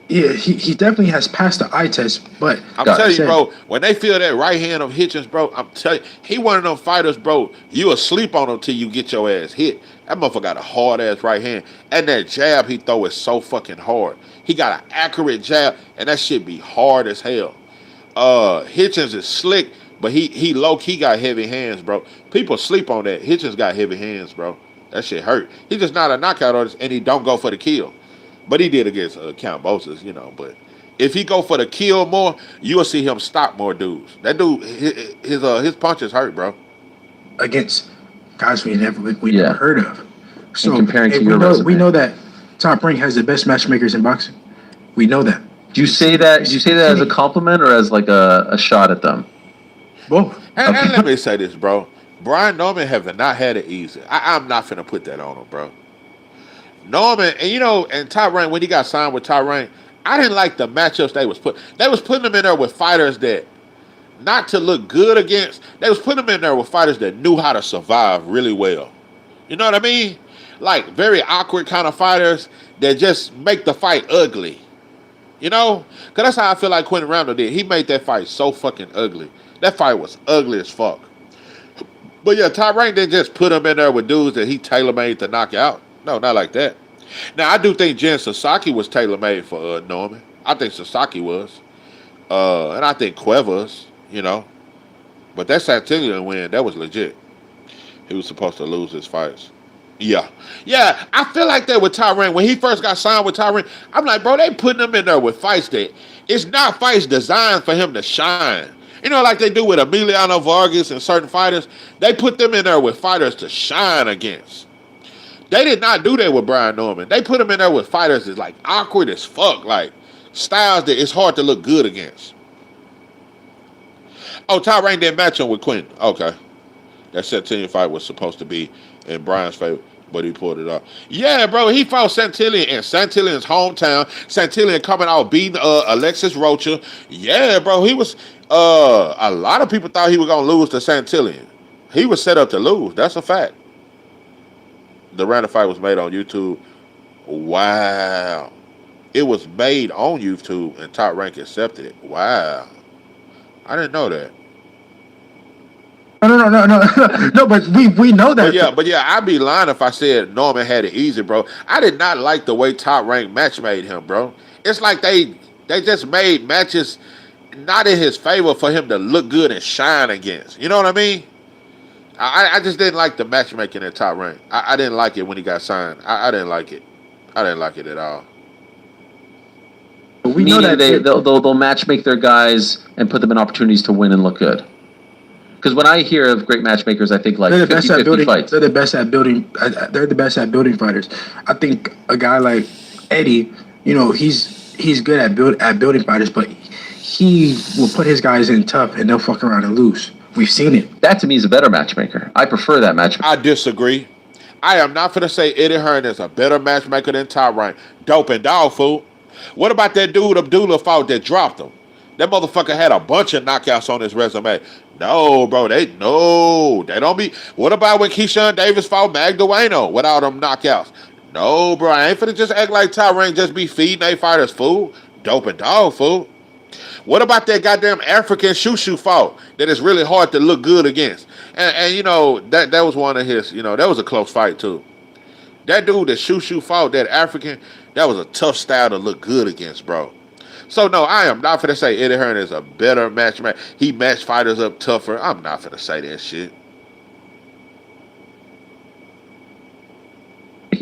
Yeah, he definitely has passed the eye test, but I'm Got telling it. you, bro, when they feel that right hand of Hitchens, bro, I'm telling you, he one of them fighters, bro, you asleep on him till you get your ass hit. That motherfucker got a hard ass right hand. And that jab he throw is so fucking hard. He got an accurate jab, and that shit be hard as hell. Hitchens is slick, but he low key got heavy hands, bro. People sleep on that. Hitchens got heavy hands, bro. That shit hurt. He just not a knockout artist, and he don't go for the kill. But he did against Count Bosis, But if he go for the kill more, you'll see him stop more dudes. That dude, his punches hurt, bro. against guys we never Yeah. heard of. So comparing to and your we resume. know that Top Rank has the best matchmakers in boxing. We know that. Do you say that? Do you say that as a compliment or as like a shot at them? Both. And let me say this, bro. Brian Norman have not had it easy. I'm not finna put that on him, bro. Norman, and Top Rank, when he got signed with Top Rank, I didn't like the matchups they was putting. They was putting him in there with fighters that, not to look good against, they was putting him in there with fighters that knew how to survive really well. You know what I mean? Like, very awkward kind of fighters that just make the fight ugly. Because that's how I feel like Quentin Randall did. He made that fight so fucking ugly. That fight was ugly as fuck. But yeah, Top Rank didn't just put him in there with dudes that he tailor-made to knock out. No, not like that. Now, I do think Jen Sasaki was tailor-made for Norman. I think Sasaki was. And I think Cuevas, But that Santillan win, that was legit. He was supposed to lose his fights. Yeah. Yeah, I feel like that with Tyrann. When he first got signed with Tyrann, I'm like, bro, they putting him in there with fights that it's not fights designed for him to shine. Like they do with Emiliano Vargas and certain fighters. They put them in there with fighters to shine against. They did not do that with Brian Norman. They put him in there with fighters that's like awkward as fuck, like styles that it's hard to look good against. Oh, Tyrann didn't match him with Quentin. Okay. That Santillan fight was supposed to be in Brian's favor, but he pulled it off. Yeah, bro, he fought Santillan in Santillan's hometown. Santillan coming out beating Alexis Rocha. Yeah, bro, he was. A lot of people thought he was gonna lose to Santillan. He was set up to lose. That's a fact. The random fight was made on YouTube. Wow, it was made on YouTube, and Top Rank accepted it. Wow, I didn't know that. No, but we know that. But yeah, I'd be lying if I said Norman had it easy, bro. I did not like the way Top Rank match made him, bro. It's like they just made matches not in his favor for him to look good and shine against. You know what I mean? I just didn't like the matchmaking at Top Rank. I didn't like it when he got signed. I didn't like it. I didn't like it at all. We know that they'll matchmake their guys and put them in opportunities to win and look good. Because when I hear of great matchmakers, I think like they're the best at building fights. They're the best at building. They're the best at building fighters. I think a guy like Eddie, he's good at building fighters, but he will put his guys in tough and they'll fuck around and lose. We've seen it. That to me is a better matchmaker. I prefer that matchmaker. I disagree. I am not going to say Eddie Hearn is a better matchmaker than Top Rank. Dope and dog food. What about that dude Abdullah fought that dropped him? That motherfucker had a bunch of knockouts on his resume. No, bro, they don't be. What about when Keyshawn Davis fought Magdaleno without them knockouts? No, bro, I ain't finna just act like Top Rank just be feeding they fighters food. Dope and dog food. What about that goddamn African shoo-shoo fight that is really hard to look good against? And that was one of his, that was a close fight too. That dude that shoo-shoo fought, that African, that was a tough style to look good against, bro. So no, I am not finna say Eddie Hearn is a better matchmaker. He matched fighters up tougher. I'm not finna say that shit.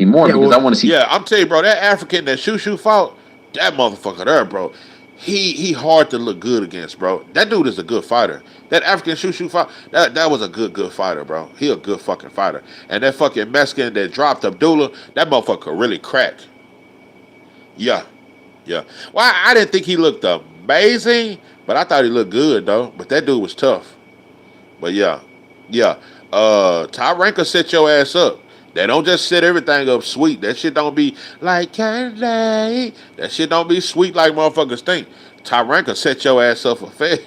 More because I want to see. Yeah, I'm telling you, bro, that African that shoo-shoo fought, that motherfucker there, bro. He hard to look good against, bro. That dude is a good fighter. That African shoo-shoo fight, that was a good fighter, bro. He a good fucking fighter. And that fucking Mexican that dropped Abdullah, that motherfucker really cracked. Yeah. Well, I didn't think he looked amazing, but I thought he looked good, though. But that dude was tough. But yeah. Top Rank will set your ass up. They don't just set everything up sweet. That shit don't be like candy. That shit don't be sweet like motherfuckers think. Top Rank will set your ass up for failure.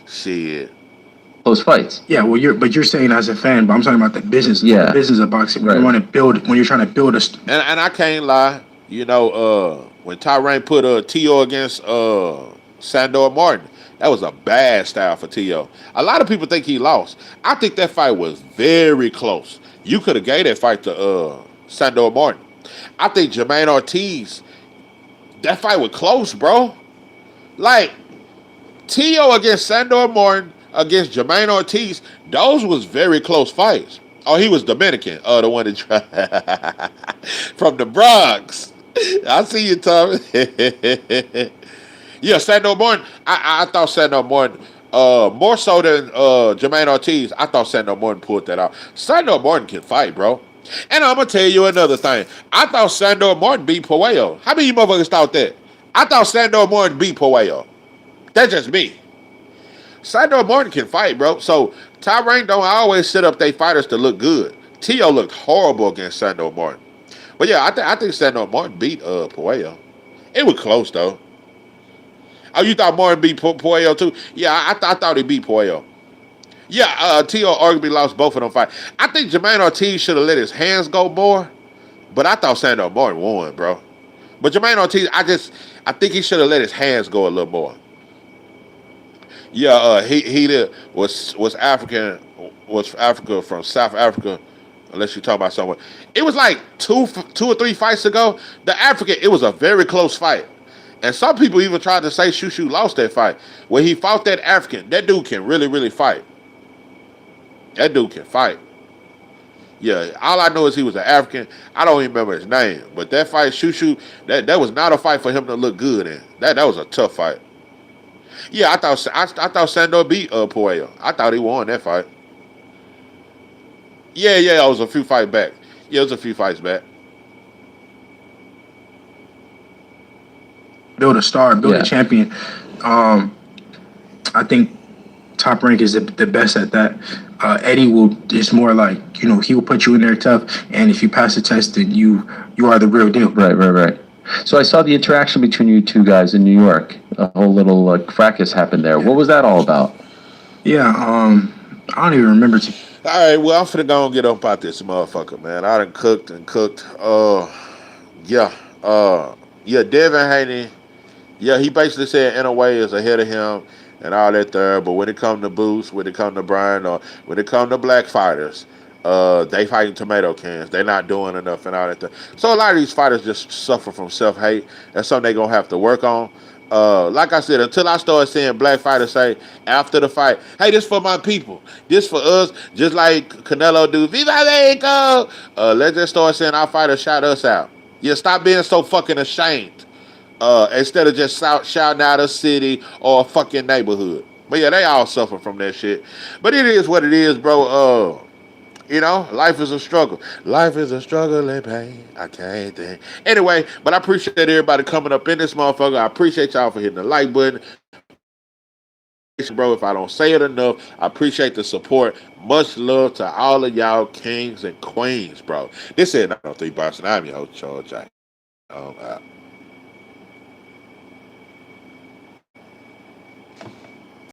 Shit. Close fights. Yeah, well, you're saying as a fan, but I'm talking about the business. Yeah. The business of boxing. Right. When you're trying to build a. And I can't lie. When Tyrann put T.O. against Sandor Martin, that was a bad style for T.O. A lot of people think he lost. I think that fight was very close. You could have gave that fight to Sandor Martin. I think Jermaine Ortiz, that fight was close, bro. Like, T.O. against Sandor Martin against Jermaine Ortiz, those was very close fights. Oh, he was Dominican. Oh, the one that tried from the Bronx. I see you, Tommy. Yeah, Sandor Martin. I thought Sandor Martin, more so than Jermaine Ortiz, I thought Sandor Martin pulled that out. Sandor Martin can fight, bro. And I'm going to tell you another thing. I thought Sandor Martin beat Puello. How many of you motherfuckers thought that? I thought Sandor Martin beat Puello. That's just me. Sandor Martin can fight, bro. So Tyrann don't always set up their fighters to look good. T.O. looked horrible against Sandor Martin. But yeah, I think Sandor Martin beat Puello. It was close though. Oh, you thought Martin beat Puello too? Yeah, I thought he beat Puello. Yeah, T.O. arguably lost both of them fights. I think Jermaine Ortiz should have let his hands go more, but I thought Sandor Martin won, bro. But Jermaine Ortiz, I think he should have let his hands go a little more. Yeah, he was African, was Africa from South Africa, unless you talk about someone. It was like two or three fights ago. The African, it was a very close fight. And some people even tried to say Shushu lost that fight. When he fought that African, that dude can really, really fight. That dude can fight. Yeah, all I know is he was an African. I don't even remember his name. But that fight, Shushu, that was not a fight for him to look good in. That was a tough fight. Yeah, I thought Sandor beat Puello. I thought he won that fight. Yeah, it was a few fights back. Yeah, it was a few fights back. Build a star, build a champion. I think Top Rank is the best at that. Eddie is more like, he will put you in there tough, and if you pass the test, then you are the real deal. Right. So I saw the interaction between you two guys in New York. A whole little fracas happened there. What was that all about? Yeah, I don't even remember. All right, well, I'm finna go and get up out this motherfucker, man. I done cooked. Devin Haney. Yeah, he basically said Inoue is ahead of him and all that there. But when it come to Boots, when it come to Brian, or when it come to black fighters, they fighting tomato cans. They're not doing enough and all that there. So a lot of these fighters just suffer from self-hate. That's something they're going to have to work on. Like I said, until I start seeing black fighters say after the fight, hey, this for my people. This for us. Just like Canelo do, Viva Mexico. Let's just start saying our fighters shout us out. Yeah, stop being so fucking ashamed. Instead of just shouting out a city or a fucking neighborhood. But yeah, they all suffer from that shit. But it is what it is, bro. Life is a struggle. Life is a struggle and pain. I can't think. Anyway, but I appreciate everybody coming up in this motherfucker. I appreciate y'all for hitting the like button. Bro, if I don't say it enough, I appreciate the support. Much love to all of y'all kings and queens, bro. This is 903 Boston. I'm your host, Charles J.